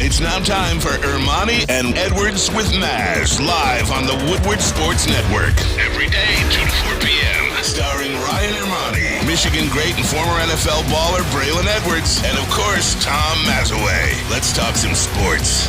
It's now time for Ermanni and Edwards with Maz, live on the Woodward Sports Network. Every day, 2 to 4 p.m. Starring Ryan Ermanni, Michigan great and former NFL baller Braylon Edwards, and of course, Tom Mazawey. Let's talk some sports.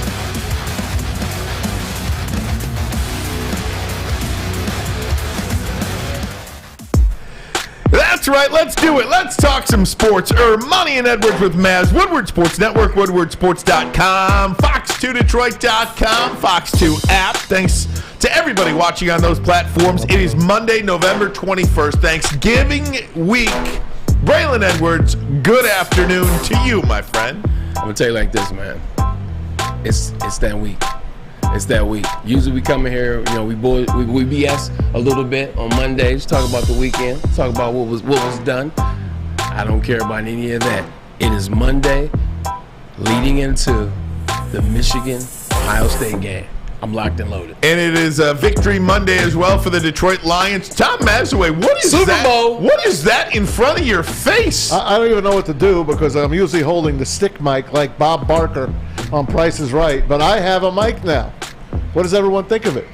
That's right, let's do it. Let's talk some sports. Ermanni and Edwards with Maz, Woodward Sports Network, woodwardsports.com, fox2detroit.com, Fox 2 app. Thanks to everybody watching on those platforms. It is Monday, November 21st, Thanksgiving week. Braylon Edwards, good afternoon to you, my friend. I'm going to tell you like this, man. It's that week. It's that week. Usually we come in here, we BS a little bit on Mondays, talk about the weekend, talk about what was done. I don't care about any of that. It is Monday leading into the Michigan-Ohio State game. I'm locked and loaded. And it is a Victory Monday as well for the Detroit Lions. Tom Mazawey, what is Super that? Bowl. What is that in front of your face? I don't even know what to do because I'm usually holding the stick mic like Bob Barker on Price is Right, but I have a mic now. What does everyone think of it?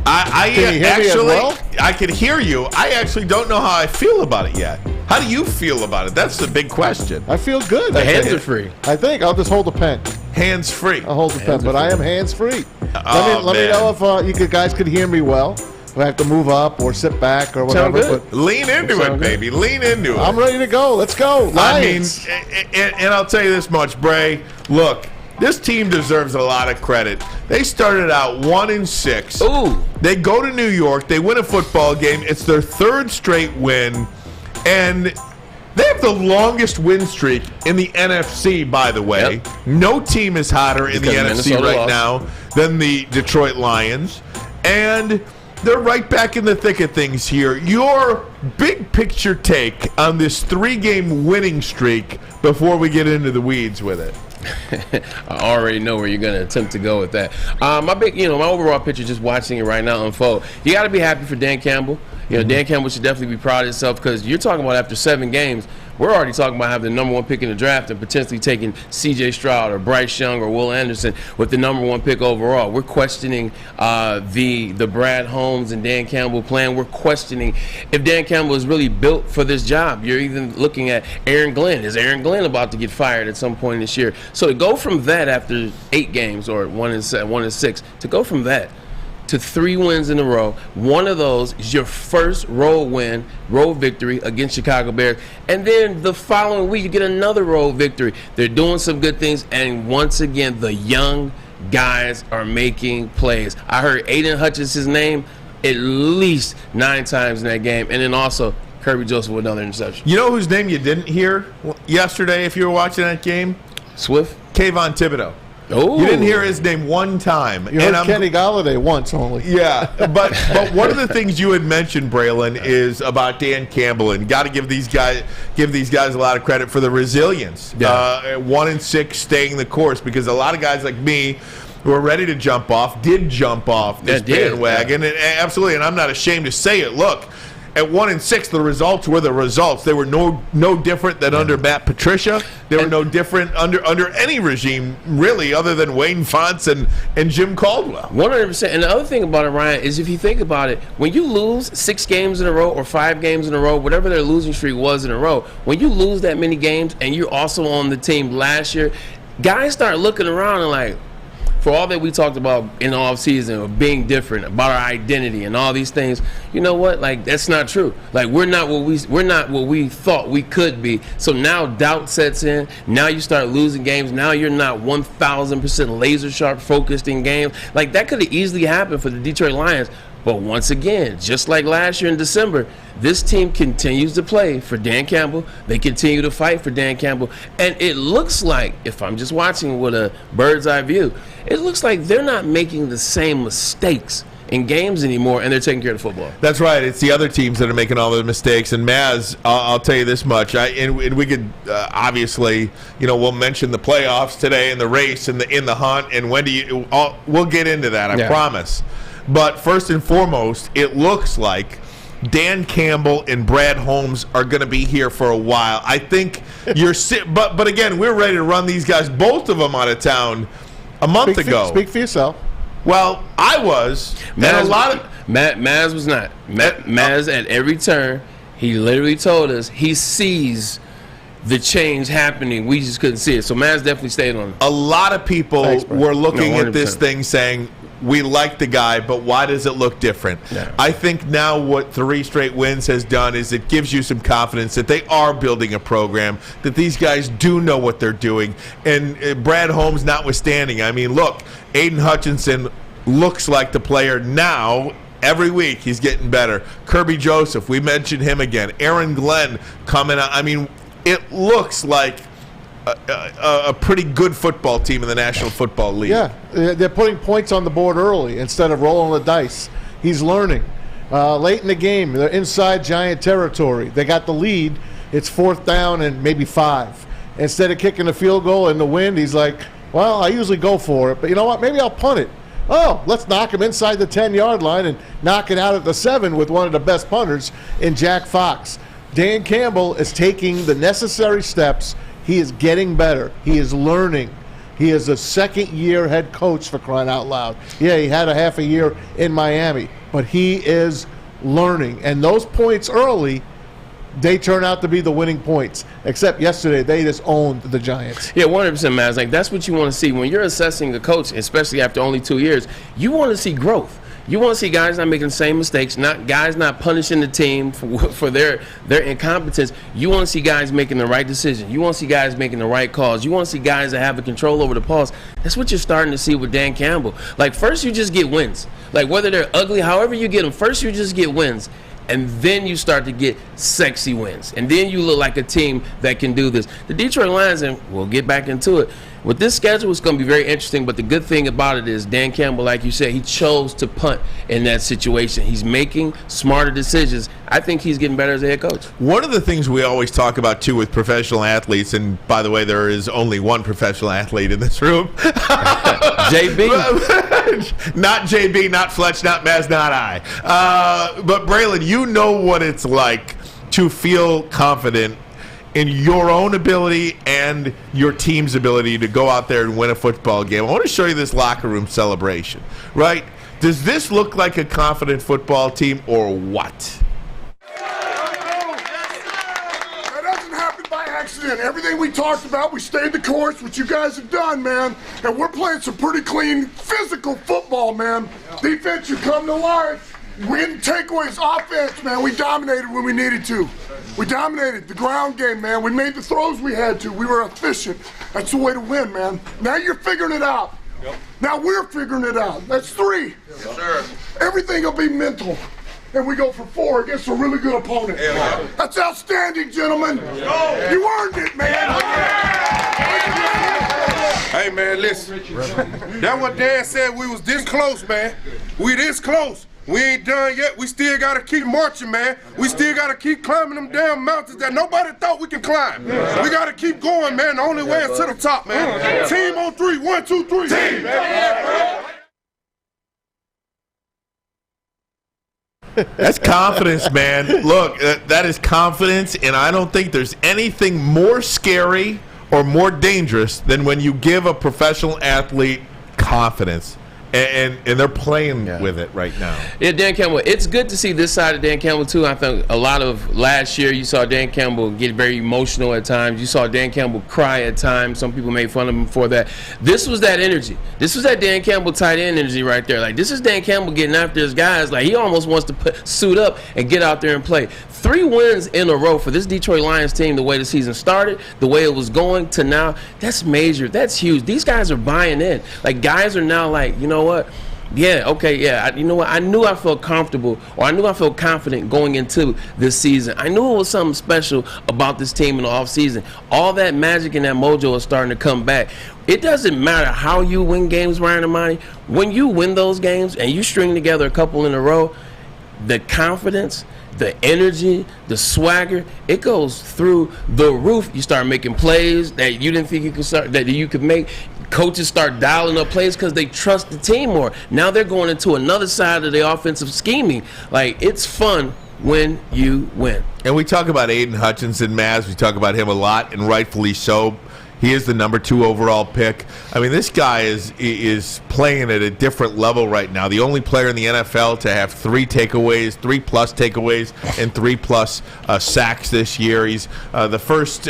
Can you hear me as well? I can hear you. I actually don't know how I feel about it yet. How do you feel about it? That's the big question. I feel good. The hands are free. I think I'll just hold the pen. Hands free. I'll hold the pen, but I am hands free. Oh, let me know if you guys could hear me well. If I have to move up or sit back or whatever. Sound good. Lean into it, baby. Lean into it. I'm ready to go. Let's go. Lions. I mean, and I'll tell you this much, Bray. Look, this team deserves a lot of credit. They started out 1-6. Ooh. They go to New York. They win a football game. It's their third straight win. And they have the longest win streak in the NFC, by the way. Yep. No team is hotter in the NFC Minnesota right lost. now than the Detroit Lions. And they're right back in the thick of things here. Your big picture take on this 3-game winning streak before we get into the weeds with it. I already know where you're going to attempt to go with that. My overall picture, just watching it right now unfold. You got to be happy for Dan Campbell. Dan Campbell should definitely be proud of himself because you're talking about after 7 games, we're already talking about having the number 1 pick in the draft and potentially taking C.J. Stroud or Bryce Young or Will Anderson with the number 1 pick overall. We're questioning the Brad Holmes and Dan Campbell plan. We're questioning if Dan Campbell is really built for this job. You're even looking at Aaron Glenn. Is Aaron Glenn about to get fired at some point this year? So to go from that after 8 games or 1-6, to go from that to 3 wins in a row. One of those is your first road victory against Chicago Bears. And then the following week, you get another road victory. They're doing some good things. And once again, the young guys are making plays. I heard Aidan Hutchinson's name at least 9 times in that game. And then also Kirby Joseph with another interception. You know whose name you didn't hear yesterday if you were watching that game? Swift? Kayvon Thibodeau. Oh, you didn't hear his name one time. You heard Kenny Galladay once only. Yeah, but one of the things you had mentioned, Braylon, is about Dan Campbell, and got to give these guys a lot of credit for the resilience. Yeah. 1-6, staying the course, because a lot of guys like me who are ready to jump off did jump off this bandwagon, and absolutely. And I'm not ashamed to say it. Look. At 1-6, the results were the results. They were no different than under Matt Patricia. They were no different under any regime, really, other than Wayne Fonts and Jim Caldwell. 100%. And the other thing about it, Ryan, is if you think about it, when you lose 6 games in a row or 5 games in a row, whatever their losing streak was in a row, when you lose that many games and you're also on the team last year, guys start looking around and like, for all that we talked about in the offseason of being different, about our identity and all these things, you know what? Like, that's not true. Like, we're not what we thought we could be. So now doubt sets in. Now you start losing games. Now you're not 1,000% laser sharp focused in games. Like, that could have easily happened for the Detroit Lions. But once again, just like last year in December, this team continues to play for Dan Campbell. They continue to fight for Dan Campbell. And it looks like, if I'm just watching with a bird's eye view, it looks like they're not making the same mistakes in games anymore, and they're taking care of the football. That's right. It's the other teams that are making all the mistakes. And Maz, I'll tell you this much. And we could obviously, we'll mention the playoffs today and the race and in the hunt. And we'll get into that. I promise. But first and foremost, it looks like Dan Campbell and Brad Holmes are going to be here for a while. I think but again, we're ready to run these guys, both of them, out of town a month ago. Speak for yourself. Well, I was. Maz was not. Maz at every turn, he literally told us he sees the change happening. We just couldn't see it. So Maz definitely stayed on it. A lot of people were looking at this thing saying, we like the guy, but why does it look different? Yeah. I think now what 3 straight wins has done is it gives you some confidence that they are building a program, that these guys do know what they're doing. And Brad Holmes notwithstanding, I mean, look, Aidan Hutchinson looks like the player now. Every week he's getting better. Kirby Joseph, we mentioned him again. Aaron Glenn coming out. I mean, it looks like a pretty good football team in the National Football League. Yeah, they're putting points on the board early instead of rolling the dice. He's learning. Late in the game, they're inside Giant territory. They got the lead. It's 4th down and maybe 5. Instead of kicking the field goal in the wind, he's like, well, I usually go for it, but you know what? Maybe I'll punt it. Oh, let's knock him inside the 10-yard line and knock it out at the 7 with one of the best punters in Jack Fox. Dan Campbell is taking the necessary steps. He is getting better. He is learning. He is a second-year head coach, for crying out loud. Yeah, he had a half a year in Miami, but he is learning. And those points early, they turn out to be the winning points. Except yesterday, they just owned the Giants. Yeah, 100%, Maz. Like, that's what you want to see. When you're assessing a coach, especially after only 2 years, you want to see growth. You want to see guys not making the same mistakes, guys not punishing the team for their incompetence. You want to see guys making the right decision. You want to see guys making the right calls. You want to see guys that have the control over the pulse. That's what you're starting to see with Dan Campbell. Like, first you just get wins. Like, whether they're ugly, however you get them, first you just get wins. And then you start to get sexy wins. And then you look like a team that can do this. The Detroit Lions, and we'll get back into it, with this schedule, it's going to be very interesting. But the good thing about it is Dan Campbell, like you said, he chose to punt in that situation. He's making smarter decisions. I think he's getting better as a head coach. One of the things we always talk about, too, with professional athletes, and by the way, there is only one professional athlete in this room. JB. Not JB, not Fletch, not Maz, not I. But Braylon, you know what it's like to feel confident in your own ability and your team's ability to go out there and win a football game. I want to show you this locker room celebration, right? Does this look like a confident football team or what? That doesn't happen by accident. Everything we talked about, we stayed the course, which you guys have done, man. And we're playing some pretty clean, physical football, man. Defense, you come to life. We didn't take away his offense, man. We dominated when we needed to. We dominated the ground game, man. We made the throws we had to. We were efficient. That's the way to win, man. Now you're figuring it out. Yep. Now we're figuring it out. That's 3. Yes, sir. Everything will be mental. And we go for 4 against a really good opponent. Yeah. That's outstanding, gentlemen. Yeah. You earned it, man. Yeah. Hey, man, listen. That's what Dan said. We was this close, man. We this close. We ain't done yet. We still got to keep marching, man. We still got to keep climbing them damn mountains that nobody thought we could climb. We got to keep going, man. The only way is to the top, man. Team on 3. 1, 2, 3. Team. That's confidence, man. Look, that is confidence, and I don't think there's anything more scary or more dangerous than when you give a professional athlete confidence. And they're playing with it right now. Yeah, Dan Campbell. It's good to see this side of Dan Campbell, too. I think a lot of last year you saw Dan Campbell get very emotional at times. You saw Dan Campbell cry at times. Some people made fun of him for that. This was that energy. This was that Dan Campbell tight end energy right there. Like, this is Dan Campbell getting after his guys. Like, he almost wants to suit up and get out there and play. 3 wins in a row for this Detroit Lions team, the way the season started, the way it was going to now, that's major. That's huge. These guys are buying in. Like, guys are now like, you know what? Yeah, okay, yeah. You know what? I knew I felt comfortable, or I knew I felt confident going into this season. I knew it was something special about this team in the offseason. All that magic and that mojo is starting to come back. It doesn't matter how you win games, Ryan and Monty. When you win those games and you string together a couple in a row, the confidence, the energy, the swagger, it goes through the roof. You start making plays that you didn't think you could make. Coaches start dialing up plays because they trust the team more. Now they're going into another side of the offensive scheming. Like, it's fun when you win. And we talk about Aidan Hutchinson, Maz. We talk about him a lot, and rightfully so. He is the number 2 overall pick. I mean, this guy is playing at a different level right now. The only player in the NFL to have 3 takeaways, 3+ takeaways, and 3+ sacks this year. He's the first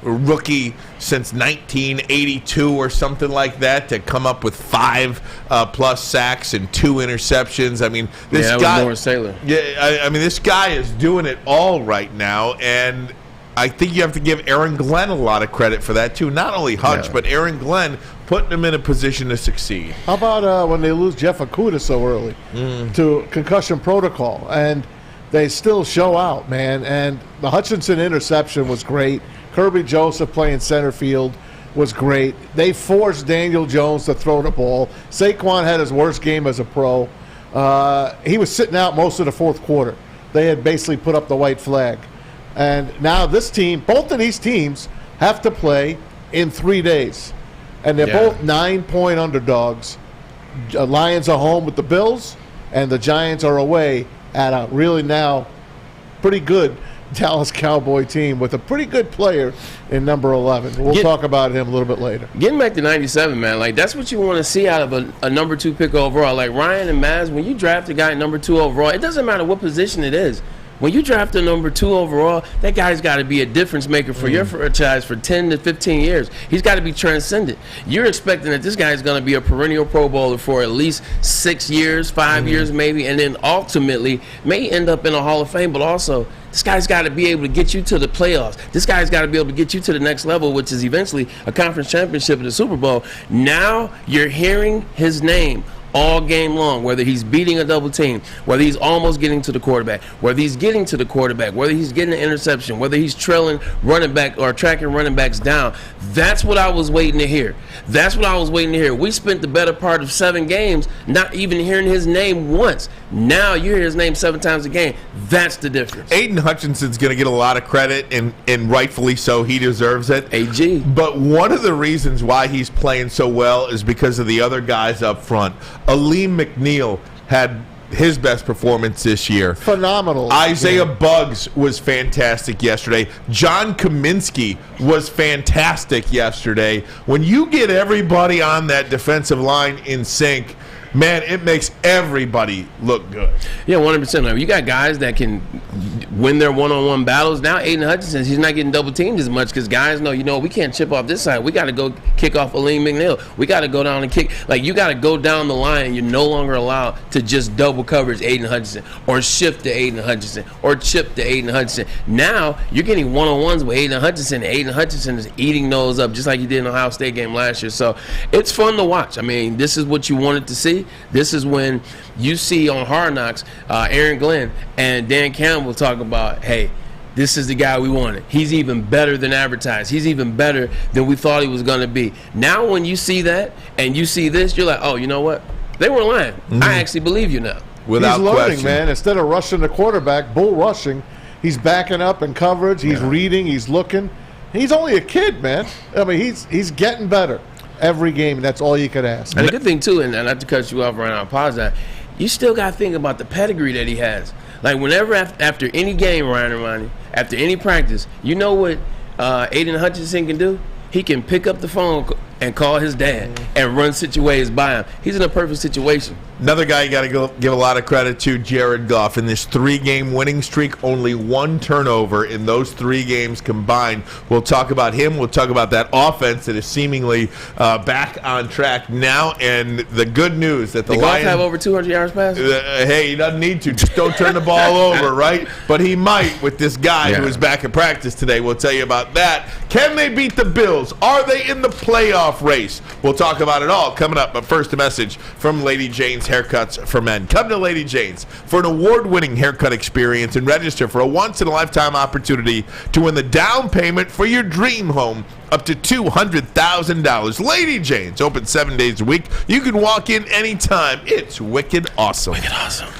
rookie since 1982 or something like that to come up with 5+ sacks and 2 interceptions. I mean, this guy. Was Saylor. Yeah, I mean, this guy is doing it all right now, and I think you have to give Aaron Glenn a lot of credit for that, too. Not only Hutch, but Aaron Glenn putting him in a position to succeed. How about when they lose Jeff Okudah so early to concussion protocol, and they still show out, man. And the Hutchinson interception was great. Kirby Joseph playing center field was great. They forced Daniel Jones to throw the ball. Saquon had his worst game as a pro. He was sitting out most of the fourth quarter. They had basically put up the white flag. And now this team, both of these teams, have to play in 3 days. And they're both 9-point underdogs. Lions are home with the Bills, and the Giants are away at a really now pretty good Dallas Cowboy team with a pretty good player in number 11. We'll talk about him a little bit later. Getting back to 97, man, like that's what you want to see out of a number 2 pick overall. Like Ryan and Maz, when you draft a guy at number 2 overall, it doesn't matter what position it is. When you draft a number 2 overall, that guy's got to be a difference maker for your franchise for 10 to 15 years. He's got to be transcendent. You're expecting that this guy's going to be a perennial Pro Bowler for at least 6 years, 5 years maybe, and then ultimately may end up in a Hall of Fame, but also this guy's got to be able to get you to the playoffs. This guy's got to be able to get you to the next level, which is eventually a conference championship and a Super Bowl. Now you're hearing his name all game long, whether he's beating a double team, whether he's almost getting to the quarterback, whether he's getting to the quarterback, whether he's getting an interception, whether he's trailing running back or tracking running backs down. That's what I was waiting to hear. That's what I was waiting to hear. We spent the better part of 7 games not even hearing his name once. Now you hear his name 7 times a game. That's the difference. Aidan Hutchinson's going to get a lot of credit, and rightfully so. He deserves it. AG. But one of the reasons why he's playing so well is because of the other guys up front. Alim McNeil had his best performance this year. Phenomenal. Isaiah Buggs was fantastic yesterday. John Kaminsky was fantastic yesterday. When you get everybody on that defensive line in sync, man, it makes everybody look good. Yeah, 100%. You got guys that can win their one-on-one battles. Now, Aidan Hutchinson, he's not getting double-teamed as much because guys know, we can't chip off this side. We got to go kick off Alim McNeil. We got to go down and kick. Like, you got to go down the line. You're no longer allowed to just double coverage Aidan Hutchinson or shift to Aidan Hutchinson or chip to Aidan Hutchinson. Now, you're getting one-on-ones with Aidan Hutchinson, and Aidan Hutchinson is eating those up just like he did in the Ohio State game last year. So, it's fun to watch. I mean, this is what you wanted to see. This is when you see on Hard Knocks, Aaron Glenn and Dan Campbell talk about, hey, this is the guy we wanted. He's even better than advertised. He's even better than we thought he was going to be. Now when you see that and you see this, you're like, oh, you know what? They were lying. I actually believe you now. Without he's learning, question. man. Instead of rushing the quarterback, bull rushing, he's backing up in coverage. He's reading. He's looking. He's only a kid, man. I mean, he's getting better every game, and that's all you could ask. And the good thing, too, and not to cut you off right now, I apologize, you still got to think about the pedigree that he has. Like, whenever after any game, Ryan and Ronnie, after any practice, you know what Aidan Hutchinson can do? He can pick up the phone and call his dad and run situations by him. He's in a perfect situation. Another guy you got to give a lot of credit to, Jared Goff. In this 3-game winning streak, only 1 turnover in those 3 games combined. We'll talk about him. We'll talk about that offense that is seemingly back on track now. And the good news that the Lions have over 200 yards passing. Hey, he doesn't need to. Just don't turn the ball over, right? But he might with this guy who is back at practice today. We'll tell you about that. Can they beat the Bills? Are they in the playoff race? We'll talk about it all coming up. But first, a message from Lady Jane's Haircuts for Men. Come to Lady Jane's for an award-winning haircut experience and register for a once-in-a-lifetime opportunity to win the down payment for your dream home up to $200,000. Lady Jane's, open 7 days a week. You can walk in anytime. It's wicked awesome. Wicked awesome.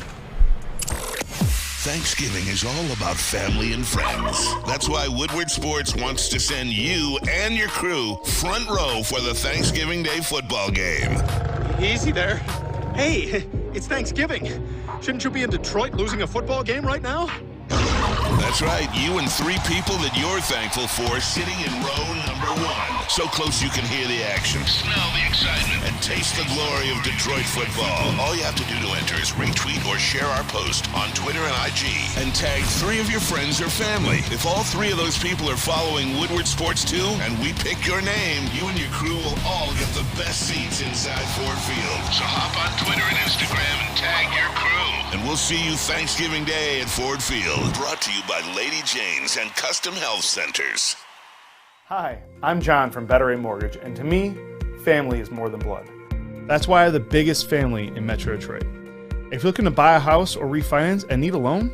Thanksgiving is all about family and friends. That's why Woodward Sports wants to send you and your crew front row for the Thanksgiving Day football game. Easy there. Hey, it's Thanksgiving. Shouldn't you be in Detroit losing a football game right now? That's right, you and 3 people that you're thankful for sitting in row number 1. So close you can hear the action, smell the excitement, and taste the glory of Detroit football. All you have to do to enter is retweet or share our post on Twitter and IG, and tag 3 of your friends or family. If all 3 of those people are following Woodward Sports too, and we pick your name, you and your crew will all get the best seats inside Ford Field. So hop on Twitter and Instagram and tag your crew. And we'll see you Thanksgiving Day at Ford Field. Brought to you by Lady Jane's and Custom Health Centers. Hi, I'm John from Better Rate Mortgage, and to me, family is more than blood. That's why I have the biggest family in Metro Detroit. If you're looking to buy a house or refinance and need a loan,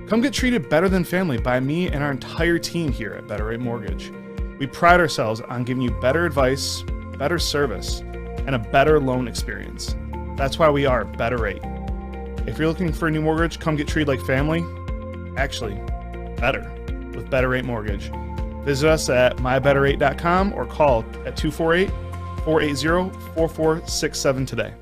come get treated better than family by me and our entire team here at Better Rate Mortgage. We pride ourselves on giving you better advice, better service, and a better loan experience. That's why we are Better Rate. If you're looking for a new mortgage, come get treated like family. Actually, better with Better Rate Mortgage. Visit us at mybetterrate.com or call at 248-480-4467 today.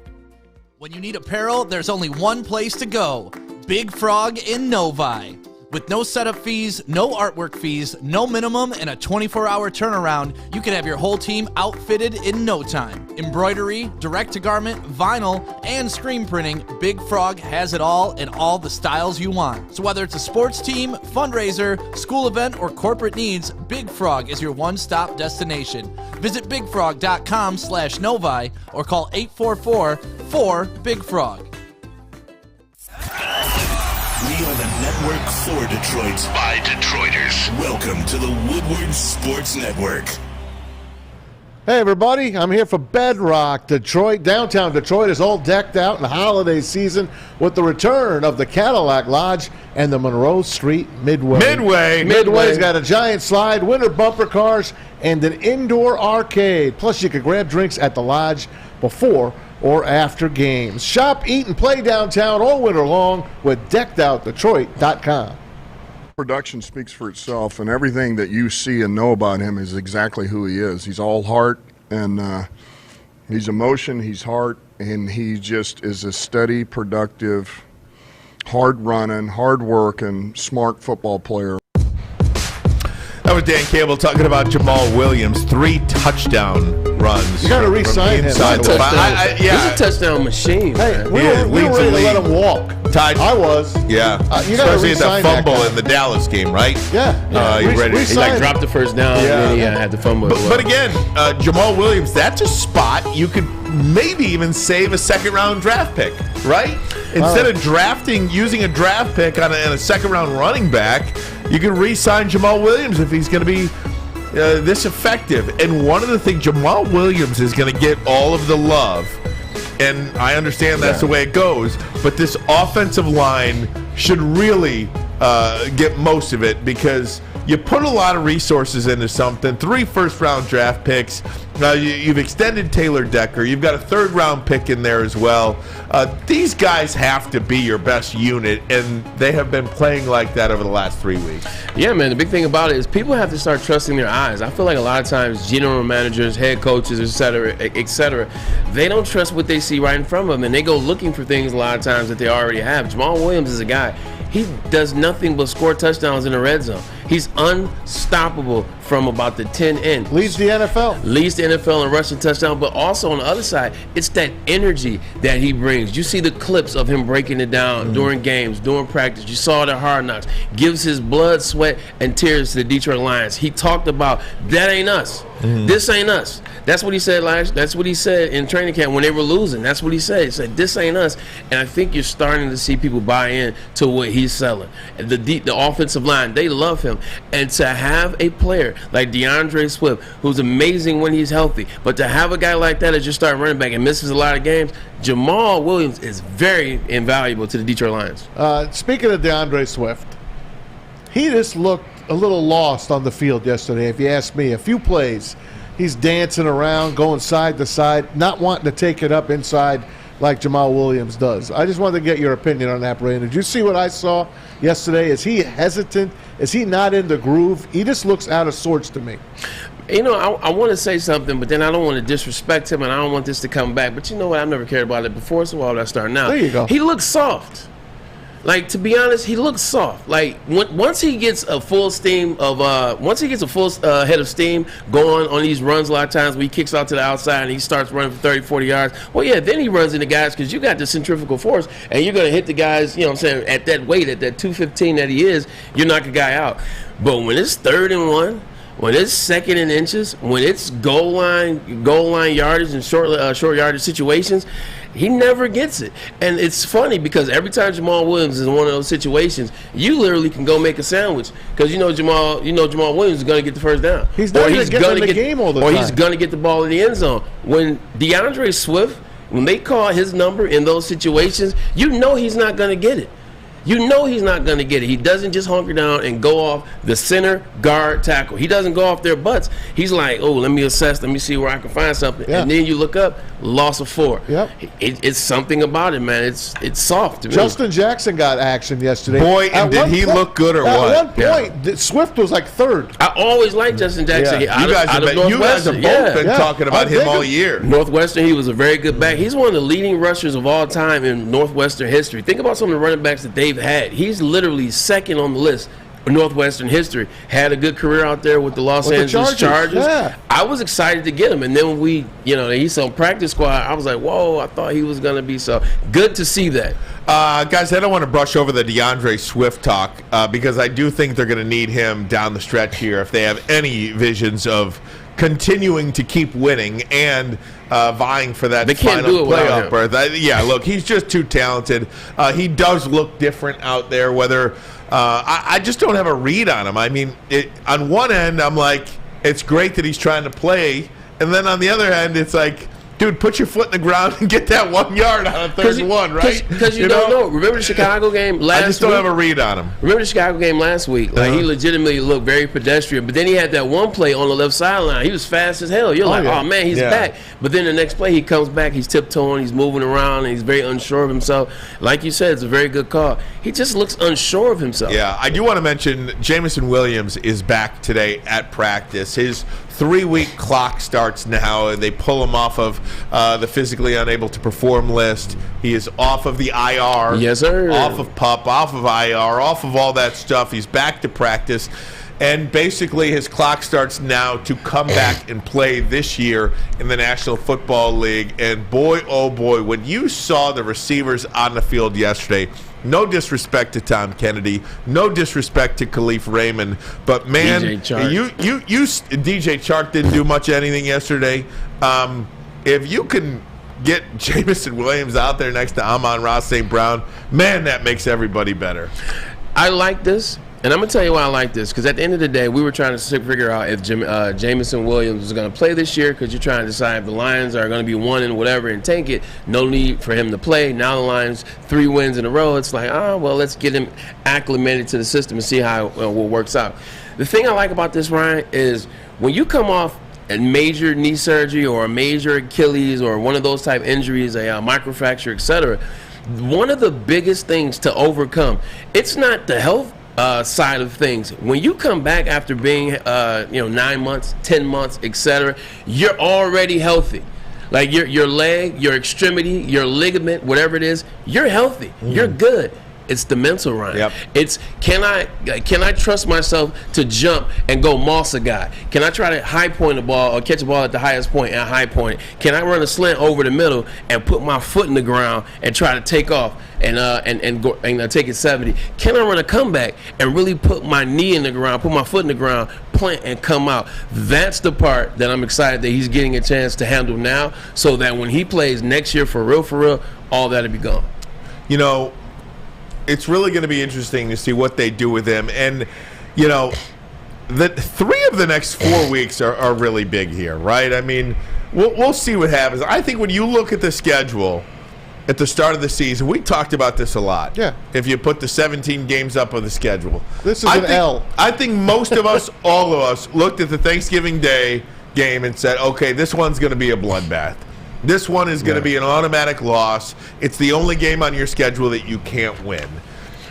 When you need apparel, there's only one place to go. Big Frog in Novi. With no setup fees, no artwork fees, no minimum, and a 24-hour turnaround, you can have your whole team outfitted in no time. Embroidery, direct-to-garment, vinyl, and screen printing, Big Frog has it all in all the styles you want. So whether it's a sports team, fundraiser, school event, or corporate needs, Big Frog is your one-stop destination. Visit bigfrog.com/Novi or call 844-4-BIG-FROG. We are the network for Detroit by Detroiters. Welcome to the Woodward Sports Network. Hey everybody, I'm here for Bedrock Detroit. Downtown Detroit is all decked out in the holiday season with the return of the Cadillac Lodge and the Monroe Street Midway. Midway's got a giant slide, winter bumper cars, and an indoor arcade. Plus you can grab drinks at the Lodge before or after games. Shop, eat, and play downtown all winter long with deckedoutdetroit.com. Production speaks for itself, and everything that you see and know about him is exactly who he is. He's all heart, and he's emotion, he's heart, and he just is a steady, productive, hard-running, hard-working, smart football player. That was Dan Campbell talking about Jamal Williams. 3 touchdown runs. You got to re-sign him. He's a touchdown machine. Hey, we were ready to let him walk. I was. Yeah. You got to Especially re-sign at that fumble that guy. in the Dallas game, right? Yeah. He's ready. He dropped the first down and then he had the fumble. But again, Jamal Williams, that's a spot you could maybe even save a second-round draft pick, right? Instead of using a draft pick on a second-round running back, you can re-sign Jamal Williams if he's going to be this effective. And one of the things, Jamal Williams is going to get all of the love, and I understand that's the way it goes, but this offensive line should really get most of it because you put a lot of resources into something. 3 first-round draft picks. You've extended Taylor Decker. You've got a 3rd-round pick in there as well. These guys have to be your best unit, and they have been playing like that over the last 3 weeks. Yeah, man, the big thing about it is people have to start trusting their eyes. I feel like a lot of times general managers, head coaches, et cetera, they don't trust what they see right in front of them, and they go looking for things a lot of times that they already have. Jamal Williams is a guy. He does nothing but score touchdowns in the red zone. He's unstoppable from about the 10 in. Leads the NFL in rushing touchdown, but also on the other side, it's that energy that he brings. You see the clips of him breaking it down during games, during practice. You saw the Hard Knocks. Gives his blood, sweat, and tears to the Detroit Lions. He talked about, that ain't us. This ain't us. That's what he said that's what he said in training camp when they were losing. That's what he said. He said, this ain't us. And I think you're starting to see people buy in to what he's selling. The offensive line, they love him. And to have a player like DeAndre Swift, who's amazing when he's healthy, but to have a guy like that as your starting running back and misses a lot of games, Jamal Williams is very invaluable to the Detroit Lions. Speaking of DeAndre Swift, he just looked a little lost on the field yesterday, if you ask me. A few plays, he's dancing around, going side to side, not wanting to take it up inside like Jamal Williams does. I just wanted to get your opinion on that, Braylon. Did you see what I saw yesterday? Is he hesitant? Is he not in the groove? He just looks out of sorts to me. You know, I want to say something, but then I don't want to disrespect him, and I don't want this to come back. But you know what? I've never cared about it before, so why would I start now? There you go. He looks soft. Like, to be honest, he looks soft. Like, once he gets a full head of steam going on these runs a lot of times where he kicks out to the outside and he starts running for 30, 40 yards, well, yeah, then he runs into guys because you got the centrifugal force and you're going to hit the guys, you know what I'm saying, at that weight, at that 215 that he is, you knock a guy out. But when it's 3rd and 1, when it's 2nd and inches, when it's goal line yardage and short yardage situations, he never gets it. And it's funny because every time Jamal Williams is in one of those situations, you literally can go make a sandwich because Jamal Williams is going to get the first down. He's not going to get in the game all the time. Or he's going to get the ball in the end zone. When DeAndre Swift, when they call his number in those situations, you know he's not going to get it. You know he's not going to get it. He doesn't just hunker down and go off the center, guard, tackle. He doesn't go off their butts. He's like, oh, let me assess. Let me see where I can find something. Yeah. And then you look up, loss of 4. Yep. It's something about it, man. It's soft. Justin Jackson got action yesterday. Boy, and did he look good or what? At one point, Swift was like 3rd. I always liked Justin Jackson. Yeah. You guys have both been talking about him all year. Northwestern, he was a very good back. He's one of the leading rushers of all time in Northwestern history. Think about some of the running backs that they've had. He's literally 2nd on the list in Northwestern history. Had a good career out there with the Los Angeles Chargers. Yeah. I was excited to get him, and then he's on practice squad. I was like, whoa, I thought he was going to be so good to see that. Guys, I don't want to brush over the DeAndre Swift talk because I do think they're going to need him down the stretch here if they have any visions of continuing to keep winning and vying for that final playoff berth. Look, he's just too talented. He does look different out there. Whether I just don't have a read on him. I mean, on one end, I'm like, it's great that he's trying to play, and then on the other end, it's like, dude, put your foot in the ground and get that 1 yard on a 3rd and 1, right? Because you don't know. Remember the Chicago game last week? I just don't have a read on him. Remember the Chicago game last week? Like, he legitimately looked very pedestrian, but then he had that one play on the left sideline. He was fast as hell. You're oh, man, he's back. But then the next play, he comes back, he's tiptoeing, he's moving around, and he's very unsure of himself. Like you said, it's a very good call. He just looks unsure of himself. Yeah, I do want to mention Jamison Williams is back today at practice. His 3-week clock starts now. They pull him off of the physically unable to perform list. He is off of the IR. Yes, sir. Off of PUP, off of IR, off of all that stuff. He's back to practice. And basically his clock starts now to come back and play this year in the National Football League. And boy, oh boy, when you saw the receivers on the field yesterday, no disrespect to Tom Kennedy, no disrespect to Khalif Raymond, but man, DJ Chark didn't do much of anything yesterday. If you can get Jamison Williams out there next to Amon-Ra St. Brown, man, that makes everybody better. I like this. And I'm going to tell you why I like this, because at the end of the day, we were trying to figure out if Jamison Williams was going to play this year, because you're trying to decide if the Lions are going to be 1 and whatever and tank it. No need for him to play. Now the Lions, 3 wins in a row. It's like, well, let's get him acclimated to the system and see how it works out. The thing I like about this, Ryan, is when you come off a major knee surgery or a major Achilles or one of those type injuries, a microfracture, etc., one of the biggest things to overcome, it's not the health side of things. When you come back after being 9 months, 10 months, etc., you're already healthy. Like your leg, your extremity, your ligament, whatever it is, you're healthy. You're good. It's the mental, Ryan. Yep. It's can I trust myself to jump and go moss a guy? Can I try to high point the ball or catch a ball at the highest point and high point? Can I run a slant over the middle and put my foot in the ground and try to take off and go and take it 70? Can I run a comeback and really put my knee in the ground, put my foot in the ground, plant and come out? That's the part that I'm excited that he's getting a chance to handle now, so that when he plays next year for real, all that'll be gone. You know, it's really going to be interesting to see what they do with him. And, the 3 of the next 4 weeks are really big here, right? I mean, we'll see what happens. I think when you look at the schedule at the start of the season, we talked about this a lot. Yeah. If you put the 17 games up on the schedule. This is an L. I think most of us, all of us, looked at the Thanksgiving Day game and said, okay, this one's going to be a bloodbath. This one is going to be an automatic loss. It's the only game on your schedule that you can't win.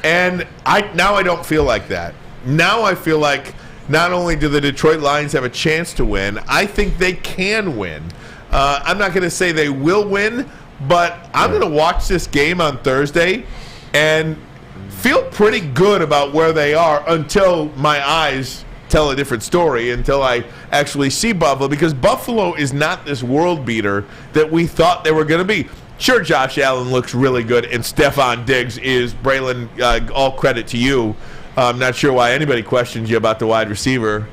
And now I don't feel like that. Now I feel like not only do the Detroit Lions have a chance to win, I think they can win. I'm not going to say they will win, but I'm going to watch this game on Thursday, and feel pretty good about where they are until my eyes tell a different story, until I actually see Buffalo, because Buffalo is not this world beater that we thought they were going to be. Sure, Josh Allen looks really good, and Stephon Diggs is. Braylon, all credit to you. I'm not sure why anybody questions you about the wide receiver.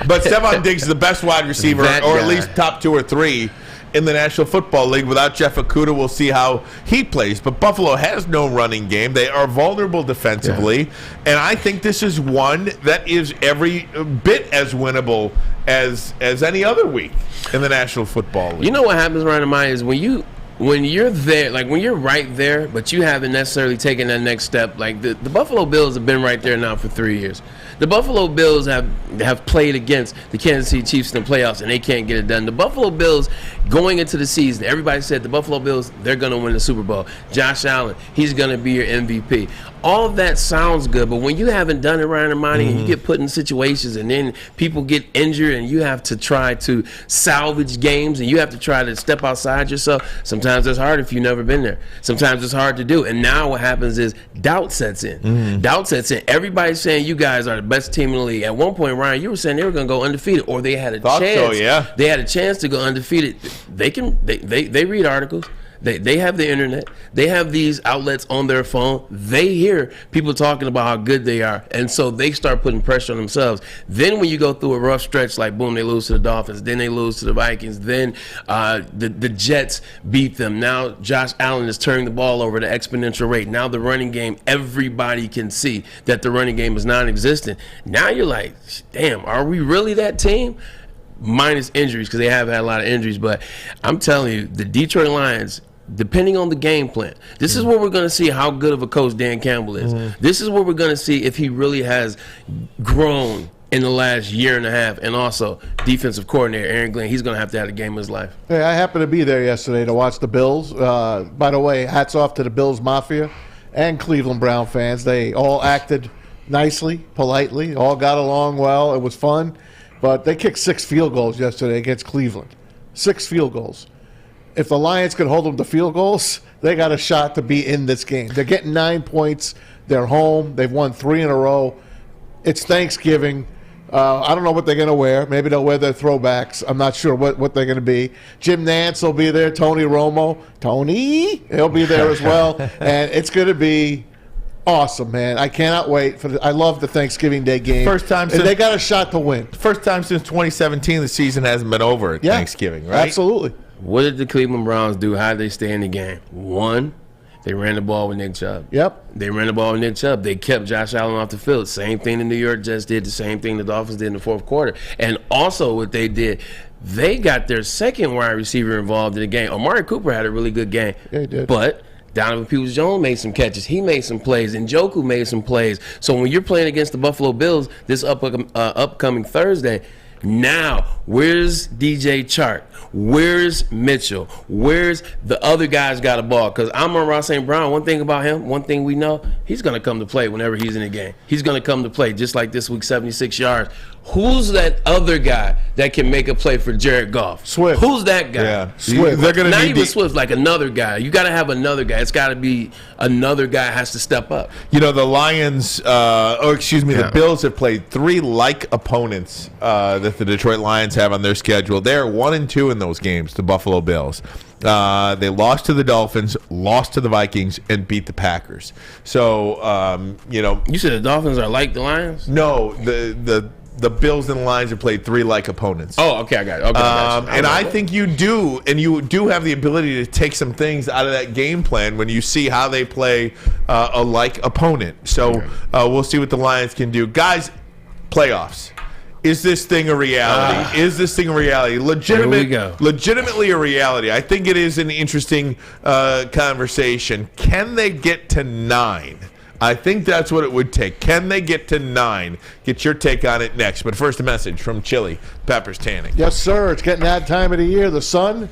But Stephon Diggs is the best wide receiver, or at least top 2 or 3 in the National Football League. Without Jeff Okudah, we'll see how he plays. But Buffalo has no running game. They are vulnerable defensively. And I think this is one that is every bit as winnable as any other week in the National Football League. You know what happens, Ryan and Maya, is when you're there, like when you're right there, but you haven't necessarily taken that next step. Like the Buffalo Bills have been right there now for 3 years. The Buffalo Bills have played against the Kansas City Chiefs in the playoffs, and they can't get it done. The Buffalo Bills, going into the season, everybody said the Buffalo Bills, they're going to win the Super Bowl. Josh Allen, he's going to be your MVP. All of that sounds good, but when you haven't done it, Ryan and Monty, and you get put in situations, and then people get injured, and you have to try to salvage games, and you have to try to step outside yourself, sometimes it's hard if you've never been there. Sometimes it's hard to do. And now what happens is doubt sets in. Doubt sets in. Everybody's saying you guys are the best team in the league. At one point, Ryan, you were saying they were going to go undefeated, or they had a chance. So, yeah. They had a chance to go undefeated. They read articles. They have the internet. They have these outlets on their phone. They hear people talking about how good they are, and so they start putting pressure on themselves. Then when you go through a rough stretch, like boom, they lose to the Dolphins. Then they lose to the Vikings. Then the Jets beat them. Now Josh Allen is turning the ball over at an exponential rate. Now the running game, everybody can see that the running game is non-existent. Now you're like, damn, are we really that team? Minus injuries, because they have had a lot of injuries. But I'm telling you, the Detroit Lions, depending on the game plan, this is where we're going to see how good of a coach Dan Campbell is. This is where we're going to see if he really has grown in the last year and a half. And also, defensive coordinator Aaron Glenn, he's going to have a game of his life. Hey, I happened to be there yesterday to watch the Bills. By the way, hats off to the Bills Mafia and Cleveland Brown fans. They all acted nicely, politely, all got along well. It was fun. But they kicked 6 field goals yesterday against Cleveland. 6 field goals. If the Lions can hold them to field goals, they got a shot to be in this game. They're getting 9 points. They're home. They've won 3 in a row. It's Thanksgiving. I don't know what they're going to wear. Maybe they'll wear their throwbacks. I'm not sure what they're going to be. Jim Nantz will be there. Tony Romo. Tony, he'll be there as well. And it's going to be awesome, man. I cannot wait. I love the Thanksgiving Day game. First time since, they got a shot to win. First time since 2017 the season hasn't been over at Thanksgiving, right? Absolutely. What did the Cleveland Browns do? How did they stay in the game? 1, they ran the ball with Nick Chubb. Yep. They ran the ball with Nick Chubb. They kept Josh Allen off the field. Same thing the New York Jets did. The same thing the Dolphins did in the fourth quarter. And also what they did, they got their second wide receiver involved in the game. Amari Cooper had a really good game. Yeah, he did. But Donovan Peoples-Jones made some catches. He made some plays. And Njoku made some plays. So when you're playing against the Buffalo Bills this upcoming Thursday, now where's DJ Chark? Where's Mitchell? Where's the other guys got a ball? Because Amon-Ra St. Brown, one thing about him, one thing we know, he's going to come to play whenever he's in the game. He's going to come to play, just like this week, 76 yards. Who's that other guy that can make a play for Jared Goff? Swift. Who's that guy? Yeah. Swift. They're gonna Not need even Swift, like another guy. You got to have another guy. It's got to be another guy has to step up. You know, the Lions, the Bills have played 3 like opponents that the Detroit Lions have on their schedule. They're 1-2 in those games, the Buffalo Bills. They lost to the Dolphins, lost to the Vikings, and beat the Packers. So, You said the Dolphins are like the Lions? No, the Bills and the Lions have played 3 like opponents. Oh, okay, I got it. Okay, and I think you do have the ability to take some things out of that game plan when you see how they play a like opponent. So we'll see what the Lions can do. Guys, playoffs. Is this thing a reality? Is this thing a reality? Legitimately a reality. I think it is an interesting conversation. Can they get to 9? I think that's what it would take. Can they get to 9? Get your take on it next. But first, a message from Chili Peppers Tanning. Yes, sir. It's getting that time of the year. The sun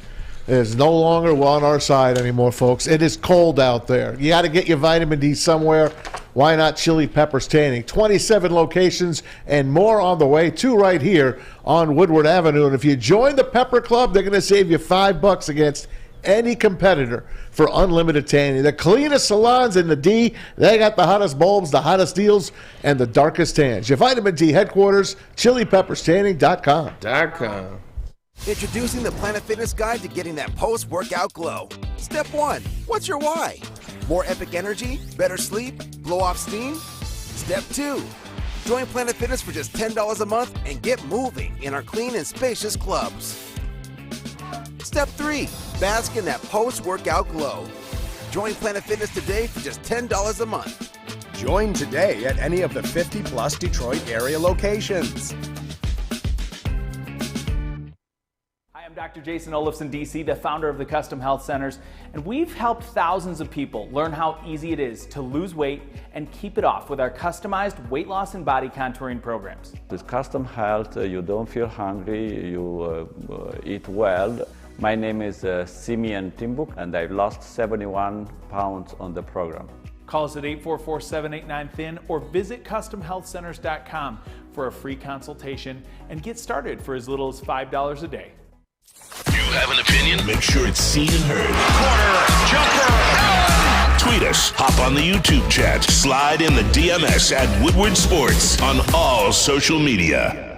is no longer on our side anymore, folks. It is cold out there. You got to get your vitamin D somewhere. Why not Chili Peppers Tanning? 27 locations and more on the way, 2 right here on Woodward Avenue. And if you join the Pepper Club, they're going to save you $5 against any competitor for unlimited tanning. The cleanest salons in the D, they got the hottest bulbs, the hottest deals, and the darkest tans. Your Vitamin D headquarters, ChiliPeppersTanning.com. Introducing the Planet Fitness Guide to getting that post-workout glow. Step 1, what's your why? More epic energy, better sleep, blow off steam? Step 2, join Planet Fitness for just $10 a month and get moving in our clean and spacious clubs. Step 3, bask in that post-workout glow. Join Planet Fitness today for just $10 a month. Join today at any of the 50-plus Detroit area locations. I'm Dr. Jason Olafson, DC, the founder of the Custom Health Centers, and we've helped thousands of people learn how easy it is to lose weight and keep it off with our customized weight loss and body contouring programs. With Custom Health, you don't feel hungry, you eat well. My name is Simeon Timbuk, and I've lost 71 pounds on the program. Call us at 844-789-THIN or visit CustomHealthCenters.com for a free consultation and get started for as little as $5 a day. You have an opinion? Make sure it's seen and heard. Corner, jumper, tweet us, hop on the YouTube chat, slide in the DMS at Woodward Sports on all social media.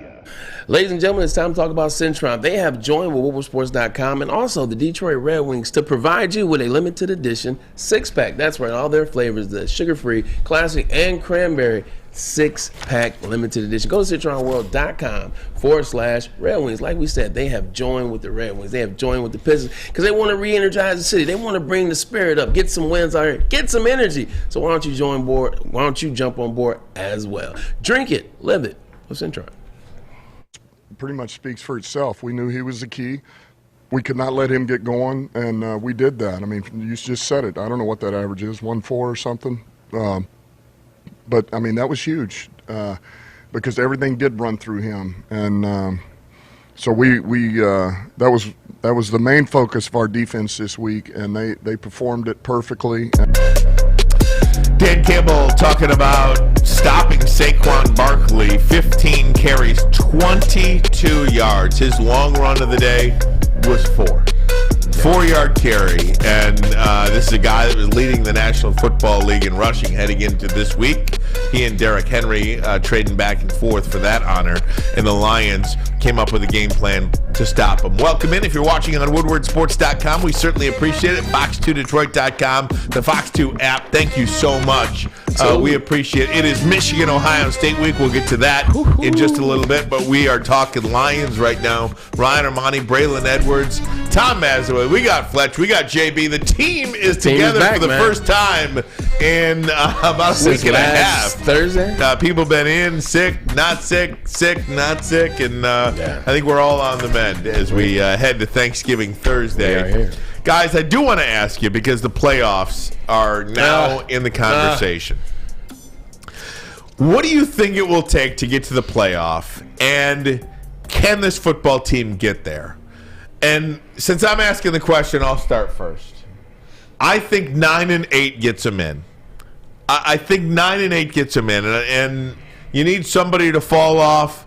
Ladies and gentlemen, it's time to talk about Centron. They have joined with WoodwardSports.com and also the Detroit Red Wings to provide you with a limited edition six-pack. That's right, all their flavors, the sugar-free, classic, and cranberry six-pack limited edition. Go to CitronWorld.com/Red Wings. Like we said, they have joined with the Red Wings. They have joined with the Pistons because they want to re-energize the city. They want to bring the spirit up, get some wins out here, get some energy. So why don't you join board? Why don't you jump on board as well? Drink it, live it with Centron. Pretty much speaks for itself. We knew he was the key. We could not let him get going, and we did that. I mean, you just said it. I don't know what that average is, 1.4 or something. But, I mean, that was huge because everything did run through him. And so that was the main focus of our defense this week, and they performed it perfectly. Dan Campbell talking about stopping Saquon Barkley, 15 carries, 22 yards. His long run of the day was 4. 4-yard carry, and this is a guy that was leading the National Football League in rushing heading into this week. He and Derrick Henry trading back and forth for that honor, and the Lions came up with a game plan to stop him. Welcome in. If you're watching on WoodwardSports.com, we certainly appreciate it. Fox2Detroit.com, the Fox 2 app. Thank you so much. We appreciate it. It is Michigan-Ohio State week. We'll get to that in just a little bit, but we are talking Lions right now. Ryan Ermanni, Braylon Edwards, Tom Mazawey. We got Fletch. We got JB. The team is together for the first time in about a week and a half. Thursday. People been in, sick, not sick, not sick, and I think we're all on the mend as we head to Thanksgiving Thursday. We are here. Guys, I do want to ask you, because the playoffs are now in the conversation. What do you think it will take to get to the playoff, and can this football team get there? And since I'm asking the question, I'll start first. I think 9-8 gets them in. I think 9-8 gets them in, and you need somebody to fall off.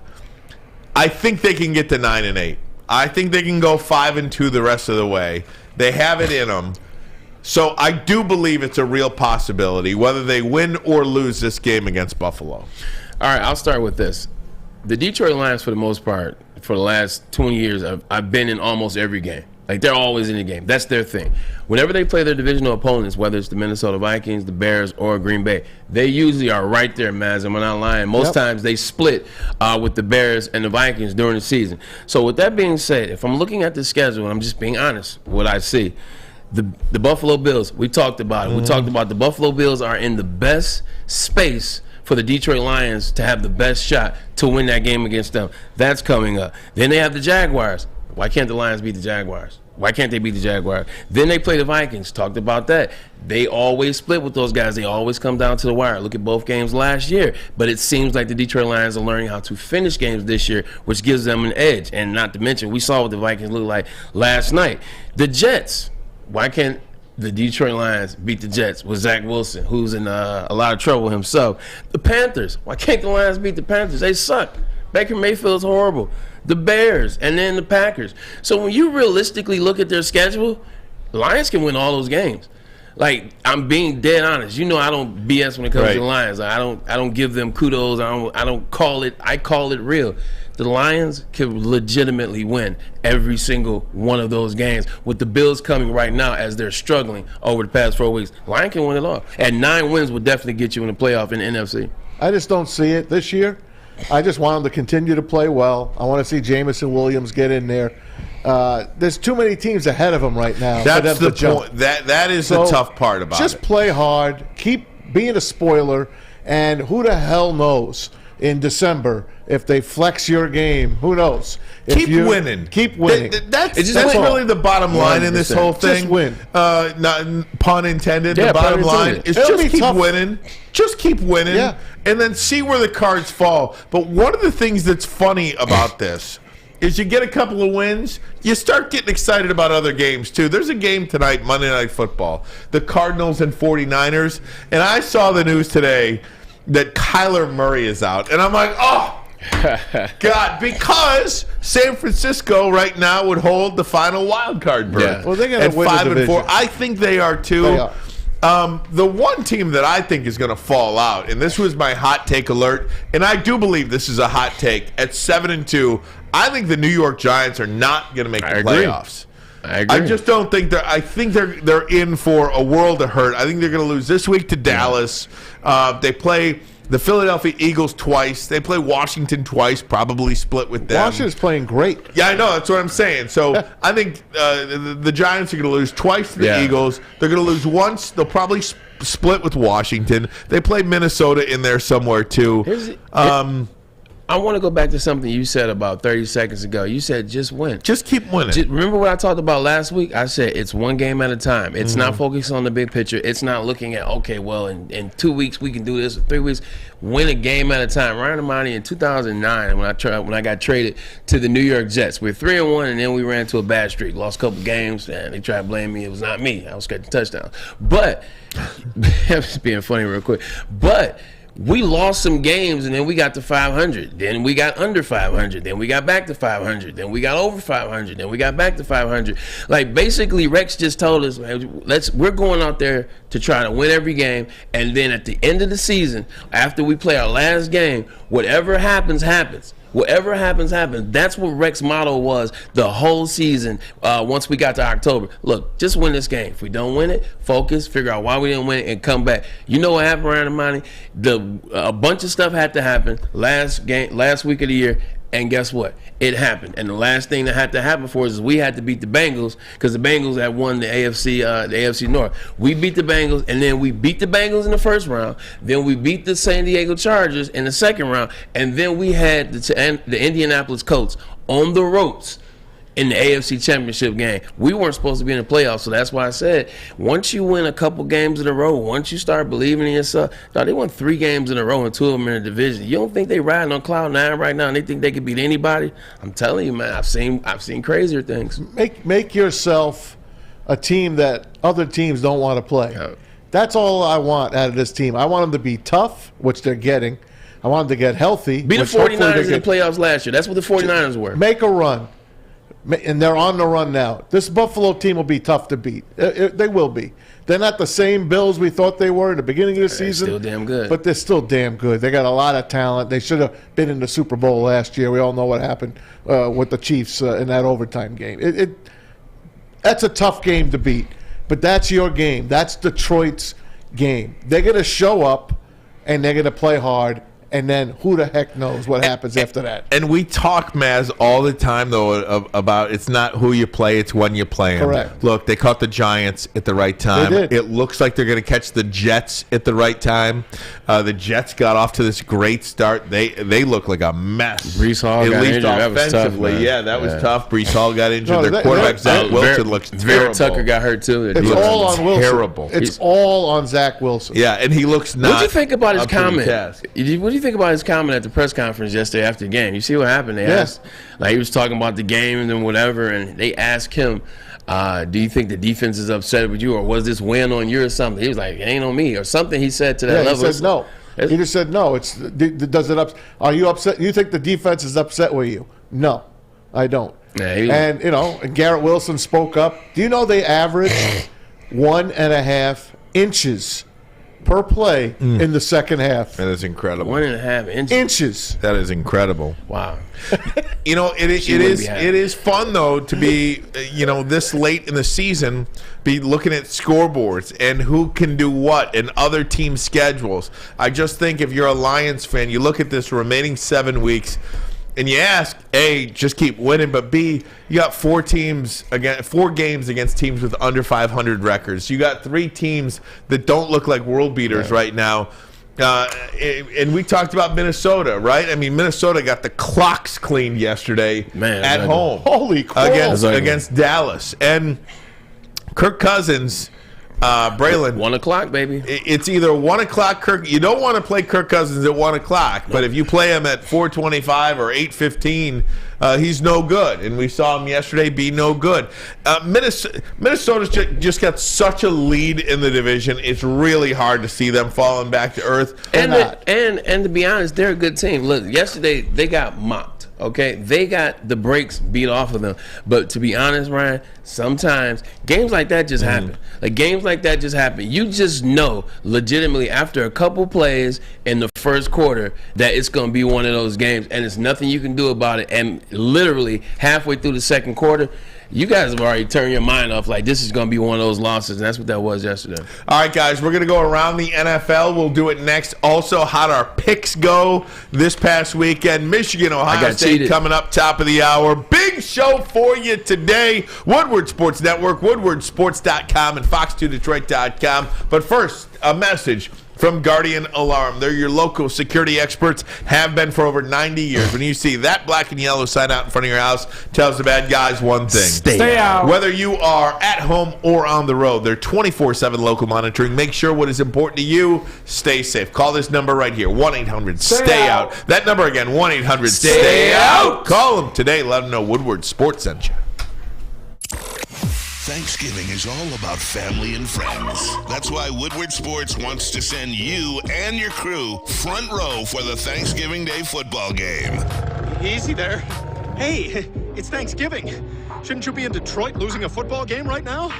I think they can get to 9-8. I think they can go 5-2 the rest of the way. They have it in them. So I do believe it's a real possibility, whether they win or lose this game against Buffalo. All right, I'll start with this. The Detroit Lions, for the most part, for the last 20 years, I've been in almost every game. Like, they're always in the game. That's their thing. Whenever they play their divisional opponents, whether it's the Minnesota Vikings, the Bears, or Green Bay, they usually are right there, Maz. I'm not lying. Most times they split with the Bears and the Vikings during the season. So with that being said, if I'm looking at the schedule, and I'm just being honest with what I see, the Buffalo Bills, we talked about it. We talked about the Buffalo Bills are in the best space for the Detroit Lions to have the best shot to win that game against them. That's coming up. Then they have the Jaguars. Why can't the Lions beat the Jaguars? Why can't they beat the Jaguars? Then they play the Vikings. Talked about that. They always split with those guys. They always come down to the wire. Look at both games last year. But it seems like the Detroit Lions are learning how to finish games this year, which gives them an edge. And not to mention, we saw what the Vikings looked like last night. The Jets. Why can't the Detroit Lions beat the Jets with Zach Wilson, who's in a lot of trouble himself? The Panthers. Why can't the Lions beat the Panthers? They suck. Baker Mayfield's horrible. The Bears, and then the Packers. So when you realistically look at their schedule, Lions can win all those games. Like, I'm being dead honest. You know, I don't BS when it comes to the Lions. I don't give them kudos. I don't call it. I call it real. The Lions can legitimately win every single one of those games. With the Bills coming right now as they're struggling over the past 4 weeks, Lions can win it all. And 9 wins would definitely get you in the playoff in the NFC. I just don't see it this year. I just want them to continue to play well. I want to see Jamison Williams get in there. There's too many teams ahead of them right now. That's the point. That is the tough part about it. Just play hard. Keep being a spoiler. And who the hell knows in December if they flex your game? Who knows? Keep winning. Keep winning. That's really the bottom line in this whole thing. Just win. Not pun intended. The bottom line is just keep winning. Just keep winning. Yeah. And then see where the cards fall. But one of the things that's funny about this is you get a couple of wins, you start getting excited about other games too. There's a game tonight, Monday Night Football, the Cardinals and 49ers, and I saw the news today that Kyler Murray is out, and I'm like, oh, God, because San Francisco right now would hold the final wild card berth. Yeah. Well, they're going to win 5 the and 4. division. I think they are too. They are. The one team that I think is going to fall out, and this was my hot take alert, and I do believe this is a hot take, at 7-2, I think the New York Giants are not going to make the playoffs. I agree. I just don't think they're. I think they're in for a world of hurt. I think they're going to lose this week to Dallas. They play the Philadelphia Eagles twice. They play Washington twice, probably split with them. Washington's playing great. Yeah, I know. That's what I'm saying. So I think the Giants are going to lose twice to the Eagles. They're going to lose once. They'll probably split with Washington. They play Minnesota in there somewhere too. I want to go back to something you said about 30 seconds ago. You said just win. Just keep winning. Remember what I talked about last week? I said it's one game at a time. It's not focusing on the big picture. It's not looking at, okay, well, in 2 weeks we can do this, or 3 weeks. Win a game at a time. Ryan Ermanni in 2009, when I got traded to the New York Jets, we were 3-1, and then we ran to a bad streak. Lost a couple games, and they tried to blame me. It was not me. I was catching touchdowns. But, I'm just being funny real quick. But we lost some games, and then we got to 500. Then we got under 500. Then we got back to 500. Then we got over 500. Then we got back to 500. Like, basically, Rex just told us, we're going out there to try to win every game, and then at the end of the season, after we play our last game, whatever happens, happens. Whatever happens, happens. That's what Rex's motto was the whole season once we got to October. Look, just win this game. If we don't win it, focus, figure out why we didn't win it, and come back. You know what happened, Ryan Ermanni? A bunch of stuff had to happen last week of the year, and guess what? It happened. And the last thing that had to happen for us is we had to beat the Bengals, because the Bengals had won the AFC North. We beat the Bengals, and then we beat the Bengals in the first round. Then we beat the San Diego Chargers in the second round, and then we had the Indianapolis Colts on the ropes in the AFC Championship game. We weren't supposed to be in the playoffs, so that's why I said, once you win a couple games in a row, once you start believing in yourself, they won 3 games in a row and 2 of them in the division. You don't think they riding on cloud 9 right now and they think they could beat anybody? I'm telling you, man, I've seen crazier things. Make yourself a team that other teams don't want to play. That's all I want out of this team. I want them to be tough, which they're getting. I want them to get healthy. Beat the 49ers in the playoffs last year. That's what the 49ers were. Make a run. And they're on the run now. This Buffalo team will be tough to beat. They will be. They're not the same Bills we thought they were in the beginning of the season. They're still damn good. But they're still damn good. They got a lot of talent. They should have been in the Super Bowl last year. We all know what happened with the Chiefs in that overtime game. That's a tough game to beat. But that's your game. That's Detroit's game. They're going to show up, and they're going to play hard. And then who the heck knows what happens after that? And we talk, Maz, all the time, though, about it's not who you play, it's when you play them. Correct. Look, they caught the Giants at the right time. They did. It looks like they're going to catch the Jets at the right time. The Jets got off to this great start. They look like a mess. Breece Hall got injured. That was tough, man. That was tough. Breece Hall got injured. Their quarterback, Zach Wilson, looks terrible. Tucker got hurt, too. It's all on Wilson. Terrible. It's all on Zach Wilson. Yeah, and he looks not. What do you think about his comment? What do you think about his comment at the press conference yesterday after the game? You see what happened? They asked, he was talking about the game and whatever, and they asked him, do you think the defense is upset with you, or was this win on you or something? He was like, it ain't on me, or something he said to that level. He said no. He just said no. Are you upset? You think the defense is upset with you? No, I don't. And, and Garrett Wilson spoke up. Do you know they average 1.5 inches per play in the second half? That is incredible. 1.5 inches. That is incredible. Wow. It is fun though to be this late in the season, be looking at scoreboards and who can do what and other team schedules. I just think if you're a Lions fan, you look at this remaining 7 weeks and you ask, A, just keep winning, but B, you got 4 games against teams with under 500 records. You got 3 teams that don't look like world beaters right now. And we talked about Minnesota, right? I mean, Minnesota got the clocks cleaned yesterday at home. Holy crap. Against Dallas. And Kirk Cousins, Braylon. 1 o'clock, baby. It's either 1 o'clock, Kirk. You don't want to play Kirk Cousins at 1 o'clock, but if you play him at 4:25 or 8:15, he's no good. And we saw him yesterday be no good. Minnesota's just got such a lead in the division. It's really hard to see them falling back to earth. And to be honest, they're a good team. Look, yesterday they got mocked. Okay, they got the brakes beat off of them. But to be honest, Ryan, sometimes games like that just happen. Like games like that just happen. You just know legitimately after a couple plays in the first quarter that it's going to be one of those games, and there's nothing you can do about it. And literally halfway through the second quarter, you guys have already turned your mind off like this is going to be one of those losses, and that's what that was yesterday. All right, guys, we're going to go around the NFL. We'll do it next. Also, how'd our picks go this past weekend? Michigan, Ohio State coming up top of the hour. Big show for you today. Woodward Sports Network, woodwardsports.com, and fox2detroit.com. But first, a message from Guardian Alarm. They're your local security experts, have been for over 90 years. When you see that black and yellow sign out in front of your house, tells the bad guys one thing. Stay out. Whether you are at home or on the road, they're 24/7 local monitoring. Make sure what is important to you, stay safe. Call this number right here, 1-800-STAY-OUT. That number again, 1-800-STAY-OUT. Call them today. Let them know Woodward Sports sent you. Thanksgiving is all about family and friends. That's why Woodward Sports wants to send you and your crew front row for the Thanksgiving Day football game. Easy there. Hey, it's Thanksgiving. Shouldn't you be in Detroit losing a football game right now?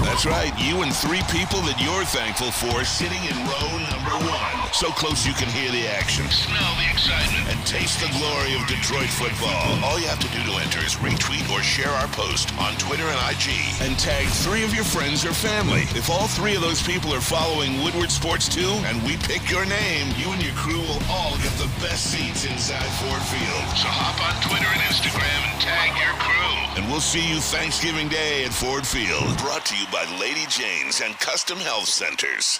That's right, you and 3 people that you're thankful for sitting in row number 1. So close you can hear the action, smell the excitement, and taste the glory of Detroit football. All you have to do to enter is retweet or share our post on Twitter and IG and tag 3 of your friends or family. If all 3 of those people are following Woodward Sports too, and we pick your name, you and your crew will all get the best seats inside Ford Field. So hop on Twitter and Instagram and tag your crew. And we'll see you Thanksgiving Day at Ford Field. Brought to you by Lady Jane's and Custom Health Centers.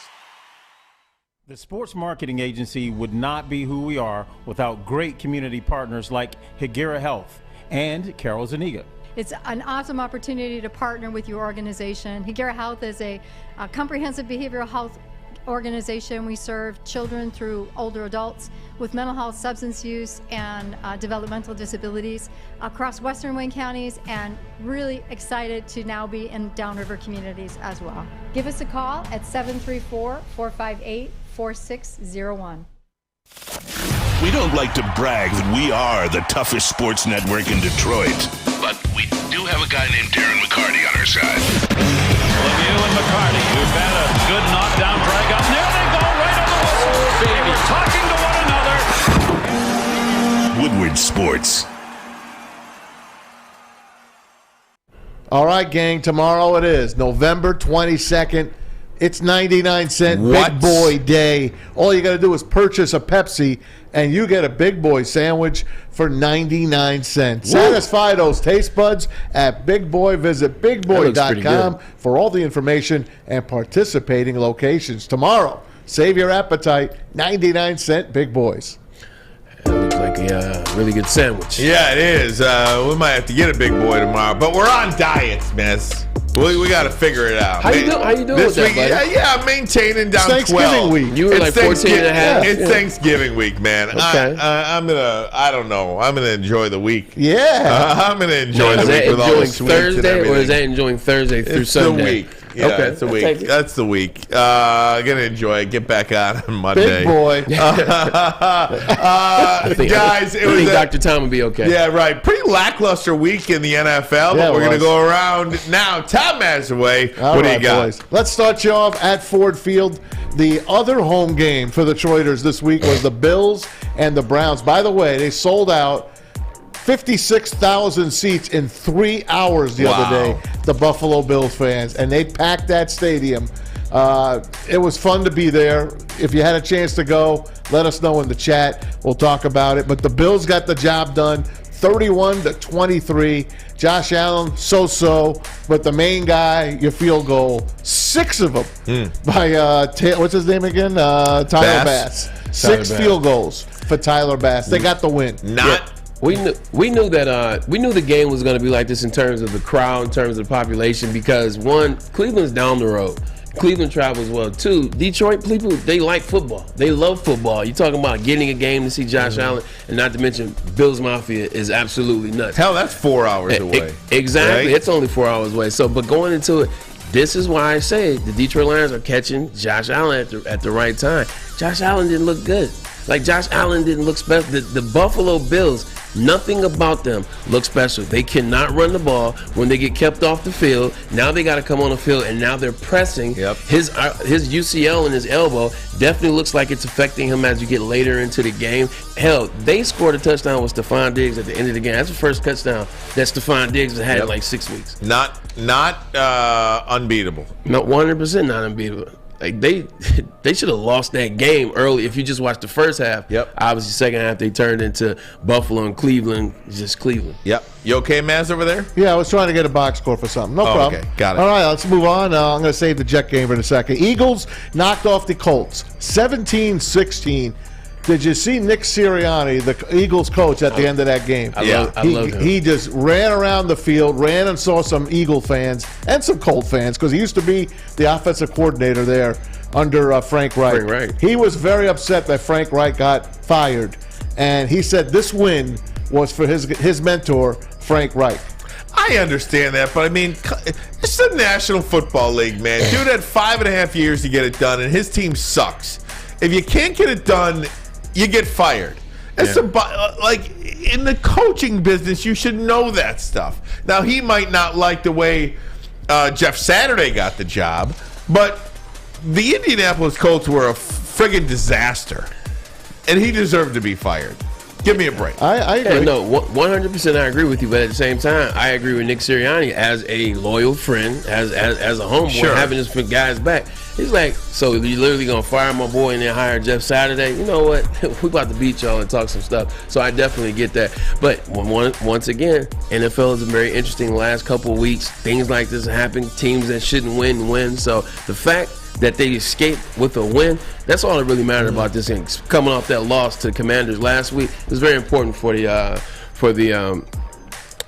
The sports marketing agency would not be who we are without great community partners like Higuera Health and Carol Zuniga. It's an awesome opportunity to partner with your organization. Higuera Health is a comprehensive behavioral health organization. We serve children through older adults with mental health, substance use, and developmental disabilities across Western Wayne counties, and really excited to now be in downriver communities as well. Give us a call at 734-458-4601. We don't like to brag that we are the toughest sports network in Detroit, but we do have a guy named Darren McCarty on our side. Lemieux and McCarty, who've had a good knockdown drag up. There they go, right on the whistle. They were talking to one another. Woodward Sports. All right, gang, tomorrow it is, November 22nd. It's 99-cent Big Boy Day. All you got to do is purchase a Pepsi, and you get a Big Boy sandwich for 99 cents. Satisfy those taste buds at Big Boy. Visit bigboy.com for all the information and participating locations. Tomorrow, save your appetite, 99-cent Big Boys. It looks like a really good sandwich. Yeah, it is. We might have to get a Big Boy tomorrow, but we're on diets, miss. We got to figure it out. How you doing with that, buddy? Yeah, maintaining down 12. Thanksgiving week. You were like 14 and a half. It's Thanksgiving week, man. Okay. I'm gonna enjoy the week. Yeah. I'm gonna enjoy the week with all the sweets Thursday, and everything. or is that enjoying Thursday through Sunday? It's the week. Yeah, Okay, it's a I'll week. take it. That's the week. Gonna enjoy it. Get back on Monday. Big boy. Guys, it was Dr. Tom will be okay. Yeah, right. Pretty lackluster week in the NFL, Yeah, but it we're going to was. go around now. Tom Mazawey, All what do right, you got? boys. Let's start you off at Ford Field. The other home game for the Detroiters this week was the Bills and the Browns. By the way, they sold out 56,000 seats in 3 hours the other day, the Buffalo Bills fans, and they packed that stadium. It was fun to be there. If you had a chance to go, let us know in the chat. We'll talk about it. But the Bills got the job done, 31-23. Josh Allen, so-so, but the main guy, your field goal, 6 of them by what's his name again? Tyler Bass. 6 field goals for Tyler Bass. They got the win. We knew that we knew the game was going to be like this in terms of the crowd, in terms of the population, because one, Cleveland's down the road. Cleveland travels well. 2, Detroit people, they like football. They love football. You're talking about getting a game to see Josh Allen, and not to mention Bills Mafia is absolutely nuts. Hell, that's 4 hours away. Exactly. Right? It's only 4 hours away. So, but going into it, this is why I say the Detroit Lions are catching Josh Allen at the right time. Josh Allen didn't look good. Like, Josh Allen didn't look special. The Buffalo Bills, nothing about them looks special. They cannot run the ball when they get kept off the field. Now they got to come on the field, and now they're pressing. His UCL and his elbow definitely looks like it's affecting him as you get later into the game. Hell, they scored a touchdown with Stephon Diggs at the end of the game. That's the first touchdown that Stephon Diggs has had in like 6 weeks. Not unbeatable. No, 100% not unbeatable. Like they should have lost that game early. If you just watched the first half, obviously second half they turned into Buffalo and Cleveland, just Cleveland. Yep. You okay, Maz, over there? Yeah, I was trying to get a box score for something. No problem. Okay, got it. All right, let's move on. I'm going to save the Jet game for a second. Eagles knocked off the Colts, 17-16. Did you see Nick Sirianni, the Eagles coach, at the end of that game? I love him. He just ran around the field, ran and saw some Eagle fans and some Colt fans, because he used to be the offensive coordinator there under Frank Reich. He was very upset that Frank Reich got fired, and he said this win was for his mentor, Frank Reich. I understand that, but I mean, it's the National Football League, man. Dude had 5.5 years to get it done, and his team sucks. If you can't get it done, you get fired. It's like in the coaching business, you should know that stuff. Now, he might not like the way Jeff Saturday got the job, but the Indianapolis Colts were a friggin' disaster, and he deserved to be fired. Give me a break. I agree. Yeah, no, 100% I agree with you, but at the same time, I agree with Nick Sirianni as a loyal friend, as a homeboy, having his guys back. He's like, so you literally gonna fire my boy and then hire Jeff Saturday? You know what? We about to beat y'all and talk some stuff. So I definitely get that. But once again, NFL has been very interesting the last couple of weeks. Things like this happen. Teams that shouldn't win. So the fact that they escaped with a win, that's all that really mattered about this game. Coming off that loss to the Commanders last week, it was very important for the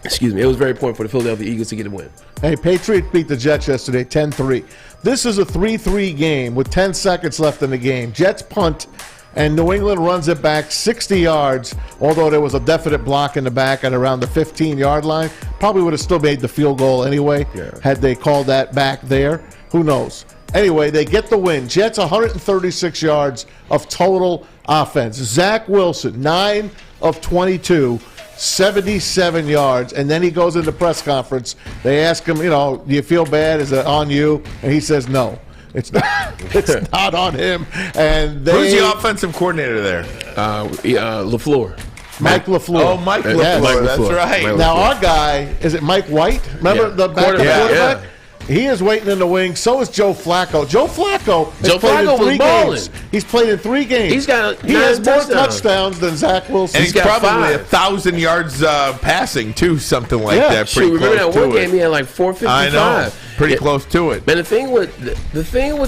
it was very important for the Philadelphia Eagles to get a win. Hey, Patriots beat the Jets yesterday 10-3. This is a 3-3 game with 10 seconds left in the game. Jets punt, and New England runs it back 60 yards, although there was a definite block in the back at around the 15-yard line. Probably would have still made the field goal anyway had they called that back there. Who knows? Anyway, they get the win. Jets 136 yards of total offense. Zach Wilson, 9 of 22, 77 yards. And then he goes into press conference. They ask him, do you feel bad? Is it on you? And he says, no. It's not. It's not on him. And who's the offensive coordinator there? LaFleur. Mike LaFleur. Oh, Mike LaFleur. That's right. Now, our guy, is it Mike White? Remember the quarterback? Yeah. He is waiting in the wings. So is Joe Flacco. Joe Flacco has played in 3 games. He's played in 3 games. He has more touchdowns than Zach Wilson. And he's probably 1,000 yards passing, too, something like that. Pretty remember close that one to game he had like 455. I know. Pretty close to it. Man, the thing with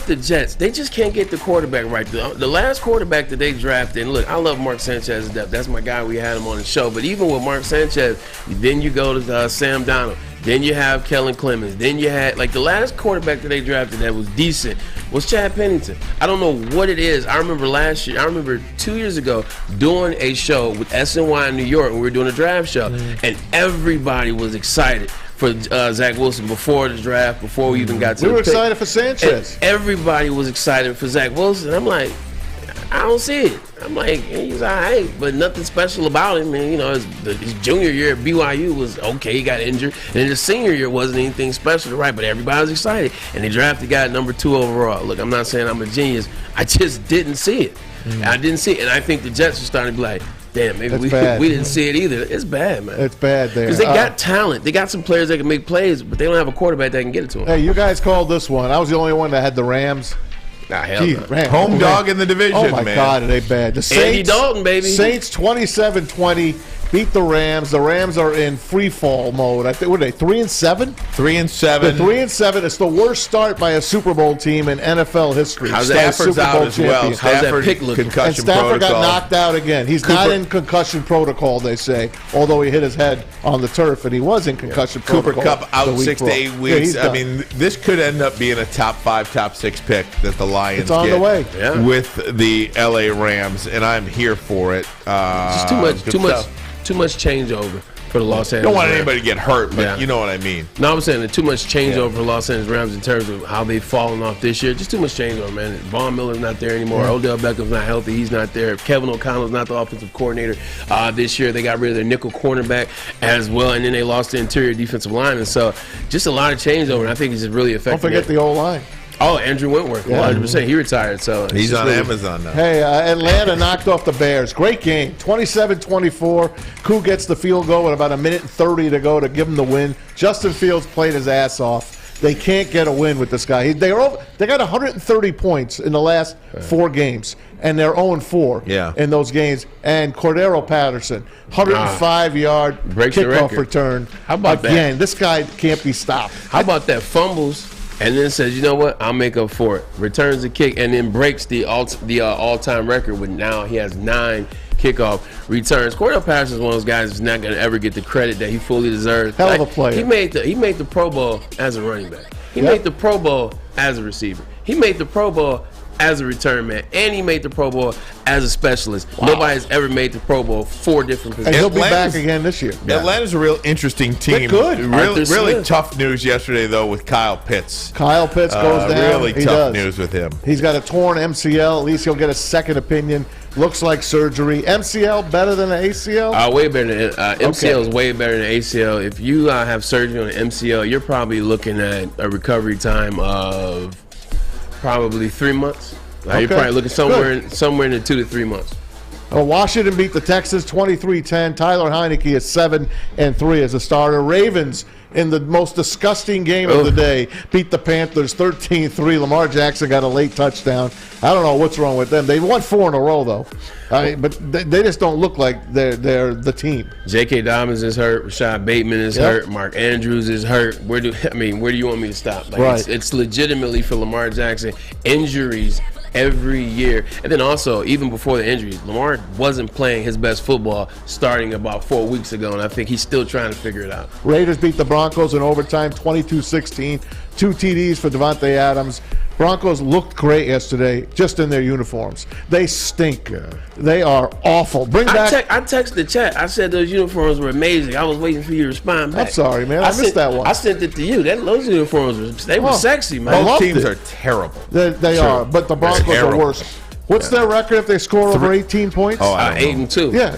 the Jets, they just can't get the quarterback right. The last quarterback that they drafted, and look, I love Mark Sanchez to death. That's my guy. We had him on the show. But even with Mark Sanchez, then you go to Sam Darnold. Then you have Kellen Clemens. Then you had, the last quarterback that they drafted that was decent was Chad Pennington. I don't know what it is. I remember 2 years ago doing a show with SNY in New York when we were doing a draft show, and everybody was excited for Zach Wilson before the draft, before we even got to We the were pick. excited for Sanchez. And everybody was excited for Zach Wilson. I'm like, I don't see it. I'm like, he's all right, but nothing special about him. And, you know, his junior year at BYU was okay. He got injured. And then his senior year wasn't anything special, right? But everybody was excited. And they drafted the guy at number 2 overall. Look, I'm not saying I'm a genius. I just didn't see it. I didn't see it. And I think the Jets are starting to be like, damn, maybe we didn't see it either. It's bad, man. It's bad there. Because they got talent. They got some players that can make plays, but they don't have a quarterback that can get it to them. Hey, you guys called this one. I was the only one that had the Rams. Nah, hell no. Home dog in the division, Oh, my man. God, are they bad. The Saints, Andy Dalton, baby. Saints 27-20 beat the Rams. The Rams are in free fall mode. I think, what are they, 3-7? 3-7. They're 3-7. It's the worst start by a Super Bowl team in NFL history. Stafford's out as well. Stafford, concussion and Stafford protocol. got knocked out again. He's not in concussion protocol, they say, although he hit his head on the turf, and he was in concussion Cooper protocol. Kupp out 6 to 8 weeks. Yeah, I mean, this could end up being a top 5, top 6 pick that the Lions It's on get the way. with the LA Rams, and I'm here for it. Just too much changeover for the Los Angeles Don't want Rams. anybody to get hurt, but you know what I mean. No, I'm saying that too much changeover for Los Angeles Rams in terms of how they've fallen off this year. Just too much changeover, man. Von Miller's not there anymore. Yeah. Odell Beckham's not healthy. He's not there. Kevin O'Connell's not the offensive coordinator this year. They got rid of their nickel cornerback as well, and then they lost the interior defensive line. And so just a lot of changeover, and I think it's just really affecting Don't forget the O-line. Oh, Andrew Whitworth, 100%. He retired, so He's on Amazon now. Hey, Atlanta knocked off the Bears. Great game. 27-24. Koo gets the field goal with about 1:30 to go to give them the win. Justin Fields played his ass off. They can't get a win with this guy. They got 130 points in the last 4 games, and they're 0-4 in those games. And Cordero Patterson, 105-yard kickoff return. How about Again, that? this guy can't be stopped. How about that? Fumbles and then says, you know what? I'll make up for it. Returns the kick and then breaks the all-time record with now he has 9 kickoff returns. Cordell Patterson is one of those guys who's not going to ever get the credit that he fully deserves. Hell of a player. He made the Pro Bowl as a running back. He made the Pro Bowl as a receiver. He made the Pro Bowl as a return man, and he made the Pro Bowl as a specialist. Wow. Nobody's ever made the Pro Bowl 4 different positions. And he'll be back again this year. Atlanta's a real interesting team. They're good. Really tough news yesterday, though, with Kyle Pitts. Kyle Pitts goes down. Really He tough does. news with him. He's got a torn MCL. At least he'll get a second opinion. Looks like surgery. MCL better than an ACL? Way better than MCL is way better than ACL. If you have surgery on an MCL, you're probably looking at a recovery time of probably 3 months. You're probably looking somewhere in the 2 to 3 months. Washington beat the Texans 23-10. Tyler Heineke is 7-3 as a starter. Ravens, in the most disgusting game of the day, beat the Panthers 13-3. Lamar Jackson got a late touchdown. I don't know what's wrong with them. They won 4 in a row, though. But they just don't look like they're the team. J.K. Dobbins is hurt. Rashad Bateman is hurt. Mark Andrews is hurt. Where do you want me to stop? It's legitimately for Lamar Jackson. Injuries every year. And then also, even before the injuries, Lamar wasn't playing his best football starting about 4 weeks ago, and I think he's still trying to figure it out. Raiders beat the Broncos in overtime 22-16. 2 TDs for Devontae Adams. Broncos looked great yesterday, just in their uniforms. They stink. They are awful. I texted the chat. I said those uniforms were amazing. I was waiting for you to respond back. I'm sorry, man. I missed that one. I sent it to you. Those uniforms were sexy, man. Both teams are terrible. They are, but the Broncos are worse. What's their record if they score over 18 points? 8-2. Yeah,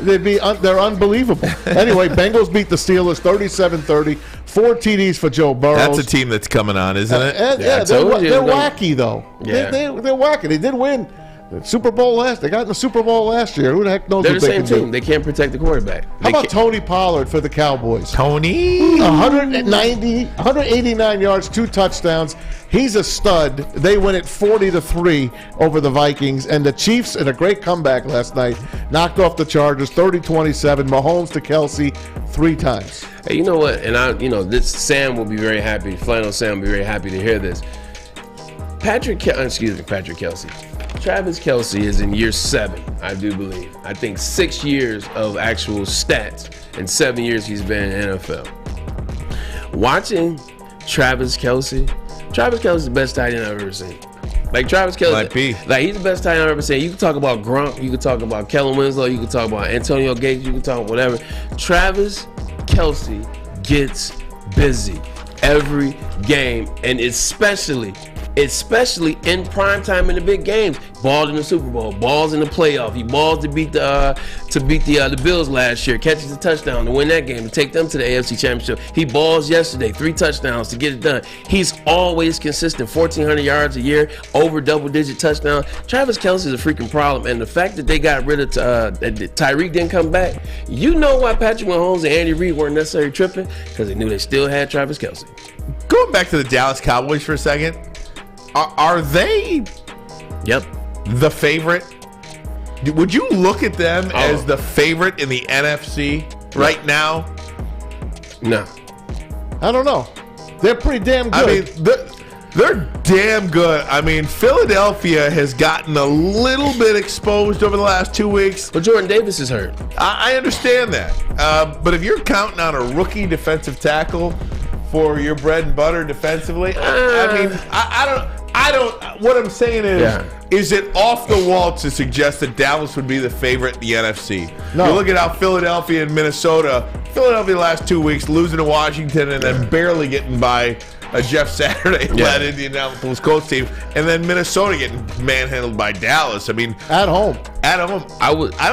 they're unbelievable. Anyway, Bengals beat the Steelers 37-30. 4 TDs for Joe Burrow. That's a team that's coming on, isn't it? They're wacky, though. Yeah. They're wacky. They did win the Super Bowl last. They got in the Super Bowl last year. Who the heck knows They're what the they same can team. do? They can't protect the quarterback. How about Tony Pollard for the Cowboys? Tony? 189 yards, 2 touchdowns. He's a stud. They win it 40-3 over the Vikings. And the Chiefs, in a great comeback last night, knocked off the Chargers 30-27. Mahomes to Kelsey 3 times. Hey, you know what? And this Sam will be very happy. Flannel Sam will be very happy to hear this. Patrick Kelsey. Travis Kelsey is in year 7, I do believe. I think 6 years of actual stats and 7 years he's been in the NFL. Watching Travis Kelsey is the best tight end I've ever seen. Like Travis Kelsey, Might be. Like he's the best tight end I've ever seen. You can talk about Gronk, you can talk about Kellen Winslow, you can talk about Antonio Gates, you can talk about whatever. Travis Kelsey gets busy every game, and especially in prime time in the big games. Balled in the Super Bowl, balls in the playoff. He balls to beat the Bills last year, catches a touchdown to win that game, to take them to the AFC Championship. He balls yesterday, 3 touchdowns to get it done. He's always consistent, 1,400 yards a year, over double-digit touchdowns. Travis Kelce is a freaking problem, and the fact that they got rid of Tyreek didn't come back, you know why Patrick Mahomes and Andy Reid weren't necessarily tripping? Because they knew they still had Travis Kelce. Going back to the Dallas Cowboys for a second, are they the favorite? Would you look at them as the favorite in the NFC right now? No. I don't know. They're pretty damn good. I mean, they're damn good. I mean, Philadelphia has gotten a little bit exposed over the last 2 weeks. But Jordan Davis is hurt. I understand that. But if you're counting on a rookie defensive tackle for your bread and butter defensively, I mean, I don't. What I'm saying is it off the wall to suggest that Dallas would be the favorite in the NFC? No. You look at how Philadelphia and Philadelphia the last 2 weeks, losing to Washington and then barely getting by a Jeff Saturday-led Indianapolis Colts team, and then Minnesota getting manhandled by Dallas. I mean, at home. I don't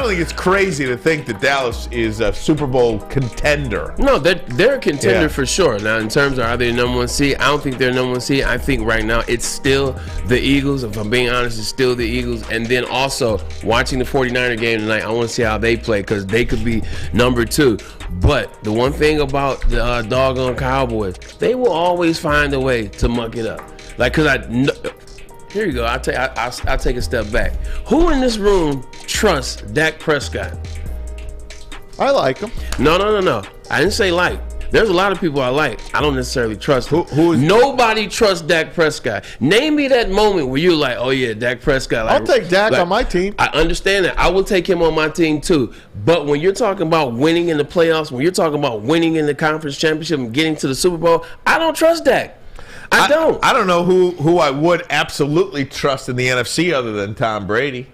think it's crazy to think that Dallas is a Super Bowl contender. No, they're a contender for sure. Now, in terms of are they the number 1 seed, I don't think they're number 1 seed. I think right now it's still the Eagles. If I'm being honest, it's still the Eagles. And then also watching the 49er game tonight, I want to see how they play because they could be number 2. But the one thing about the doggone Cowboys, they will always find a way to muck it up. Like, here you go. I'll take a step back. Who in this room trusts Dak Prescott? I like him. No. I didn't say like. There's a lot of people I like. I don't necessarily trust him. Nobody trusts Dak Prescott. Name me that moment where you're like, oh yeah, Dak Prescott. I'll take Dak on my team. I understand that. I will take him on my team too. But when you're talking about winning in the playoffs, when you're talking about winning in the conference championship and getting to the Super Bowl, I don't trust Dak. I don't. I don't know who I would absolutely trust in the NFC other than Tom Brady.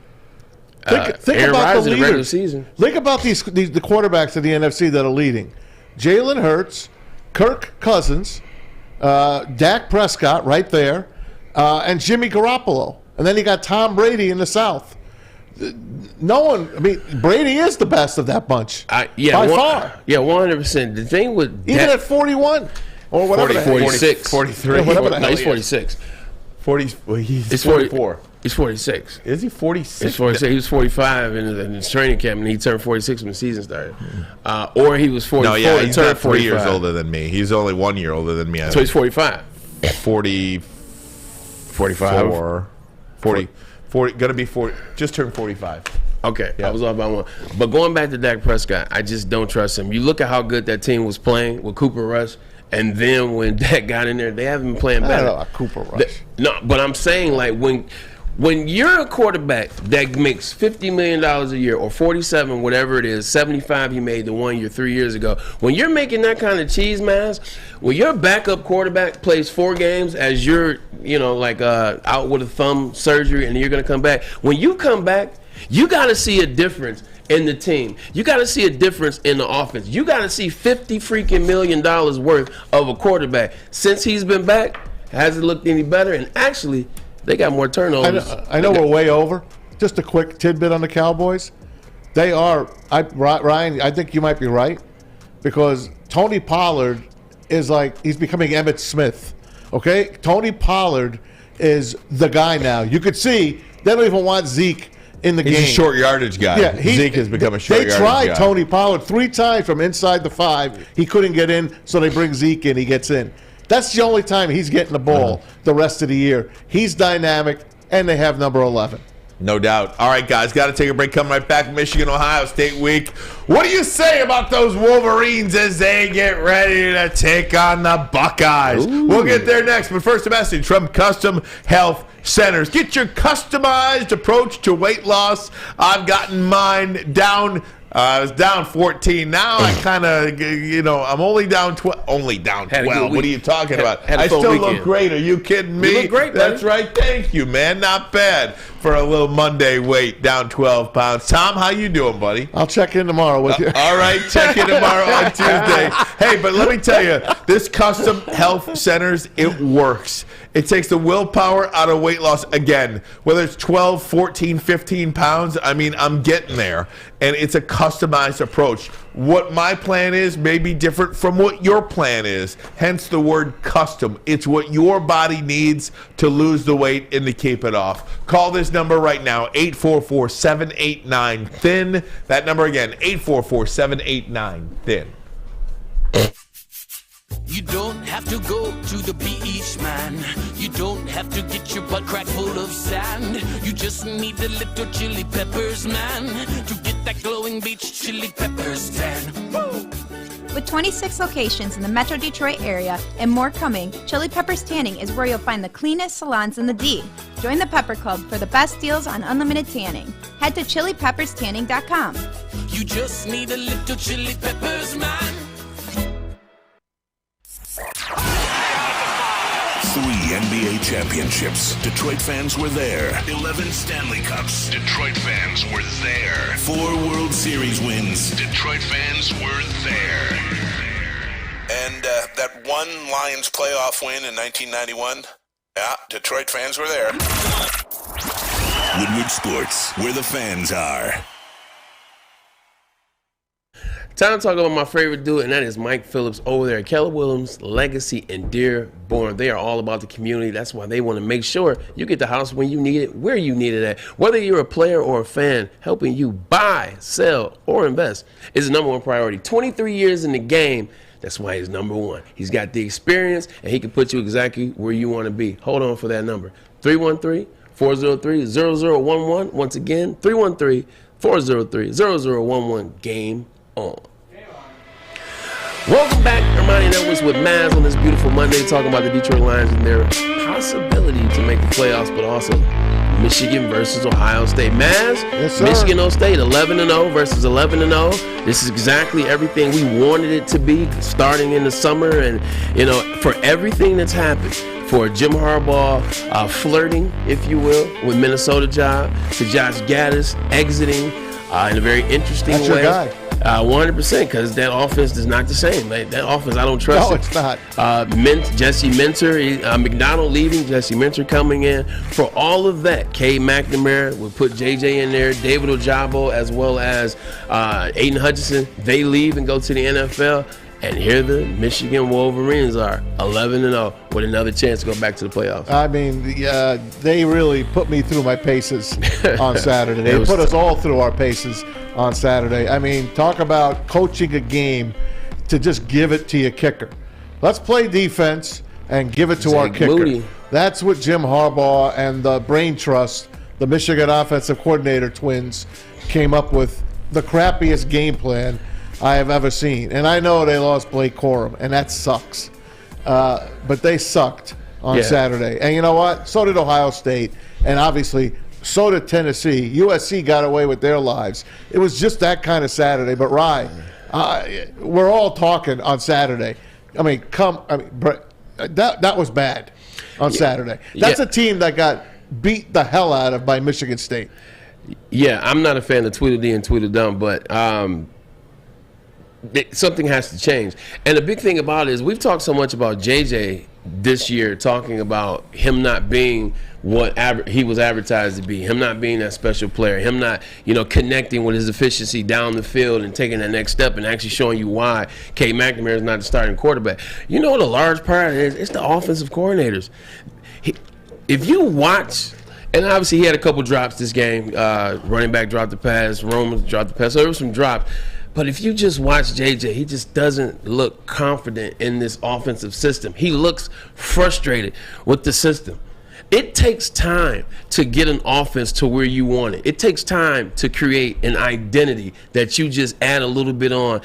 Think about the leaders. Think about the quarterbacks of the NFC that are leading. Jalen Hurts, Kirk Cousins, Dak Prescott right there, and Jimmy Garoppolo. And then you got Tom Brady in the South. No one, I mean, Brady is the best of that bunch. By far. Yeah, 100%. The thing with even at 41 or whatever. 46. 43. No, he's 46. 40. Well, he's 44. He's 46. Is he 46? He's 46. He was 45 in his training camp, and he turned 46 when the season started. Or he was 44. No, yeah, he's turned not 3 45. years older than me. He's only 1 year older than me. So he's 45. 40. 45. 40. Gonna be 40. Just turned 45. Okay, I was off by 1. But going back to Dak Prescott, I just don't trust him. You look at how good that team was playing with Cooper Rush, and then when Dak got in there, they haven't been playing better. I don't know about Cooper Rush. No, but I'm saying like when you're a quarterback that makes $50 million a year or 47, whatever it is, 75 he made the 1 year 3 years ago, when you're making that kind of cheese mask, when your backup quarterback plays 4 games as you're, out with a thumb surgery and you're going to come back, when you come back, you got to see a difference in the team. You got to see a difference in the offense. You got to see $50 freaking million worth of a quarterback. Since he's been back, hasn't looked any better, and actually they got more turnovers. I know we're way over. Just a quick tidbit on the Cowboys. They are, Ryan, I think you might be right, because Tony Pollard is he's becoming Emmitt Smith. Okay? Tony Pollard is the guy now. You could see they don't even want Zeke in the game. He's a short yardage guy. Yeah, Zeke has become a short yardage guy. They tried Tony Pollard 3 times from inside the 5. He couldn't get in, so they bring Zeke in. He gets in. That's the only time he's getting the ball the rest of the year. He's dynamic, and they have number 11. No doubt. All right, guys, got to take a break. Coming right back, Michigan-Ohio State week. What do you say about those Wolverines as they get ready to take on the Buckeyes? Ooh. We'll get there next, but first a message from Custom Health Centers. Get your customized approach to weight loss. I've gotten mine down I was down 14. Now I kind of, I'm only down 12. Only down 12. What are you talking about? I still look great. Are you kidding me? You look great, That's right. Thank you, man. Not bad for a little Monday weight, down 12 pounds. Tom, how you doing, buddy? I'll check in tomorrow with you. All right, check in tomorrow on Tuesday. Hey, but let me tell you, this Custom Health Centers, it works. It takes the willpower out of weight loss again. Whether it's 12, 14, 15 pounds, I'm getting there. And it's a customized approach. What my plan is may be different from what your plan is. Hence the word custom. It's what your body needs to lose the weight and to keep it off. Call this number right now, 844-789-THIN. That number again, 844-789-THIN. You don't have to go to the beach, man. You don't have to get your butt crack full of sand. You just need a little chili peppers, man, to get that glowing beach chili peppers tan. Woo! With 26 locations in the Metro Detroit area and more coming, Chili Peppers Tanning is where you'll find the cleanest salons in the D. Join the Pepper Club for the best deals on unlimited tanning. Head to chilipepperstanning.com. You just need a little chili peppers, man. 3 NBA championships. Detroit fans were there. 11 Stanley Cups. Detroit fans were there. 4 World Series wins. Detroit fans were there. And that one Lions playoff win in 1991. Yeah, Detroit fans were there. Woodward Sports, where the fans are. Time to talk about my favorite dude, and that is Mike Phillips over there at Keller Williams Legacy in Dearborn. They are all about the community. That's why they want to make sure you get the house when you need it, where you need it at. Whether you're a player or a fan, helping you buy, sell, or invest is the number one priority. 23 years in the game. That's why he's number one. He's got the experience, and he can put you exactly where you want to be. Hold on for that number. 313-403-0011. Once again, 313-403-0011. Game on. Welcome back, Ermanni and Edwards with Maz on this beautiful Monday, talking about the Detroit Lions and their possibility to make the playoffs, but also Michigan versus Ohio State. Maz, yes, sir. Michigan, Ohio State, 11-0 versus 11-0. This is exactly everything we wanted it to be, starting in the summer, and for everything that's happened. For Jim Harbaugh flirting, if you will, with Minnesota job, to Josh Gaddis exiting in a very interesting That's way. Your guy. 100%, because that offense is not the same. That offense, I don't trust No, it. it's not. Jesse Minter, McDonald leaving, Jesse Minter coming in. For all of that, Cade McNamara will put JJ in there, David Ojabo, as well as Aidan Hutchinson. They leave and go to the NFL. And here the Michigan Wolverines are 11-0 with another chance to go back to the playoffs. They really put me through my paces on Saturday. They put us all through our paces on Saturday. Talk about coaching a game to just give it to your kicker. Let's play defense and give it to our kicker. Moody. That's what Jim Harbaugh and the Brain Trust, the Michigan offensive coordinator twins, came up with the crappiest game plan I have ever seen. And I know they lost Blake Corum, and that sucks. But they sucked on Saturday. And you know what? So did Ohio State. And obviously, so did Tennessee. USC got away with their lives. It was just that kind of Saturday. But, Rye, we're all talking on Saturday. That was bad on Saturday. That's a team that got beat the hell out of by Michigan State. Yeah, I'm not a fan of Tweedledee and Tweedledum, but something has to change. And the big thing about it is we've talked so much about JJ this year, talking about him not being what he was advertised to be, him not being that special player, him not, connecting with his efficiency down the field and taking that next step and actually showing you why Cade McNamara is not the starting quarterback. You know what a large part is? It's the offensive coordinators. If you watch, and obviously he had a couple drops this game, running back dropped the pass, Roman dropped the pass, so there was some drops. But if you just watch JJ, he just doesn't look confident in this offensive system. He looks frustrated with the system. It takes time to get an offense to where you want it. It takes time to create an identity that you just add a little bit on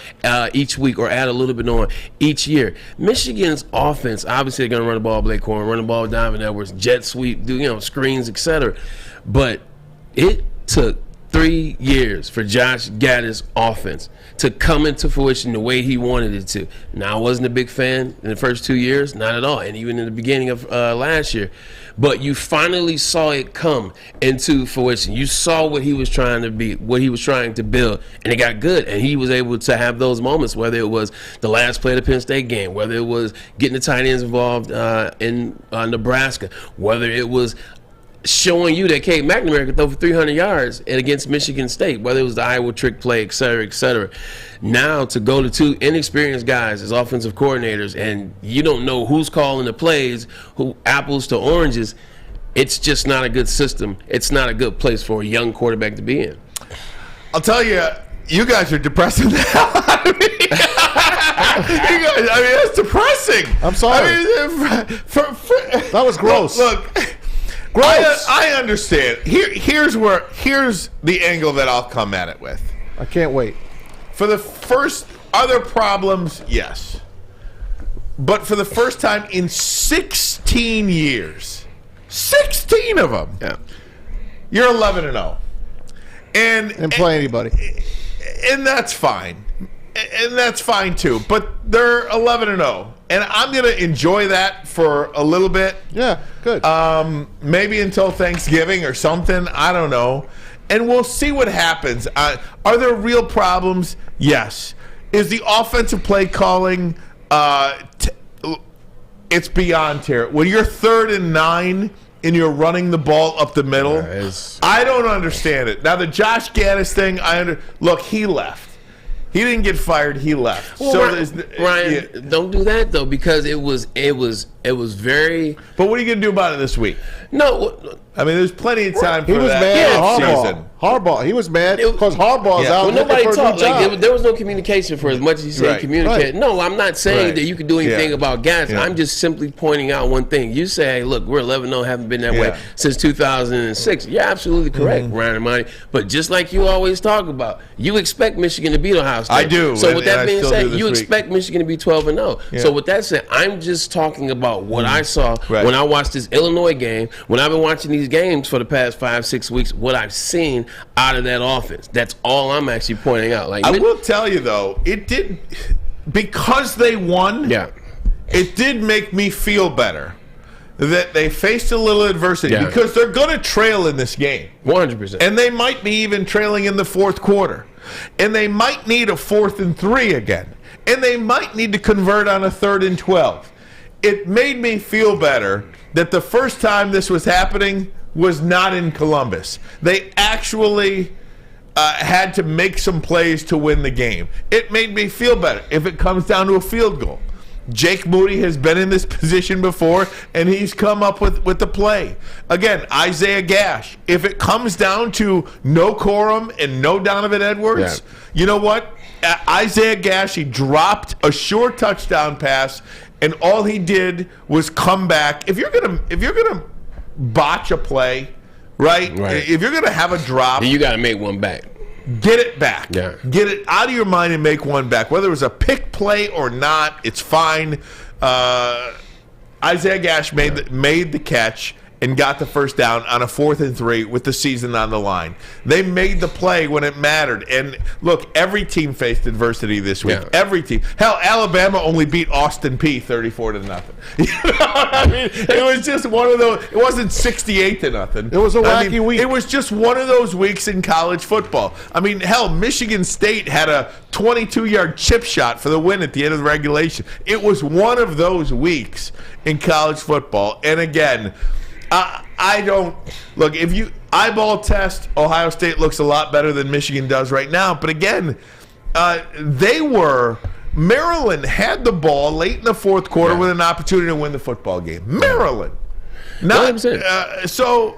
each week or add a little bit on each year. Michigan's offense, obviously they're going to run the ball Blake Corum, run the ball Donovan Edwards, jet sweep, screens, etc. But it took 3 years for Josh Gattis' offense to come into fruition the way he wanted it to. Now, I wasn't a big fan in the first 2 years, not at all, and even in the beginning of last year. But you finally saw it come into fruition. You saw what he was trying to be, what he was trying to build, and it got good. And he was able to have those moments, whether it was the last play of the Penn State game, whether it was getting the tight ends involved in Nebraska, whether it was showing you that Cade McNamara could throw for 300 yards against Michigan State, whether it was the Iowa trick play, et cetera, et cetera. Now to go to two inexperienced guys as offensive coordinators, and you don't know who's calling the plays, who apples to oranges, it's just not a good system. It's not a good place for a young quarterback to be in. I'll tell you, you guys are depressing the hell out of me. You guys, I mean, that's depressing. I'm sorry. I mean, that was gross. Look. I understand. Here's the angle that I'll come at it with. I can't wait. For the first other problems, yes. But for the first time in 16 years, 16 of them, you're 11-0. And play anybody. And that's fine. And that's fine too. But they're 11-0. And I'm going to enjoy that for a little bit. Yeah, good. Maybe until Thanksgiving or something. I don't know. And we'll see what happens. Are there real problems? Yes. Is the offensive play calling, it's beyond terrible. When you're 3rd and 9 and you're running the ball up the middle, I don't understand it. Now, the Josh Gattis thing, look, he left. He didn't get fired. He left. Well, so Ryan, don't do that though, because it was very. But what are you going to do about it this week? No, I mean, there's plenty of time for he was that. Mad at Harbaugh. He was mad because Harbaugh's out. Well, nobody for a talked. new job. Like, there was no communication for as much as he said communicate. Right. No, I'm not saying that you could do anything about Gattis. Yeah. I'm just simply pointing out one thing. You say, hey, look, we're 11-0, haven't been that way since 2006. You're absolutely correct, Ryan Ermanni. But just like you always talk about, you expect Michigan to beat Ohio State. I do. So with that being said, you week. expect Michigan to be 12-0. Yeah. So with that said, I'm just talking about what I saw when I watched this Illinois game, when I've been watching these games for the past 5-6 weeks, what I've seen out of that offense. That's all I'm actually pointing out. Like, I will tell you though, it did, because they won. Yeah, it did make me feel better that they faced a little adversity because they're going to trail in this game, 100%, and they might be even trailing in the fourth quarter, and they might need a 4th and 3 again, and they might need to convert on a 3rd and 12. It made me feel better that the first time this was happening was not in Columbus. They actually had to make some plays to win the game. It made me feel better if it comes down to a field goal. Jake Moody has been in this position before, and he's come up with the play. Again, Isaiah Gash, if it comes down to no Corum and no Donovan Edwards, you know what? Isaiah Gash, he dropped a short touchdown pass, and all he did was come back. If you're gonna botch a play, right? If you're gonna have a drop, you got to make one back. Get it back. Yeah. Get it out of your mind and make one back. Whether it was a pick play or not, it's fine. Isaiah Gash made the catch and got the first down on a 4th and 3 with the season on the line. They made the play when it mattered. And look, every team faced adversity this week. Yeah. Every team. Hell, Alabama only beat Austin Peay 34-0. You know what I mean? It was just one of those. It wasn't 68-0. It was a wacky week. It was just one of those weeks in college football. I mean, hell, Michigan State had a 22-yard chip shot for the win at the end of the regulation. It was one of those weeks in college football. And again, I don't look, if you eyeball test, Ohio State looks a lot better than Michigan does right now. But again, Maryland had the ball late in the fourth quarter with an opportunity to win the football game. Maryland. The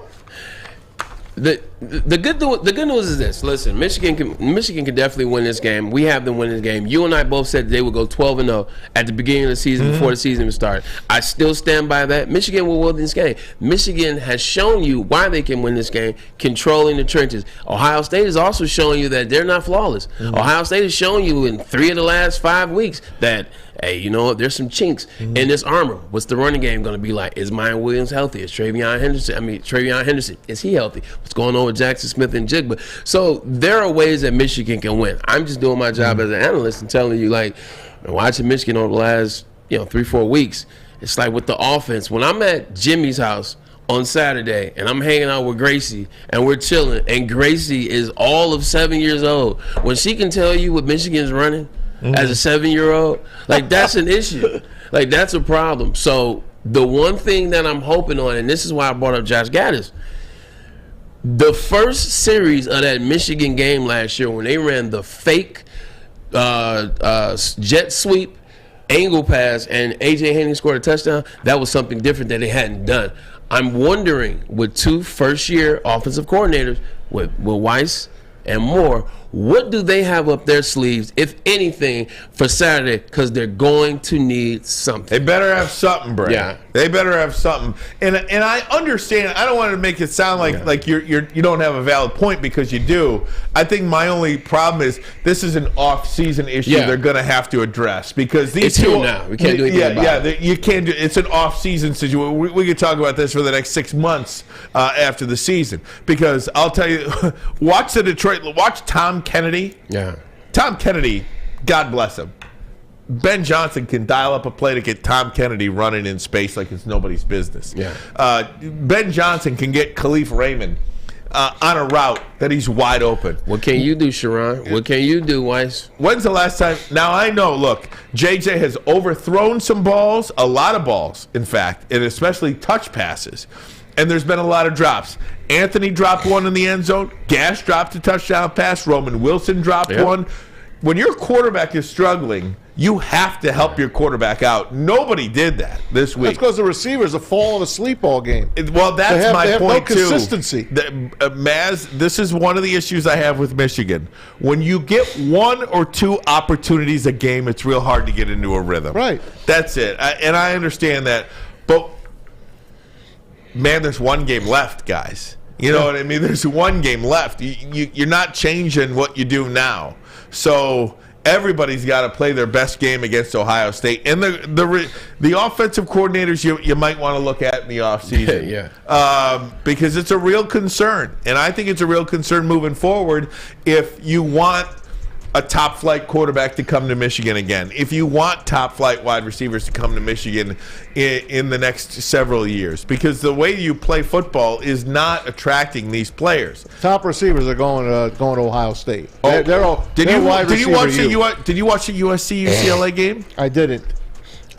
good news is this. Listen, Michigan can definitely win this game. We have them win this game. You and I both said they would go 12-0 at the beginning of the season before the season even started. I still stand by that. Michigan will win this game. Michigan has shown you why they can win this game, controlling the trenches. Ohio State is also showing you that they're not flawless. Ohio State has shown you in 3 of the last 5 weeks that hey, you know what? There's some chinks in this armor. What's the running game going to be like? Is Maya Williams healthy? Is Travion Henderson, is he healthy? What's going on with Jackson Smith and Jigba? So there are ways that Michigan can win. I'm just doing my job as an analyst and telling you, like, watching Michigan over the last 3-4 weeks, it's like with the offense. When I'm at Jimmy's house on Saturday and I'm hanging out with Gracie and we're chilling, and Gracie is all of 7 years old, when she can tell you what Michigan's running as a 7-year-old, like, that's an issue. Like, that's a problem. So the one thing that I'm hoping on, and this is why I brought up Josh Gaddis, the first series of that Michigan game last year when they ran the fake jet sweep, angle pass, and A.J. Henning scored a touchdown, that was something different that they hadn't done. I'm wondering, with 2 first-year offensive coordinators, with Weiss and Moore, what do they have up their sleeves, if anything, for Saturday? Because they're going to need something. They better have something, Bray. Yeah. They better have something. And I understand. I don't want to make it sound like you don't have a valid point, because you do. I think my only problem is this is an off-season issue they're going to have to address, because these it's here now. We can't do anything about it. You can't do. It's an off-season situation. We could talk about this for the next 6 months after the season, because I'll tell you, watch Tom Kennedy. Yeah. Tom Kennedy, God bless him. Ben Johnson can dial up a play to get Tom Kennedy running in space like it's nobody's business. Yeah. Ben Johnson can get Khalif Raymond on a route that he's wide open. What can you do, Sharon? What can you do, Weiss? When's the last time? Now, I know, look, JJ has overthrown some balls, a lot of balls, in fact, and especially touch passes. And there's been a lot of drops. Anthony dropped one in the end zone. Gash dropped a touchdown pass. Roman Wilson dropped one. When your quarterback is struggling, you have to help your quarterback out. Nobody did that this week. That's because the receivers are falling asleep all game. Well, that's my point, too. They have no consistency. Maz, this is one of the issues I have with Michigan. When you get 1 or 2 opportunities a game, it's real hard to get into a rhythm. Right. That's it. And I understand that. But, man, there's 1 game left, guys. You know what I mean? There's 1 game left. You're not changing what you do now. So everybody's got to play their best game against Ohio State. And the offensive coordinators you might want to look at in the offseason. Because it's a real concern. And I think it's a real concern moving forward if you want a top-flight quarterback to come to Michigan again, if you want top-flight wide receivers to come to Michigan in the next several years, because the way you play football is not attracting these players. Top receivers are going to Ohio State. Oh, Did you watch the USC UCLA game? I didn't.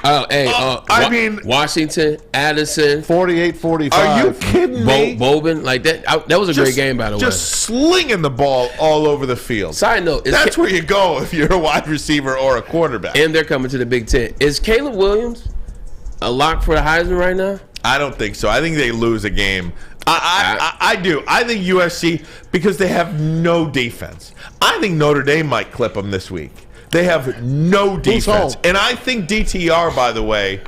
Oh, hey, I mean, Washington, Addison, 48-45. Are you kidding me? Bobin, like that. That was a great game, by the way. Just slinging the ball all over the field. Side note, that's where you go if you're a wide receiver or a quarterback. And they're coming to the Big Ten. Is Caleb Williams a lock for the Heisman right now? I don't think so. I think they lose a game. I do. I think USC, because they have no defense. I think Notre Dame might clip them this week. They have no defense. And I think DTR, by the way,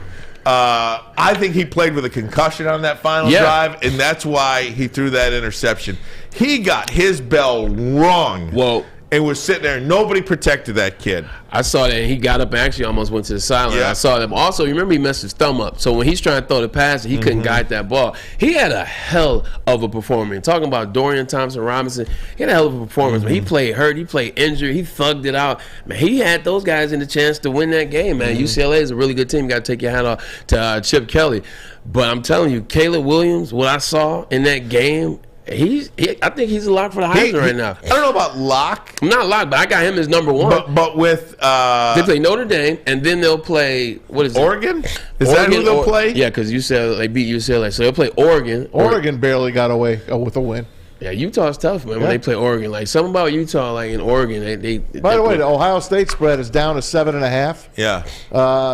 I think he played with a concussion on that final drive, and that's why he threw that interception. He got his bell wrong. Whoa. And was sitting there. Nobody protected that kid. I saw that, and he got up and actually almost went to the sideline. I saw that. Also, you remember he messed his thumb up. So when he's trying to throw the pass, he couldn't guide that ball. He had a hell of a performance. Talking about Dorian Thompson-Robinson, he had a hell of a performance. He played hurt. He played injured. He thugged it out. Man, he had those guys in the chance to win that game, man. UCLA is a really good team. You got to take your hat off to Chip Kelly. But I'm telling you, Caleb Williams, what I saw in that game, I think he's a lock for the Heisman right now. I don't know about lock. I'm not locked, but I got him as number 1. But with they play Notre Dame, and then they'll play Oregon. Is that who they'll play? Yeah, because UCLA they beat UCLA, so they'll play Oregon. Oregon barely got away with a win. Yeah, Utah's tough, man. When they play Oregon, like something about Utah, like in Oregon, they By the way, the Ohio State spread is down to 7.5. Yeah.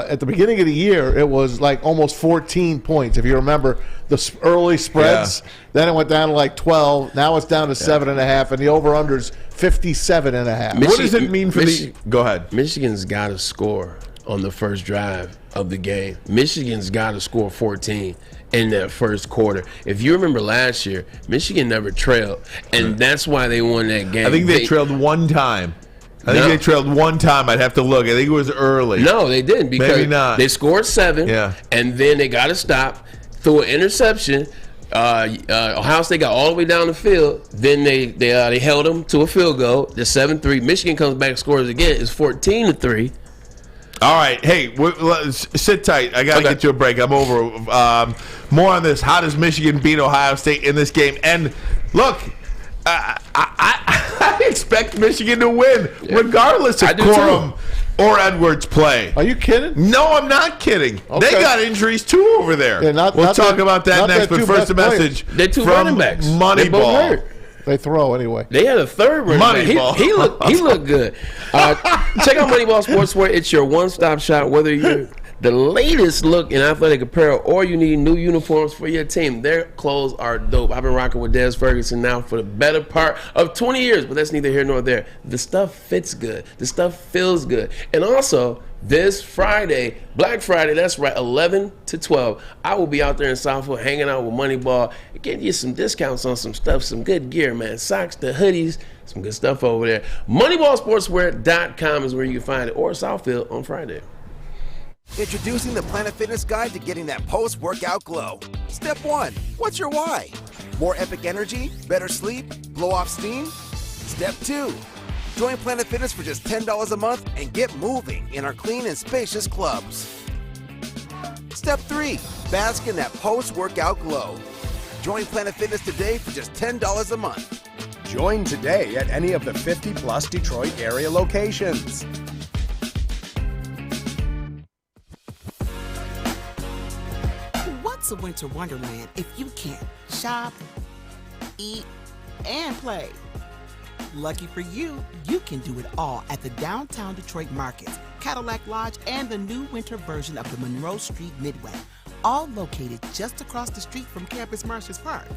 At the beginning of the year, it was like almost 14 points. If you remember the early spreads, then it went down to like 12. Now it's down to 7.5, and the over/under's 57.5. What does it mean for the? Go ahead. Michigan's got to score on the first drive of the game. Michigan's got to score 14 in that first quarter. If you remember last year, Michigan never trailed, and that's why they won that game. I think they trailed one time. I think they trailed one time. I'd have to look. I think it was early. No, they didn't because maybe not. They scored 7, and then they got to stop, threw an interception. Ohio State got all the way down the field. Then they held them to a field goal. The 7-3. Michigan comes back, scores again. It's 14-3. All right. Hey, sit tight. I got to get you a break. I'm over. More on this. How does Michigan beat Ohio State in this game? And look, I expect Michigan to win, regardless if Corum or Edwards play. Are you kidding? No, I'm not kidding. Okay. They got injuries too over there. Yeah, we'll talk about that next. But first, a message They're 2 from running backs. Moneyball. They throw anyway. They had a 3rd running back. He looked good. Check out Moneyball Sportswear. It's your one-stop shop. Whether you're the latest look in athletic apparel or you need new uniforms for your team, their clothes are dope. I've been rocking with Des Ferguson now for the better part of 20 years, but that's neither here nor there. The stuff fits good. The stuff feels good. And also, this Friday, Black Friday, that's right, 11 to 12, I will be out there in Southfield hanging out with Moneyball, getting you some discounts on some stuff, some good gear, man. Socks, the hoodies, some good stuff over there. MoneyballSportswear.com is where you can find it, or Southfield on Friday. Introducing the Planet Fitness Guide to getting that post-workout glow. Step 1, what's your why? More epic energy, better sleep, blow off steam? Step 2, join Planet Fitness for just $10 a month and get moving in our clean and spacious clubs. Step 3, bask in that post-workout glow. Join Planet Fitness today for just $10 a month. Join today at any of the 50-plus Detroit area locations. What's a winter wonderland if you can shop, eat, and play? Lucky for you, you can do it all at the downtown Detroit markets, Cadillac Lodge, and the new winter version of the Monroe Street Midway, all located just across the street from Campus Martius Park.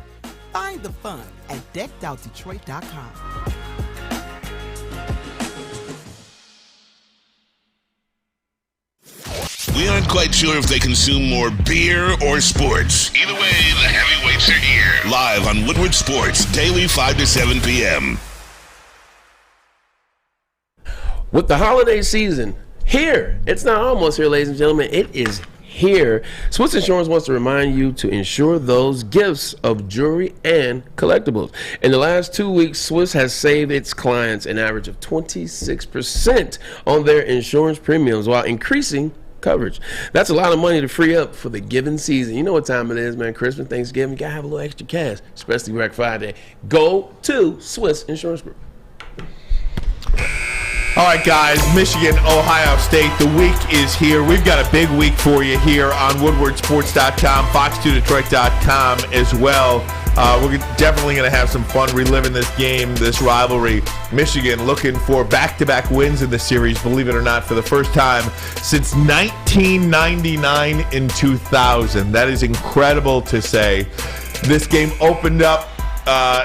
Find the fun at deckedoutdetroit.com. We aren't quite sure if they consume more beer or sports. Either way, the heavyweights are here. Live on Woodward Sports, daily 5 to 7 p.m. With the holiday season here, it's not almost here, ladies and gentlemen, it is here. Swiss Insurance wants to remind you to insure those gifts of jewelry and collectibles. In the last 2 weeks, Swiss has saved its clients an average of 26% on their insurance premiums while increasing coverage. That's a lot of money to free up for the given season. You know what time it is, man. Christmas, Thanksgiving, you gotta have a little extra cash, especially Black Friday. Go to Swiss Insurance Group. All right, guys, Michigan, Ohio State, the week is here. We've got a big week for you here on WoodwardSports.com, Fox2Detroit.com as well. We're definitely going to have some fun reliving this game, this rivalry. Michigan looking for back-to-back wins in the series, believe it or not, for the first time since 1999 and 2000. That is incredible to say. This game opened up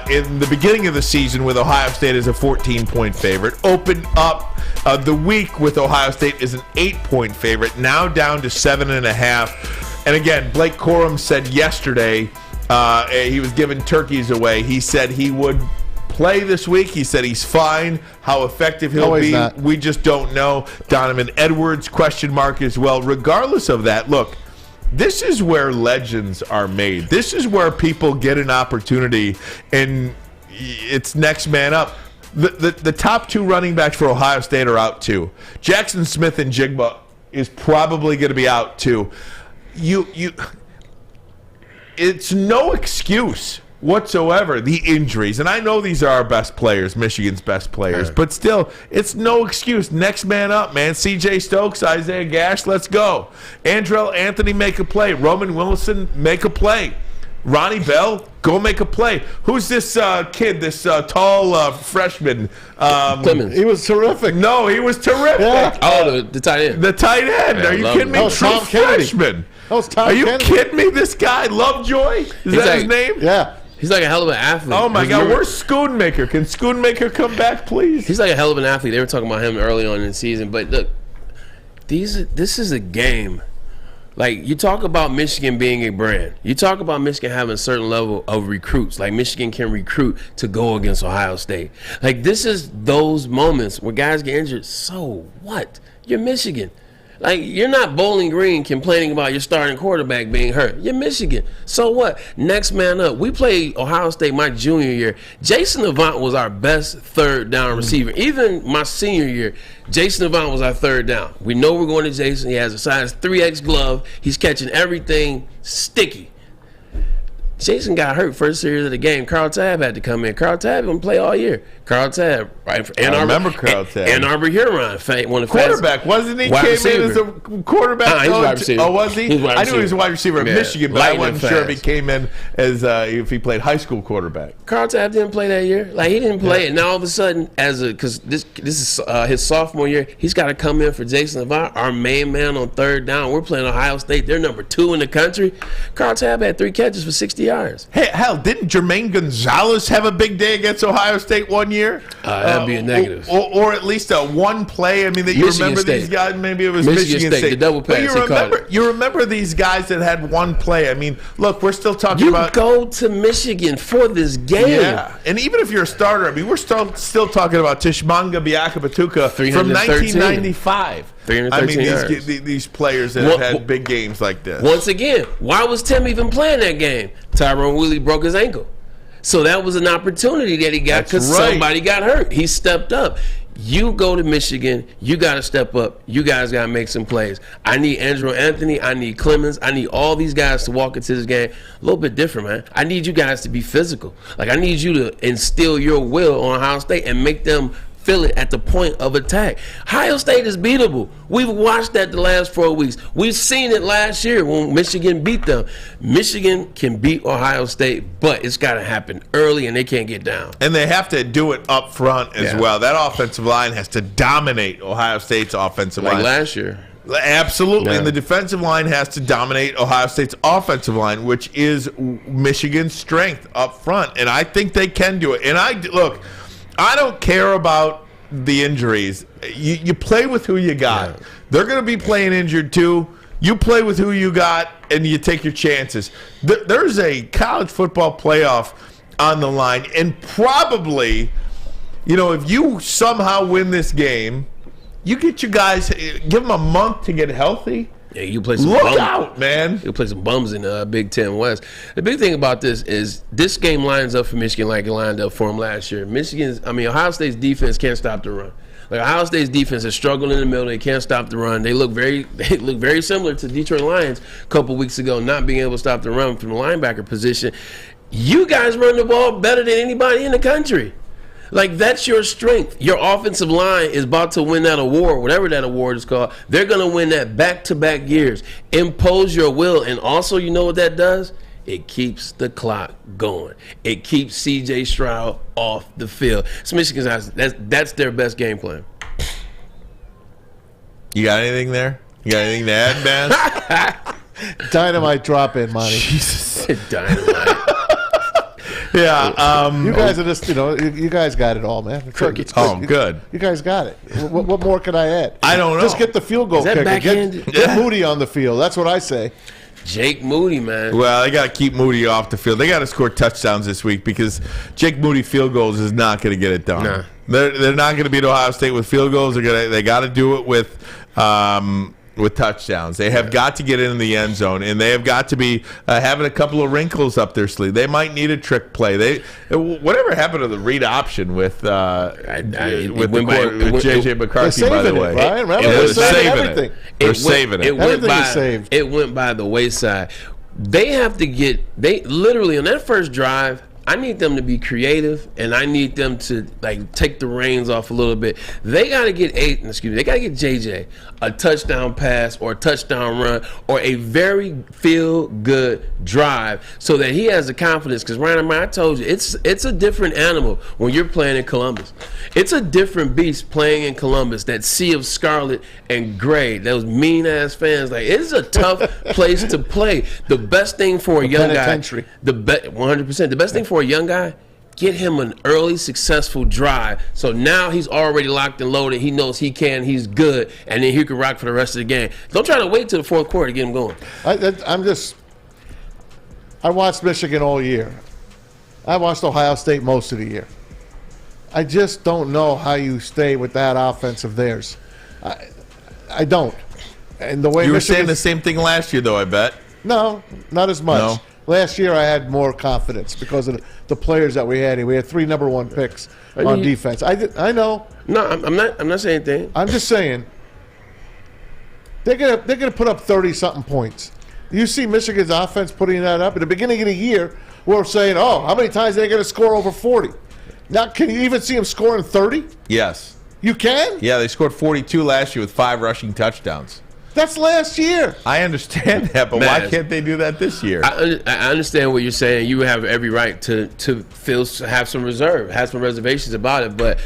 in the beginning of the season with Ohio State as a 14-point favorite. Opened up the week with Ohio State as an 8-point favorite. Now down to 7.5. And again, Blake Corum said yesterday he was giving turkeys away. He said he would play this week. He said he's fine. How effective he'll be, we just don't know. Donovan Edwards, question mark as well. Regardless of that, look, this is where legends are made. This is where people get an opportunity, and it's next man up. The top 2 running backs for Ohio State are out too. Jackson Smith and Jigba is probably going to be out too. It's no excuse whatsoever, the injuries. And I know these are our best players, Michigan's best players, but still, it's no excuse. Next man up, man. C.J. Stokes, Isaiah Gash, let's go. Andrell Anthony, make a play. Roman Wilson, make a play. Ronnie Bell, go make a play. Who's this kid, this tall freshman? Clemens. He was terrific. No, he was terrific. Yeah. Oh, the tight end. The tight end. Yeah, are you kidding me? True freshman. Are you kidding me? This guy, Lovejoy? Is that his name? Yeah. He's like a hell of an athlete. Oh, my God. Where's Schoonmaker? Can Schoonmaker come back, please? He's like a hell of an athlete. They were talking about him early on in the season. But look, this is a game Like, you talk about Michigan being a brand. You talk about Michigan having a certain level of recruits. Like, Michigan can recruit to go against Ohio State. Like, this is those moments where guys get injured. So what? You're Michigan. Like, you're not Bowling Green complaining about your starting quarterback being hurt. You're Michigan. So what? Next man up. We played Ohio State my junior year. Jason Avant was our best third down receiver. Even my senior year, Jason Avant was our third down. We know we're going to Jason. He has a size 3X glove. He's catching everything sticky. Jason got hurt first series of the game. Carl Tabb had to come in. Carl Tabb didn't play all year. Carl Tabb, right? For Ann Arbor, remember Carl Tabb. Ann Arbor Huron, one of the quarterback, wasn't he? Came in as a quarterback. He's wide receiver. Oh, was he? I knew he was a wide receiver at Michigan, but I wasn't sure if he came in as if he played high school quarterback. Carl Tabb didn't play that year. Like, he didn't play it. Now all of a sudden, because this is his sophomore year, he's got to come in for Jason Avant, our main man on third down. We're playing Ohio State. They're number 2 in the country. Carl Tabb had 3 catches for 60 yards. Hey, hell, didn't Jermaine Gonzalez have a big day against Ohio State one year? That'd be a negative. Or at least a one play. I mean, that you Michigan remember State. These guys. Maybe it was Michigan State. The double pass. But you remember these guys that had one play. I mean, look, we're still talking about. You go to Michigan for this game. Yeah, and even if you're a starter, I mean, we're still talking about Tishmanga Biakabatuka from 1995. 313 these players that have had big games like this. Once again, why was Tim even playing that game? Tyrone Wheatley broke his ankle. So that was an opportunity that he got because somebody got hurt. He stepped up. You go to Michigan, you got to step up. You guys got to make some plays. I need Andrew Anthony. I need Clemens. I need all these guys to walk into this game a little bit different, man. I need you guys to be physical. Like, I need you to instill your will on Ohio State and make them feel it at the point of attack. Ohio State is beatable. We've watched that the last 4 weeks. We've seen it last year when Michigan beat them. Michigan can beat Ohio State, but it's got to happen early, and they can't get down. And they have to do it up front as well. That offensive line has to dominate Ohio State's offensive line. Like last year. Absolutely. Yeah. And the defensive line has to dominate Ohio State's offensive line, which is Michigan's strength up front. And I think they can do it. And I don't care about the injuries. You play with who you got. Yeah. They're going to be playing injured too. You play with who you got, and you take your chances. There's a college football playoff on the line, and probably, if you somehow win this game, you get your guys, give them a month to get healthy. Yeah, you play some Look out, man. You play some bums in the Big Ten West. The big thing about this is this game lines up for Michigan like it lined up for them last year. Ohio State's defense can't stop the run. Like, Ohio State's defense is struggling in the middle. They can't stop the run. They look very similar to Detroit Lions a couple weeks ago, not being able to stop the run from the linebacker position. You guys run the ball better than anybody in the country. Like, that's your strength. Your offensive line is about to win that award, whatever that award is called. They're going to win that back-to-back years. Impose your will. And also, you know what that does? It keeps the clock going. It keeps C.J. Stroud off the field. So Michigan's that's their best game plan. You got anything there? You got anything to add, Bass? Dynamite drop in, Monty. Jesus. Dynamite. Yeah, you guys are just, you guys got it all, man. It's good. Good. You guys got it. What more can I add? I don't know. Just get the field goal kicker. Get Moody on the field. That's what I say. Jake Moody, man. Well, they got to keep Moody off the field. They got to score touchdowns this week because Jake Moody field goals is not going to get it done. Nah. They're not going to beat Ohio State with field goals. They got to do it with touchdowns. They have got to get in the end zone, and they have got to be having a couple of wrinkles up their sleeve. They might need a trick play. Whatever happened to the read option with J.J. McCarthy, by the way? They're saving it. They're saving it. Everything is saved. It went by the wayside. They have to they literally, on that first drive, I need them to be creative, and I need them to take the reins off a little bit. They got to get They got to get JJ a touchdown pass or a touchdown run or a very feel-good drive so that he has the confidence. Because Ryan, I told you, it's a different animal when you're playing in Columbus. It's a different beast playing in Columbus. That sea of scarlet and gray, those mean-ass fans. It's a tough place to play. The best thing for a young guy, 100%. The best thing for a young guy get him an early successful drive. So now he's already locked and loaded. He knows he can. He's good. And then he can rock for the rest of the game. Don't try to wait till the fourth quarter to get him going. I watched Michigan all year. I watched Ohio State most of the year. I just don't know how you stay with that offense of theirs. I don't. And the way you were saying the same thing last year, though, I bet. No, not as much. No. Last year I had more confidence because of the players that we had. We had 3 number 1 picks on defense. I know. No, I'm not saying anything. I'm just saying they're gonna put up 30-something points. You see Michigan's offense putting that up at the beginning of the year. We're saying, oh, how many times are they going to score over 40? Now, can you even see them scoring 30? Yes. You can? Yeah, they scored 42 last year with 5 rushing touchdowns. That's last year. I understand that, but why can't they do that this year? I understand what you're saying. You have every right to have some reservations about it. But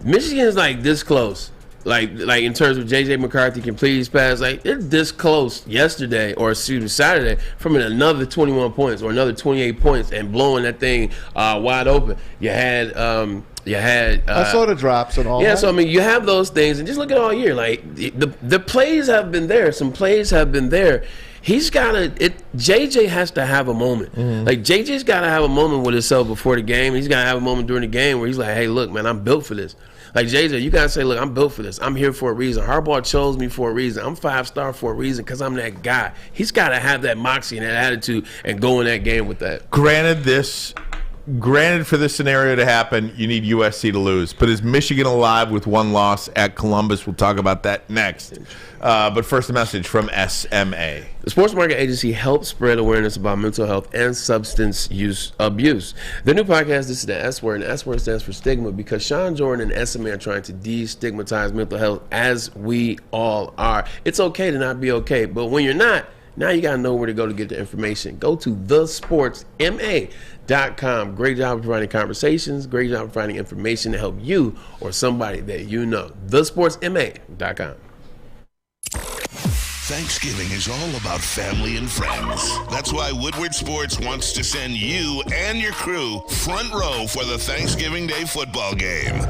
Michigan is like this close. Like in terms of J.J. McCarthy completing his pass, like they're this close yesterday or Saturday from another 21 points or another 28 points and blowing that thing wide open. You had I saw the drops and all. Yeah, that. so I mean, you have those things, and just look at all year. Like the plays have been there. Some plays have been there. He's got to. JJ has to have a moment. Mm-hmm. Like JJ's got to have a moment with himself before the game. He's got to have a moment during the game where he's like, "Hey, look, man, I'm built for this." Like JJ, you gotta say, "Look, I'm built for this. I'm here for a reason. Harbaugh chose me for a reason. I'm 5-star for a reason because I'm that guy." He's got to have that moxie and that attitude and go in that game with that. Granted, for this scenario to happen, you need USC to lose. But is Michigan alive with 1 loss at Columbus? We'll talk about that next. But first, a message from SMA. The Sports Market Agency helps spread awareness about mental health and substance use abuse. Their new podcast, This is the S Word, and S Word stands for stigma because Sean Jordan and SMA are trying to destigmatize mental health as we all are. It's okay to not be okay, but when you're not, now you got to know where to go to get the information. Go to thesportsma.com. Great job of providing conversations. Great job of providing information to help you or somebody that you know. Thesportsma.com. Thanksgiving is all about family and friends. That's why Woodward Sports wants to send you and your crew front row for the Thanksgiving Day football game.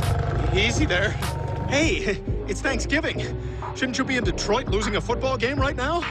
Easy there. Hey, it's Thanksgiving. Shouldn't you be in Detroit losing a football game right now?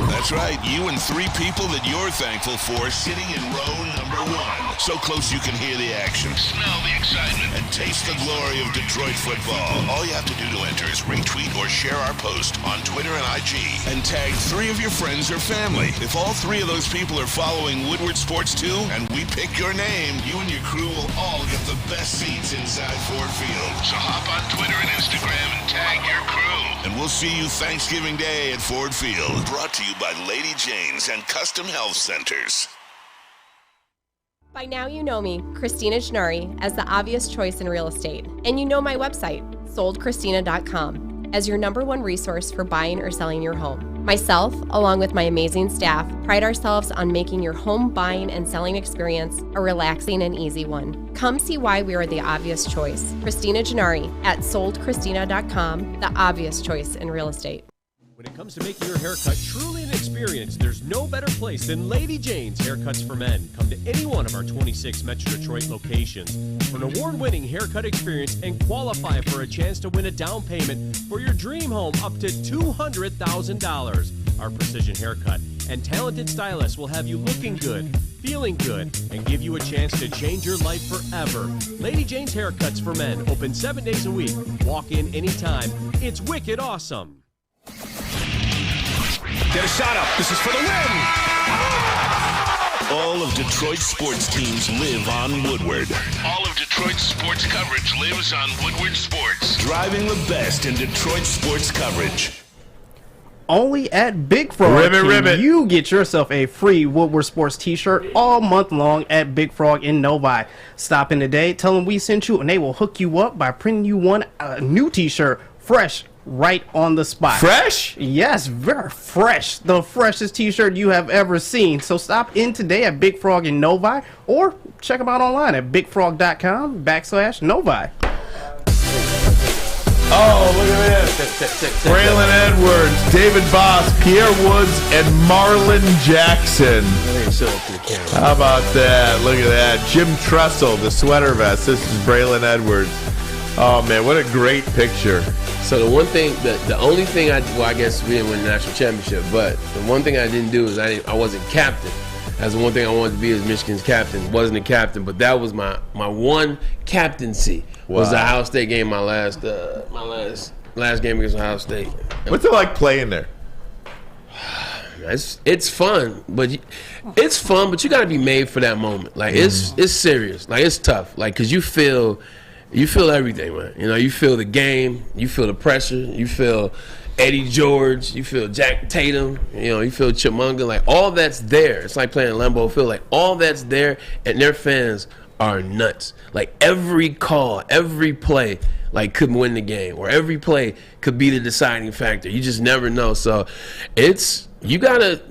That's right, you and 3 people that you're thankful for sitting in row number 1. So close you can hear the action, smell the excitement, and taste the glory of Detroit football. All you have to do to enter is retweet or share our post on Twitter and IG and tag 3 of your friends or family. If all 3 of those people are following Woodward Sports too, and we pick your name, you and your crew will all get the best seats inside Ford Field. So hop on Twitter and Instagram and tag your crew. And we'll see you Thanksgiving Day at Ford Field. Brought to you by Lady Jane's and Custom Health Centers. By now you know me, Christina Gennari, as the obvious choice in real estate. And you know my website, soldchristina.com, as your #1 resource for buying or selling your home. Myself, along with my amazing staff, pride ourselves on making your home buying and selling experience a relaxing and easy one. Come see why we are the obvious choice. Christina Gennari at soldchristina.com, the obvious choice in real estate. When it comes to making your haircut truly an experience, there's no better place than Lady Jane's Haircuts for Men. Come to any one of our 26 Metro Detroit locations for an award-winning haircut experience and qualify for a chance to win a down payment for your dream home up to $200,000. Our precision haircut and talented stylists will have you looking good, feeling good, and give you a chance to change your life forever. Lady Jane's Haircuts for Men, open 7 days a week. Walk in anytime. It's wicked awesome. Get a shot up. This is for the win. All of Detroit's sports teams live on Woodward. All of Detroit's sports coverage lives on Woodward Sports. Driving the best in Detroit sports coverage. Only at Big Frog can you get yourself a free Woodward Sports t-shirt all month long at Big Frog in Novi. Stop in today, tell them we sent you, and they will hook you up by printing you a new t-shirt, fresh, right on the spot. Fresh? Yes, very fresh. The freshest t-shirt you have ever seen. So stop in today at Big Frog in Novi or check them out online at bigfrog.com/Novi. Oh, look at this. Braylon Edwards, David Boss, Pierre Woods, and Marlon Jackson. How about that? Look at that. Jim Tressel, the sweater vest. This is Braylon Edwards. Oh, man, what a great picture. So the one thing, the only thing I guess we didn't win the national championship, but the one thing I didn't do is I wasn't captain. That's the one thing I wanted to be as Michigan's captain. Wasn't a captain, but that was my one captaincy. Was the Ohio State game, my last game against Ohio State. What's it like playing there? It's fun, but you got to be made for that moment. Like it's serious. Like it's tough. Like because you feel everything, man. You know, you feel the game, you feel the pressure, you feel Eddie George, you feel Jack Tatum, you know, you feel Chimanga. Like all that's there. It's like playing Lambeau Field. Like all that's there, and their fans are nuts. Like every call, every play, like could win the game, or every play could be the deciding factor. You just never know. So it's you gotta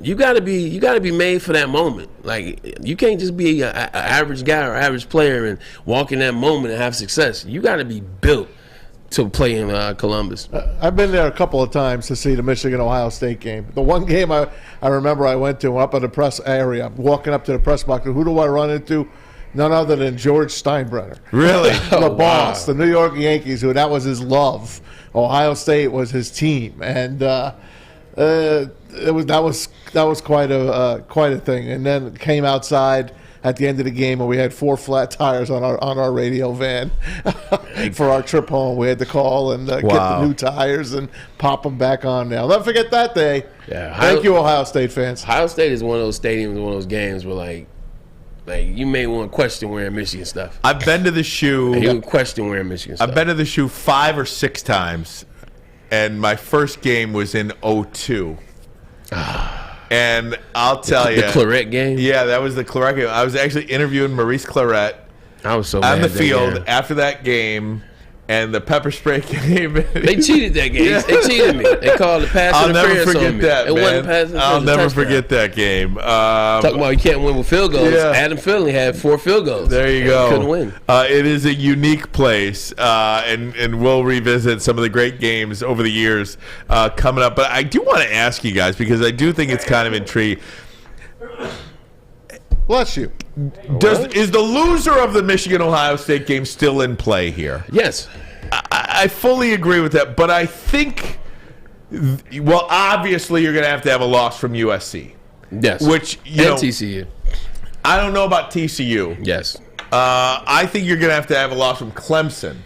be made for that moment. Like you can't just be an average guy or average player and walk in that moment and have success. You gotta be built to play in Columbus. I've been there a couple of times to see the Michigan-Ohio State game. The one game I remember I went to up in the press area, walking up to the press box, who do I run into? None other than George Steinbrenner. Really? The boss, the New York Yankees, who that was his love. Ohio State was his team. And that was quite a thing. And then came outside at the end of the game where we had 4 flat tires on our radio van for our trip home. We had to call and get the new tires and pop them back on now. I'll never forget that day. Yeah, Thank you, Ohio State fans. Ohio State is one of those stadiums, one of those games where like you may want to question wearing Michigan stuff. I've been to the shoe. You would question wearing Michigan stuff. I've been to the shoe 5 or 6 times, and my first game was in 2002. And I'll tell you, the Claret game. Yeah, that was the Claret game. I was actually interviewing Maurice Claret. I was so on mad the field after that game. And the pepper spray came in. They cheated that game. Yeah. They cheated me. They called the pass interference on me. That, it wasn't pass interference. I'll never forget that game. Talking about you can't win with field goals. Yeah. Adam Finley had 4 field goals. There you go. Couldn't win. It is a unique place, and we'll revisit some of the great games over the years coming up. But I do want to ask you guys, because I do think it's kind of intriguing. Bless you. Is the loser of the Michigan-Ohio State game still in play here? Yes. I fully agree with that, but I think, well, obviously you're going to have a loss from USC. Yes. Which, TCU. I don't know about TCU. Yes. I think you're going to have a loss from Clemson.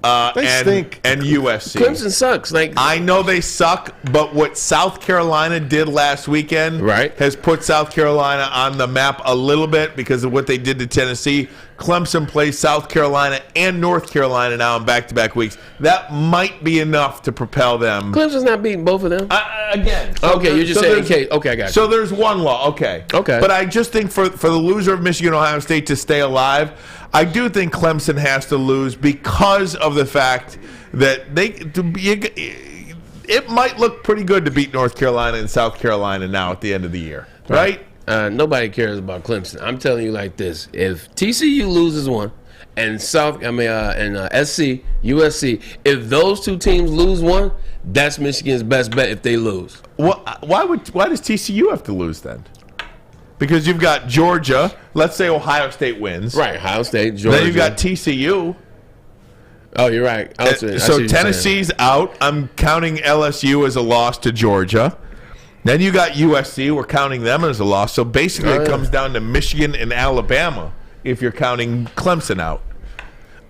Stink. And USC. Clemson sucks. Like I know they suck, but what South Carolina did last weekend has put South Carolina on the map a little bit because of what they did to Tennessee. Clemson plays South Carolina and North Carolina now in back-to-back weeks. That might be enough to propel them. Clemson's not beating both of them? Again. Okay, you're just saying, okay, I got you. So there's one law, okay. But I just think for the loser of Michigan-Ohio State to stay alive, I do think Clemson has to lose because of the fact that it might look pretty good to beat North Carolina and South Carolina now at the end of the year, right? Nobody cares about Clemson. I'm telling you like this: if TCU loses one, and SC, USC, if those 2 teams lose one, that's Michigan's best bet if they lose. Why does TCU have to lose then? Because you've got Georgia. Let's say Ohio State wins. Right, Ohio State, Georgia. Then you've got TCU. Oh, you're right. So Tennessee's out. I'm counting LSU as a loss to Georgia. Then you got USC. We're counting them as a loss. So basically it comes down to Michigan and Alabama if you're counting Clemson out.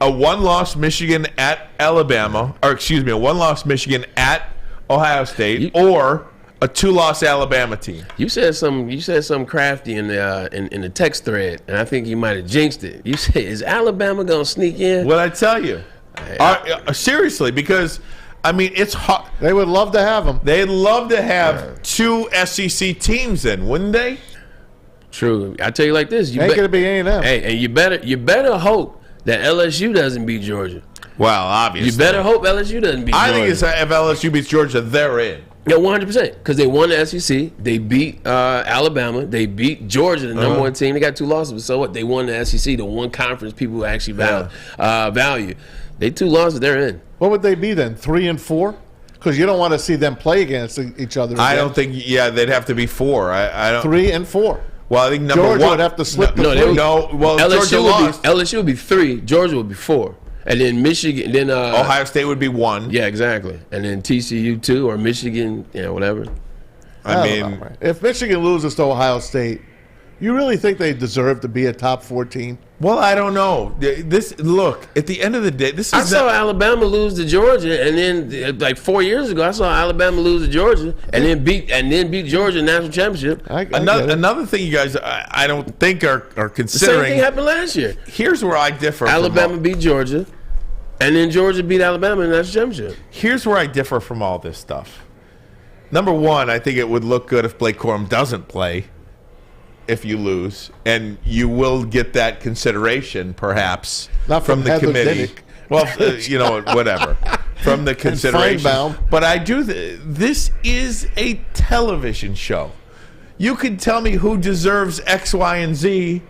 A 1-loss Michigan at Alabama, or excuse me, a 1-loss Michigan at Ohio State, or a 2-loss Alabama team. You said something crafty in the text thread, and I think you might have jinxed it. You said, "Is Alabama gonna sneak in?" Well, I tell you, seriously, because I mean it's hard. They would love to have them. They'd love to have 2 SEC teams in, wouldn't they? True. I tell you like this: ain't gonna be A&M. Hey, and you better hope that LSU doesn't beat Georgia. Well, obviously, you better hope LSU doesn't beat Georgia. I think if LSU beats Georgia, they're in. Yeah, 100%. Because they won the SEC. They beat Alabama. They beat Georgia, the number 1 team. They got 2 losses, but so what? They won the SEC, the one conference people actually value. They 2 losses, they're in. What would they be then? 3 and 4? Because you don't want to see them play against each other. I don't think. Yeah, they'd have to be 4. I don't. 3 and 4. Well, I think number Georgia 1 would have to slip. No, well, LSU would be 3. Georgia would be 4. And then Michigan, then Ohio State would be 1. Yeah, exactly. And then TCU 2 or Michigan, whatever. I mean, if Michigan loses to Ohio State, you really think they deserve to be a top 14? Well, I don't know. Look, at the end of the day, I saw Alabama lose to Georgia, and then like 4 years ago, I saw Alabama lose to Georgia, and then beat Georgia in the national championship. Another thing you guys, I don't think are considering. The same thing happened last year. Here's where I differ. Alabama beat Georgia, and then Georgia beat Alabama in the national championship. Here's where I differ from all this stuff. Number one, I think it would look good if Blake Corum doesn't play if you lose, and you will get that consideration, perhaps, not from the Heather committee. Dinnick. Well, whatever, from the consideration. Feinbaum. But I do. This is a television show. You can tell me who deserves X, Y, and Z,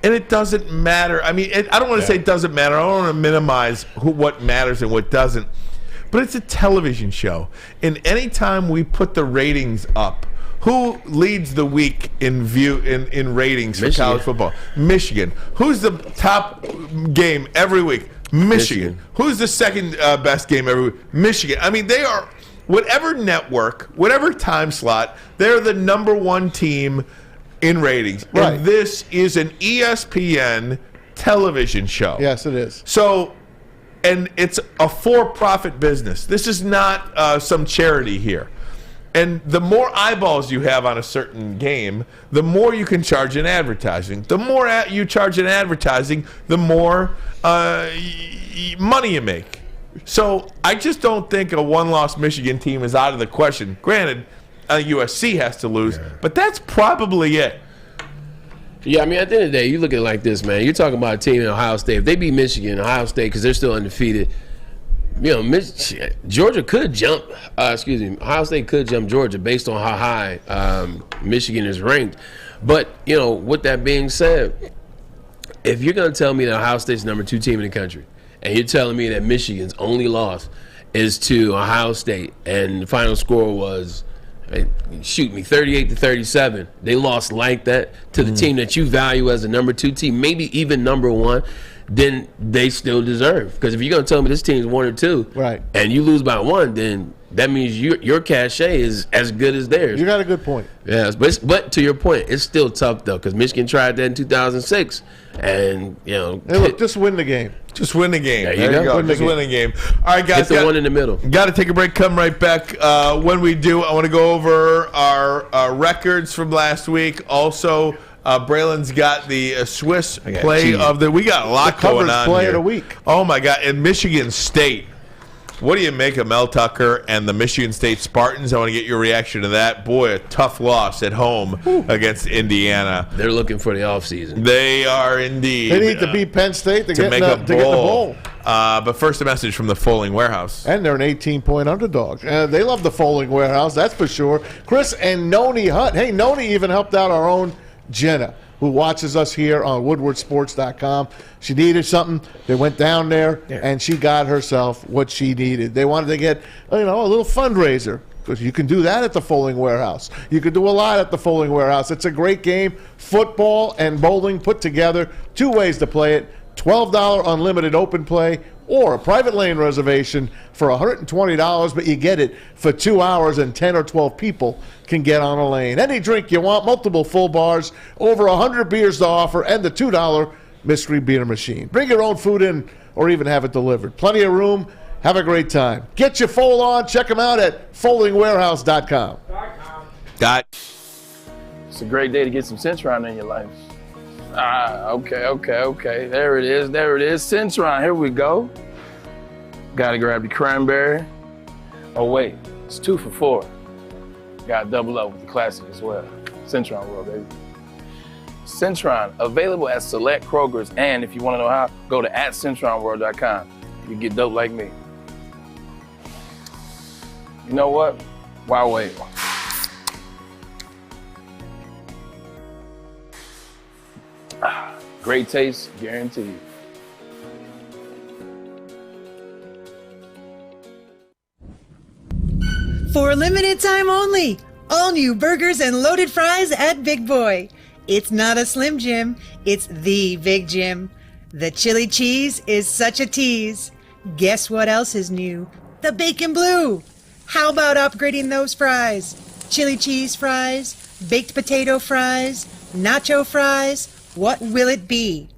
and it doesn't matter. I mean, I don't want to say it doesn't matter. I don't want to minimize what matters and what doesn't. But it's a television show, and anytime we put the ratings up, who leads the week in ratings for college football? Michigan. Who's the top game every week? Michigan. Who's the second best game every week? Michigan. I mean, they are, whatever network, whatever time slot, they're the number one team in ratings. Right. And this is an ESPN television show. Yes, it is. So, and it's a for-profit business. This is not some charity here. And the more eyeballs you have on a certain game, the more you can charge in advertising. The more you charge in advertising, the more money you make. So I just don't think a one-loss Michigan team is out of the question. Granted, USC has to lose, but that's probably it. Yeah, I mean, at the end of the day, you look at it like this, man. You're talking about a team in Ohio State. If they beat Michigan, Ohio State, because they're still undefeated, Georgia could jump. Ohio State could jump Georgia based on how high Michigan is ranked. But with that being said, if you're going to tell me that Ohio State's number 2 team in the country, and you're telling me that Michigan's only loss is to Ohio State, and the final score was 38-37, they lost like that to the team that you value as a number 2 team, maybe even number 1. Then they still deserve. Because if you're going to tell me this team's 1 or 2, right, and you lose by 1, then that means your cachet is as good as theirs. You got a good point. Yes, but to your point, it's still tough, though, because Michigan tried that in 2006. And, hey, look, just win the game. Just win the game. There you go. Just win the game. All right, guys. Hit the one in the middle. Got to take a break. Come right back. When we do, I want to go over our records from last week. Also, Braylon's got the Swiss play of the. We got a lot going on play here. of the week. Oh my God! And Michigan State. What do you make of Mel Tucker and the Michigan State Spartans? I want to get your reaction to that. Boy, a tough loss at home against Indiana. They're looking for the offseason. They are indeed. They need to beat Penn State to get the bowl. But first, a message from the Foaling Warehouse. And they're an 18-point underdog. They love the Foaling Warehouse, that's for sure. Chris and Noni Hunt. Hey, Noni even helped out our own Jenna, who watches us here on woodwardsports.com. She needed something. They went down there, and she got herself what she needed. They wanted to get, a little fundraiser, because you can do that at the Foaling Warehouse. You can do a lot at the Foaling Warehouse. It's a great game. Football and bowling put together. 2 ways to play it. $12 unlimited open play, or a private lane reservation for $120, but you get it for 2 hours, and 10 or 12 people can get on a lane. Any drink you want, multiple full bars, over 100 beers to offer, and the $2 mystery beer machine. Bring your own food in or even have it delivered. Plenty of room. Have a great time. Get your foal on. Check them out at foalingwarehouse.com. It's a great day to get some Centron in your life. Okay. There it is. Centron, here we go. Gotta grab the cranberry. Oh wait, it's 2 for $4. Gotta double up with the classic as well. Centron World, baby. Centron, available at select Kroger's, and if you wanna know how, go to @CentronWorld.com. You get dope like me. You know what? Why wait? Great taste, guaranteed. For a limited time only, all new burgers and loaded fries at Big Boy. It's not a Slim Jim, it's the Big Jim. The chili cheese is such a tease. Guess what else is new? The bacon blue. How about upgrading those fries? Chili cheese fries, baked potato fries, nacho fries. What will it be?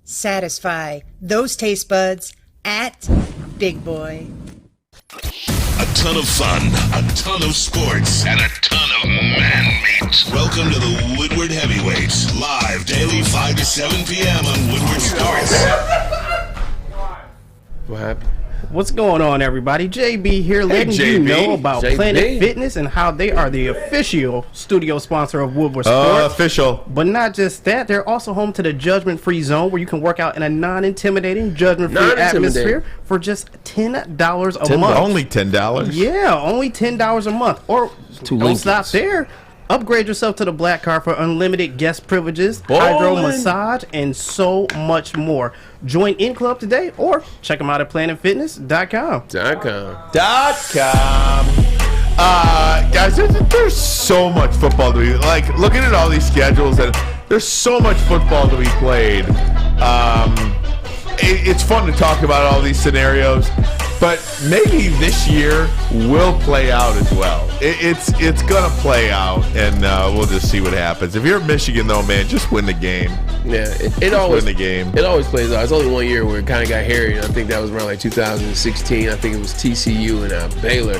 Satisfy those taste buds at Big Boy. A ton of fun, a ton of sports, and a ton of man meat. Welcome to the Woodward Heavyweights, live daily 5 to 7 p.m. on Woodward Sports. What happened? What's going on, everybody? JB here, letting you know about Planet Fitness and how they are the official studio sponsor of Woodward Sports. Official. But not just that, they're also home to the judgment-free zone where you can work out in a non-intimidating, judgment-free atmosphere for just $10 a month. Only $10? Yeah, only $10 a month. Or don't stop there. Upgrade yourself to the black card for unlimited guest privileges, hydro massage, and so much more. Join in club today or check them out at planetfitness.com. Guys, there's so much football to be like. Looking at all these schedules, and there's so much football to be played. It's fun to talk about all these scenarios, but maybe this year will play out as well. It's gonna play out, and we'll just see what happens. If you're Michigan, though, man, just win the game. Yeah, it always win the game. It always plays out. It's only 1 year where it kind of got hairy, and I think that was around like 2016. I think it was TCU and Baylor.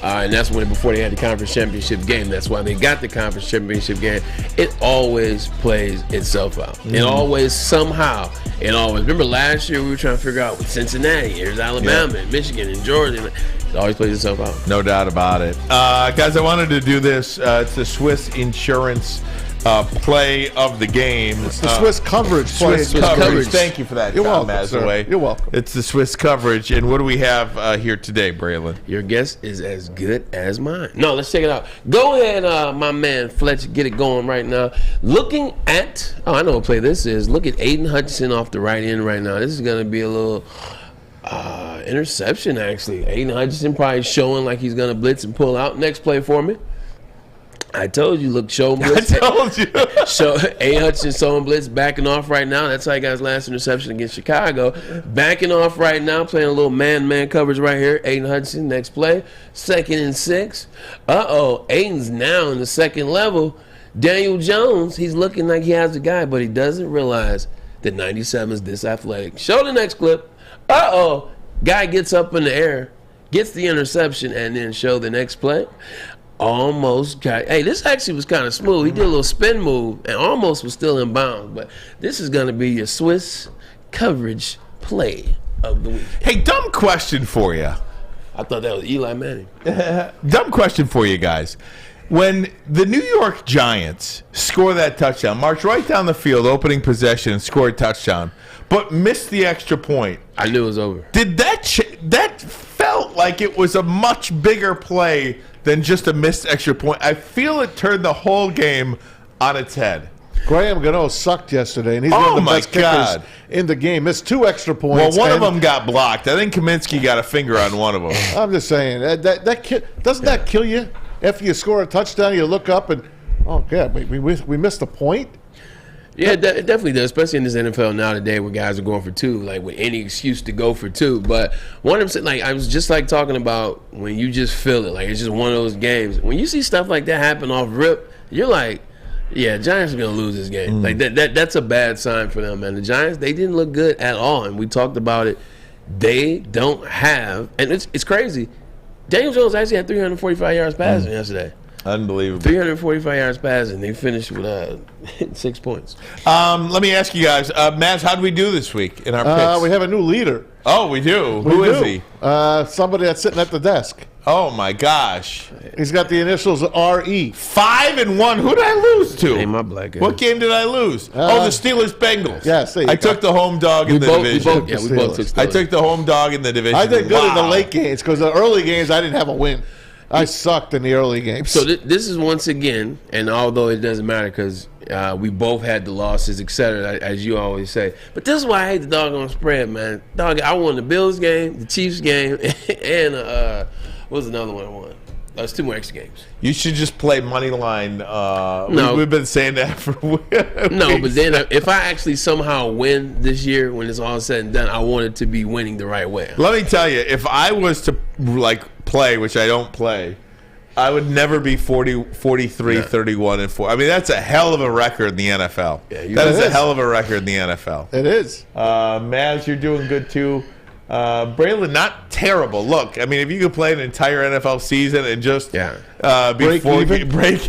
And that's when, before they had the conference championship game. That's why they got the conference championship game. It always plays itself out. It always, somehow, remember last year we were trying to figure out with Cincinnati, there's Alabama and Michigan and Georgia. It always plays itself out. No doubt about it. Guys, I wanted to do this. It's the Swiss Insurance play of the game. It's the Swiss coverage. Swiss coverage. Thank you for that, You're Tom welcome, Mazawey. sir. You're welcome. It's the Swiss coverage. And what do we have here today, Braylon? Your guess is as good as mine. No, let's check it out. Go ahead, my man Fletcher, get it going right now. Looking at, I know what play this is. Look at Aidan Hutchinson off the right end right now. This is going to be a little interception, actually. Aidan Hutchinson probably showing like he's going to blitz and pull out. Next play for me. I told you, look, show him blitz. I told you. Aidan Hutchinson showing blitz, backing off right now. That's how he got his last interception against Chicago. Backing off right now, playing a little man-man coverage right here. Aidan Hutchinson, next play. 2nd and 6. Aidan's now in the second level. Daniel Jones, he's looking like he has the guy, but he doesn't realize that 97 is this athletic. Show the next clip. Guy gets up in the air, gets the interception, and then show the next play. Almost got. Hey, this actually was kind of smooth. He did a little spin move and almost was still in bounds. But this is going to be your Swiss coverage play of the week. Hey, dumb question for you. I thought that was Eli Manning. Dumb question for you guys. When the New York Giants score that touchdown, march right down the field, opening possession, and score a touchdown, but missed the extra point. I knew it was over. Did that felt like it was a much bigger play than just a missed extra point? I feel it turned the whole game on its head. Graham Gano sucked yesterday, and he's one of the best kickers in the game. Missed 2 extra points. Well, one of them got blocked. I think Kaminsky got a finger on one of them. I'm just saying, doesn't that kill you? After you score a touchdown, you look up and, oh, God, we missed a point? Yeah, it definitely does, especially in this NFL now today where guys are going for 2, like with any excuse to go for 2. But one of them, like I was just like talking about when you just feel it, like it's just one of those games. When you see stuff like that happen off rip, you're like, yeah, Giants are gonna lose this game. Like that's a bad sign for them, man. The Giants, they didn't look good at all, and we talked about it. They don't have, and it's crazy. Daniel Jones actually had 345 yards passing yesterday. Unbelievable. 345 yards passing. They finished with 6 points. Let me ask you guys, Maz, how do we do this week in our picks? We have a new leader. Oh, we do? Who is he? Somebody that's sitting at the desk. Oh, my gosh. He's got the initials R.E. 5-1. Who did I lose to? Hey, my black guy. What game did I lose? the Steelers-Bengals. Yes. I took the home dog in the division. We both took Steelers. I took the home dog in the division. I did good in the late games because the early games I didn't have a win. I sucked in the early games. So this is once again, and although it doesn't matter because we both had the losses, etc., as you always say. But this is why I hate the doggone spread, man. Dog, I won the Bills game, the Chiefs game, and What was another one I won? There's 2 more extra games. You should just play money line. No. We've been saying that for weeks. No, but then if I actually somehow win this year, when it's all said and done, I want it to be winning the right way. Let me tell you, if I was to play, which I don't play, I would never be 43, 31, and 4. I mean, that's a hell of a record in the NFL. Yeah, that is a hell of a record in the NFL. It is. Maz, you're doing good too. Braylon, not terrible. Look, I mean, if you could play an entire NFL season and just break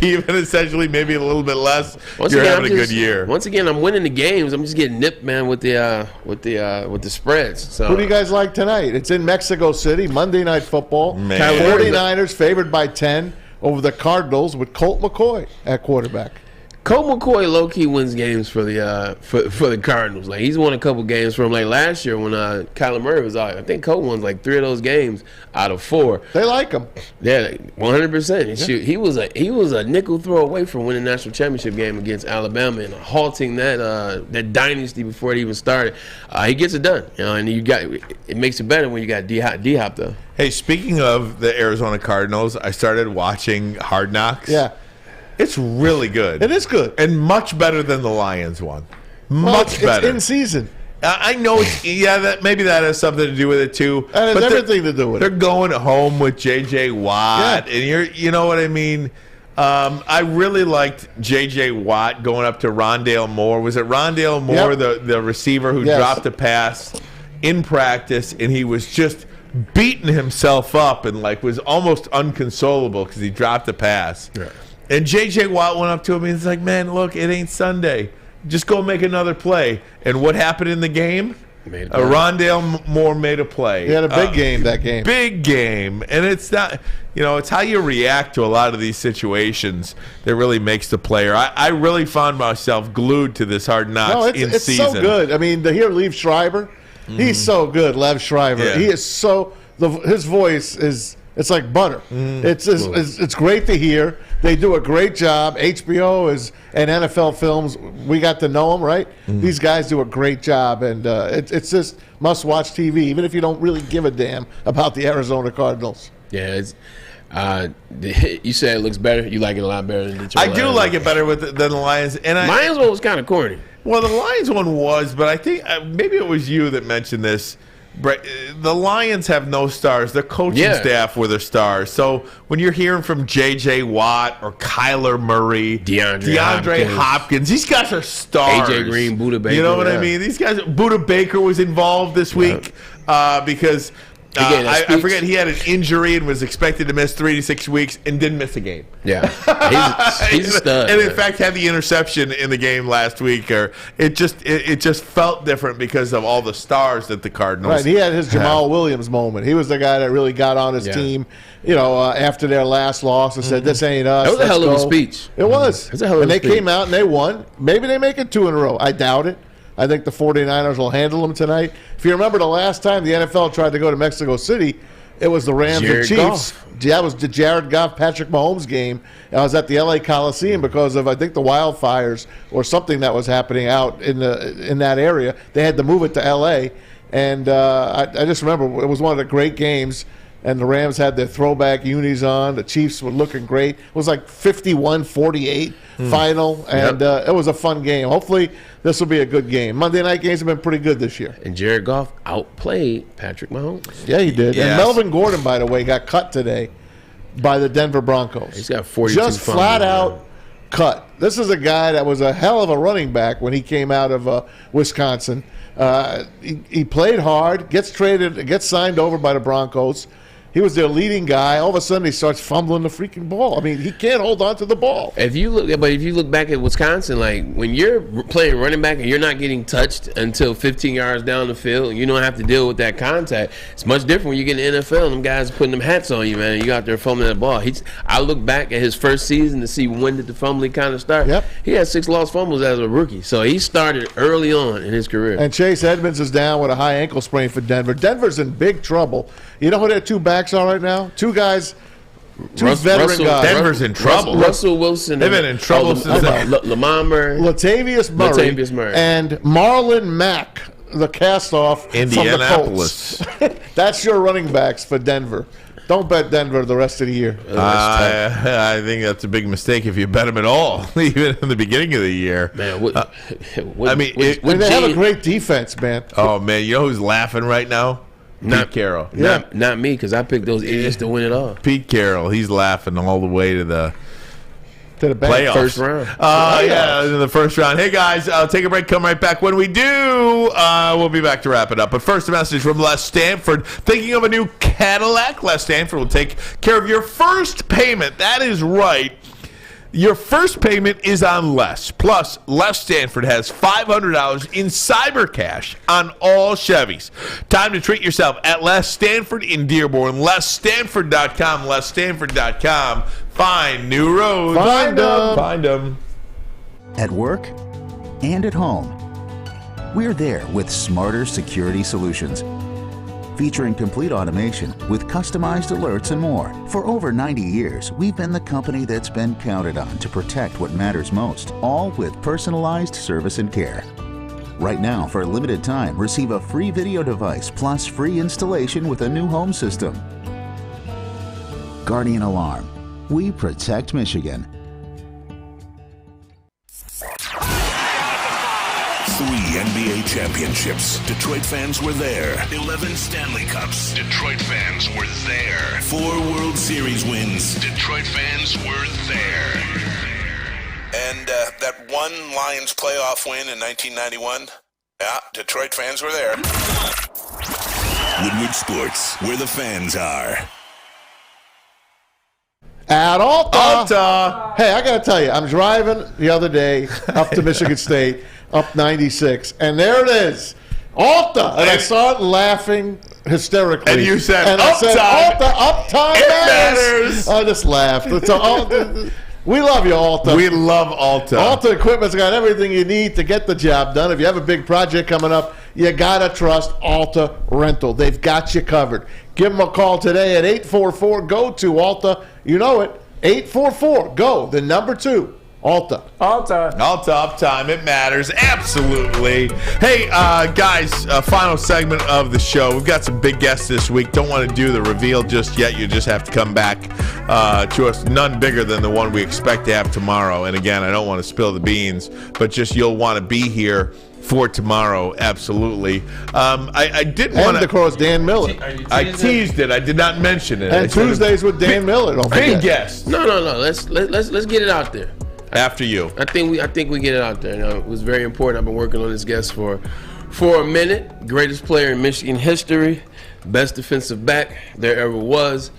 even, essentially, maybe a little bit less, you're having a good year. Once again, I'm winning the games. I'm just getting nipped, man, with the spreads. So who do you guys like tonight? It's in Mexico City, Monday Night Football. Man. 49ers favored by 10 over the Cardinals with Colt McCoy at quarterback. Colt McCoy low-key wins games for the Cardinals. Like, he's won a couple games from, like, last year when Kyler Murray was out. I think Colt won like 3 of those games out of 4. They like him. Yeah, 100%. Shoot, he was a nickel throw away from winning the national championship game against Alabama and halting that dynasty before it even started. He gets it done, and it makes it better when you got D-Hop though. Hey, speaking of the Arizona Cardinals, I started watching Hard Knocks. Yeah. It's really good. It is good. And much better than the Lions one. Much better. It's in season. I know maybe that has something to do with it too. That has everything to do with it. They're going home with J.J. Watt, and you know what I mean? I really liked J.J. Watt going up to Rondale Moore. Was it Rondale Moore, the receiver who dropped a pass in practice, and he was just beating himself up and was almost unconsolable because he dropped a pass. Yeah. And J.J. Watt went up to him and he's like, man, look, it ain't Sunday. Just go make another play. And what happened in the game? Rondale Moore made a play. He had a big game that game. Big game. And it's not, it's how you react to a lot of these situations that really makes the player. I really found myself glued to this Hard Knocks in season. It's so good. I mean, to hear Lev Schreiber, he's so good, Lev Schreiber. Yeah. He is so, his voice is, it's like butter. It's great to hear. They do a great job. HBO and NFL Films, we got to know them, right? These guys do a great job, and it's just must-watch TV, even if you don't really give a damn about the Arizona Cardinals. Yeah, you said it looks better. You like it a lot better than Detroit. I do like it better than the Lions. And Lions one was kind of corny. Well, the Lions one was, but I think maybe it was you that mentioned this. The Lions have no stars. Their coaching staff were their stars. So when you're hearing from J.J. Watt or Kyler Murray, DeAndre Hopkins, these guys are stars. A.J. Green, Buda Baker. You know what I mean? These guys. Buda Baker was involved this week because I forget he had an injury and was expected to miss 3 to 6 weeks and didn't miss a game. Yeah, he's a stud. And in fact, had the interception in the game last week. Or it just felt different because of all the stars that the Cardinals. Right, he had his Jamal Williams moment. He was the guy that really got on his team. After their last loss, and said, "This ain't us." That was a hell of a speech. It was. And they came out and they won. Maybe they make it 2 in a row. I doubt it. I think the 49ers will handle them tonight. If you remember the last time the NFL tried to go to Mexico City, it was the Rams and Chiefs. That was the Jared Goff, Patrick Mahomes game. I was at the L.A. Coliseum because of, I think, the wildfires or something that was happening out in that area. They had to move it to L.A., and I just remember it was one of the great games. And the Rams had their throwback unis on. The Chiefs were looking great. It was like 51-48 final, and it was a fun game. Hopefully, this will be a good game. Monday night games have been pretty good this year. And Jared Goff outplayed Patrick Mahomes. Yeah, he did. Yes. And Melvin Gordon, by the way, got cut today by the Denver Broncos. He's got 42 just flat out cut. This is a guy that was a hell of a running back when he came out of Wisconsin. He played hard, gets signed over by the Broncos. He was their leading guy. All of a sudden, he starts fumbling the freaking ball. I mean, he can't hold on to the ball. If you look back at Wisconsin, like when you're playing running back and you're not getting touched until 15 yards down the field, and you don't have to deal with that contact, it's much different when you get in the NFL and them guys putting them hats on you, man. And you out there fumbling that ball. I look back at his first season to see when did the fumbling kind of start. Yep. He had 6 lost fumbles as a rookie, so he started early on in his career. And Chase Edmonds is down with a high ankle sprain for Denver. Denver's in big trouble. You know who their 2 backs are right now? 2 guys, 2 veteran guys. Denver's in trouble. Russell Wilson. They've been in trouble since Lamar Murray. Latavius Murray. And Marlon Mack, the cast-off Indianapolis. from the Colts. That's your running backs for Denver. Don't bet Denver the rest of the year. I think that's a big mistake if you bet them at all, even in the beginning of the year. Man, they have a great defense, man. Oh, man, you know who's laughing right now? Pete Carroll. Not me, because I picked those idiots to win it all. Pete Carroll, he's laughing all the way to the playoffs. First round. In the first round. Hey, guys, I'll take a break. Come right back. When we do, we'll be back to wrap it up. But first, a message from Les Stanford. Thinking of a new Cadillac? Les Stanford will take care of your first payment. That is right. Your first payment is on Les. Plus, Les Stanford has $500 in cyber cash on all Chevys. Time to treat yourself at Les Stanford in Dearborn. LesStanford.com. LesStanford.com. Find new roads. Find them. Find them. At work and at home, we're there with smarter security solutions. Featuring complete automation with customized alerts and more. For over 90 years, we've been the company that's been counted on to protect what matters most, all with personalized service and care. Right now, for a limited time, receive a free video device plus free installation with a new home system. Guardian Alarm. We protect Michigan. 3 NBA championships. Detroit fans were there. 11 Stanley Cups. Detroit fans were there. 4 World Series wins. Detroit fans were there. And that one Lions playoff win in 1991. Yeah, Detroit fans were there. Woodward Sports, where the fans are. At Alta. Hey, I got to tell you, I'm driving the other day up to Michigan State, up 96, and there it is, Alta. And I started laughing hysterically. And you said, and I said, Alta, uptime matters. I just laughed. We love you, Alta. We love Alta. Alta Equipment's got everything you need to get the job done. If you have a big project coming up, you got to trust Alta Rental. They've got you covered. Give them a call today at 844-GO-TO-ALTA. You know it, 844-GO, the number 2, Alta. Alta uptime, it matters, absolutely. Hey, guys, final segment of the show. We've got some big guests this week. Don't want to do the reveal just yet. You just have to come back to us. None bigger than the one we expect to have tomorrow. And again, I don't want to spill the beans, but just you'll want to be here for tomorrow, absolutely. I did want to cross Dan Miller. I teased it. I did not mention it. And Tuesdays with Dan Miller. Don't big forget. guest. No. Let's get it out there. After you. I think we get it out there. You know, it was very important. I've been working on this guest for a minute. Greatest player in Michigan history, best defensive back there ever was.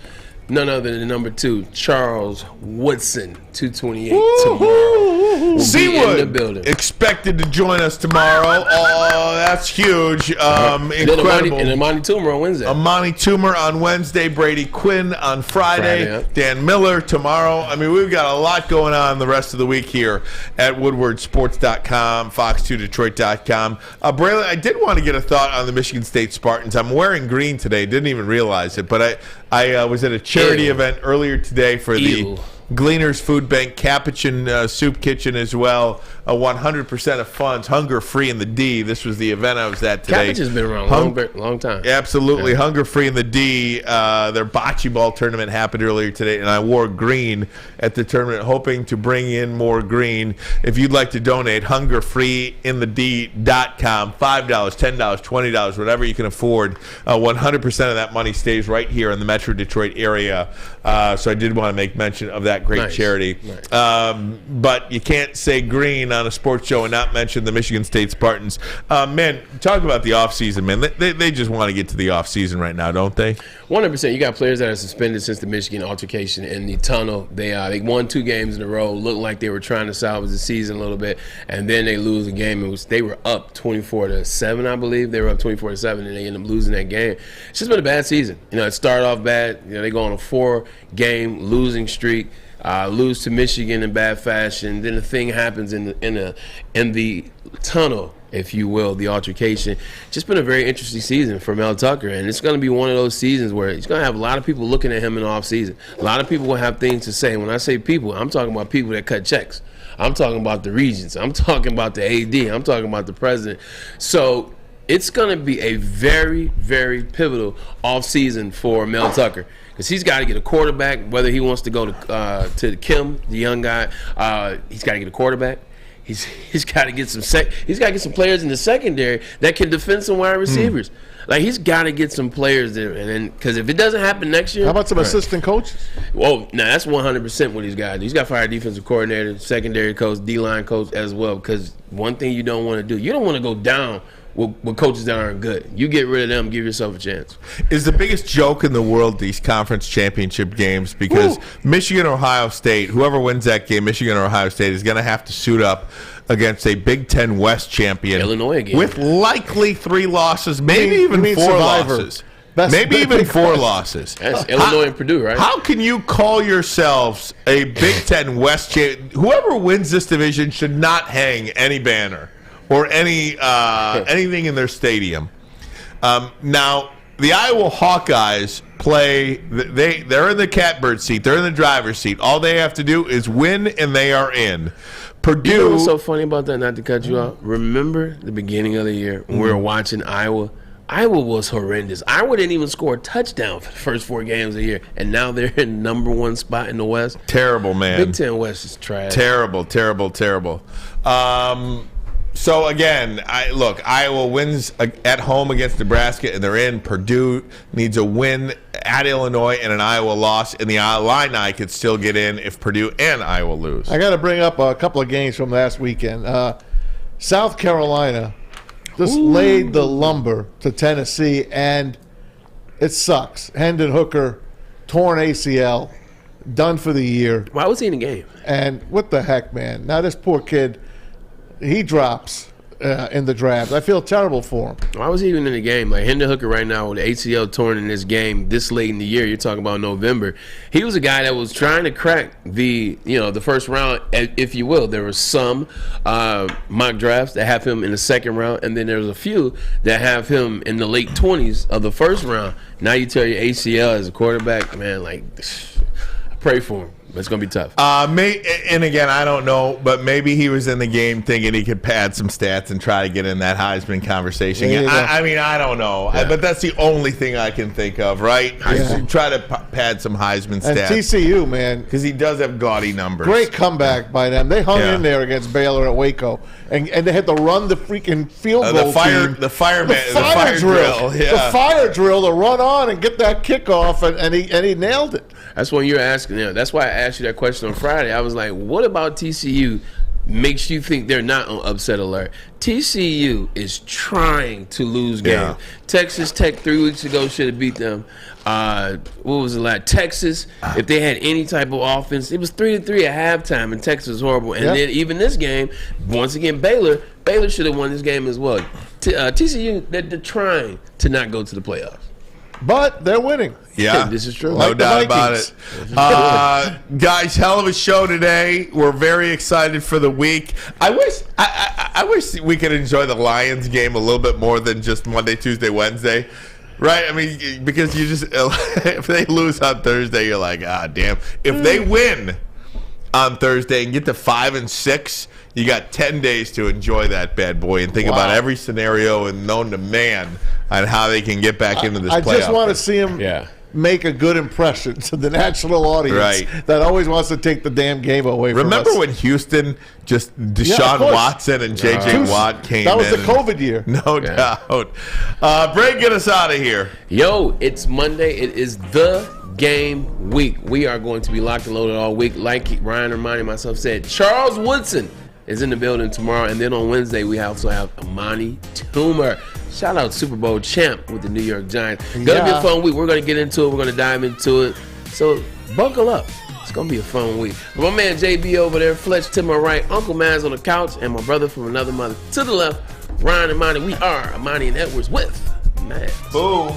None other than number 2, Charles Woodson, 228 tomorrow. Seawood expected to join us tomorrow. Oh, that's huge. Incredible. And Amani Toomer on Wednesday. Amani Toomer on Wednesday. Brady Quinn on Friday. Dan Miller tomorrow. I mean, we've got a lot going on the rest of the week here at WoodwardSports.com, Fox2Detroit.com. Braylon, I did want to get a thought on the Michigan State Spartans. I'm wearing green today. Didn't even realize it, but I was at a charity event earlier today for the Gleaners Food Bank, Capuchin Soup Kitchen as well. 100% of funds, Hunger Free in the D. This was the event I was at today. Capuchin's been around a long time. Absolutely. Yeah. Hunger Free in the D. Their bocce ball tournament happened earlier today, and I wore green at the tournament, hoping to bring in more green. If you'd like to donate, hungerfreeinthed.com. $5, $10, $20, whatever you can afford. 100% of that money stays right here in the Metro Detroit area. So I did want to make mention of that great charity. Nice. But you can't say green on a sports show and not mention the Michigan State Spartans. Man, talk about the offseason, man. They just want to get to the offseason right now, don't they? 100%. You got players that are suspended since the Michigan altercation in the tunnel. They won 2 games in a row, looked like they were trying to salvage the season a little bit, and then they lose a game. They were up 24-7, I believe. They were up 24-7, and they ended up losing that game. It's just been a bad season. You know, it started off bad. You know, they go on a 4-game losing streak. Lose to Michigan in bad fashion. Then the thing happens in the tunnel, if you will, the altercation. Just been a very interesting season for Mel Tucker, and it's going to be one of those seasons where he's going to have a lot of people looking at him in the offseason. A lot of people will have things to say. When I say people, I'm talking about people that cut checks. I'm talking about the regents. I'm talking about the AD. I'm talking about the president. So it's going to be a very, very pivotal offseason for Mel Tucker. because he's got to get a quarterback. Whether he wants to go to Kim, the young guy, he's got to get a quarterback. He's got to get some players in the secondary that can defend some wide receivers. Like, he's got to get some players there, and then because if it doesn't happen next year, how about some assistant coaches? Well, no, that's 100% what he's got. He's got to fire a defensive coordinator, secondary coach, D-line coach as well. Because one thing you don't want to do, you don't want to go down with coaches that aren't good. You get rid of them, give yourself a chance. Is the biggest joke in the world these conference championship games, because Michigan, Ohio State, whoever wins that game, Michigan or Ohio State, is going to have to suit up against a Big Ten West champion, Illinois again, with likely 3 losses, maybe even 4 losses. Maybe even 4 losses. That's Illinois and Purdue, right? How can you call yourselves a Big Ten West champion? Whoever wins this division should not hang any banner or anything in their stadium. Now, the Iowa Hawkeyes play. They're in the catbird seat. They're in the driver's seat. All they have to do is win, and they are in. Purdue. You know what's so funny about that? Not to cut you off. Remember the beginning of the year when we were watching Iowa? Iowa was horrendous. Iowa didn't even score a touchdown for the first 4 games of the year, and now they're in #1 spot in the West. Terrible, man. Big Ten West is trash. Terrible. So again, Iowa wins at home against Nebraska, and they're in. Purdue needs a win at Illinois and an Iowa loss, and the Illini could still get in if Purdue and Iowa lose. I got to bring up a couple of games from last weekend. South Carolina just laid the lumber to Tennessee, and it sucks. Hendon Hooker, torn ACL, done for the year. Why was he in the game? And what the heck, man? Now this poor kid, he drops in the draft. I feel terrible for him. Why was he even in the game? Like, Hendon Hooker right now with the ACL torn in this game this late in the year. You're talking about November. He was a guy that was trying to crack the first round, if you will. There were some mock drafts that have him in the second round, and then there's a few that have him in the late 20s of the first round. Now you tell your ACL as a quarterback, man, like, I pray for him. It's going to be tough. And again, I don't know, but maybe he was in the game thinking he could pad some stats and try to get in that Heisman conversation. I mean, I don't know. Yeah. But that's the only thing I can think of, right? Yeah. Try to pad some Heisman stats. And TCU, man. Because he does have gaudy numbers. Great comeback by them. They hung in there against Baylor at Waco. And they had to run the freaking field goal team. The fire drill. Yeah. The fire drill to run on and get that kickoff, and he nailed it. That's when you're asking. That's why I asked you that question on Friday. I was like, what about TCU makes you think they're not on upset alert? TCU is trying to lose games. Yeah. Texas Tech 3 weeks ago should have beat them. What was it like? Texas, if they had any type of offense, it was 3-3 at halftime, and Texas was horrible. And then even this game, once again, Baylor should have won this game as well. TCU, they're trying to not go to the playoffs. But they're winning. Yeah, this is true. No doubt about it. Guys, hell of a show today. We're very excited for the week. I wish we could enjoy the Lions game a little bit more than just Monday, Tuesday, Wednesday. Right? I mean, because you just if they lose on Thursday, you're like, damn. If they win on Thursday and get to 5-6, you got 10 days to enjoy that bad boy and think about every scenario and known to man on how they can get back into this playoff. I just want to see him make a good impression to the national audience that always wants to take the damn game away from us. Remember when Houston, just Deshaun Watson and J.J. Watt came in? That was the COVID year. No doubt. Bray, get us out of here. Yo, it's Monday. It is the game week. We are going to be locked and loaded all week. Like Ryan, Ermanni, and myself said, Charles Woodson is in the building tomorrow. And then on Wednesday, we also have Amani Toomer. Shout out Super Bowl champ with the New York Giants. Gonna be a fun week. We're gonna get into it. We're gonna dive into it. So buckle up. It's gonna be a fun week. My man JB over there, Fletch to my right, Uncle Maz on the couch, and my brother from another mother to the left, Ryan and Monty. We are Ermanni and Edwards with Maz. Boom.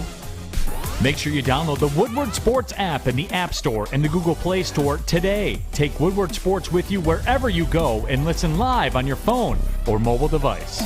Make sure you download the Woodward Sports app in the App Store and the Google Play Store today. Take Woodward Sports with you wherever you go and listen live on your phone or mobile device.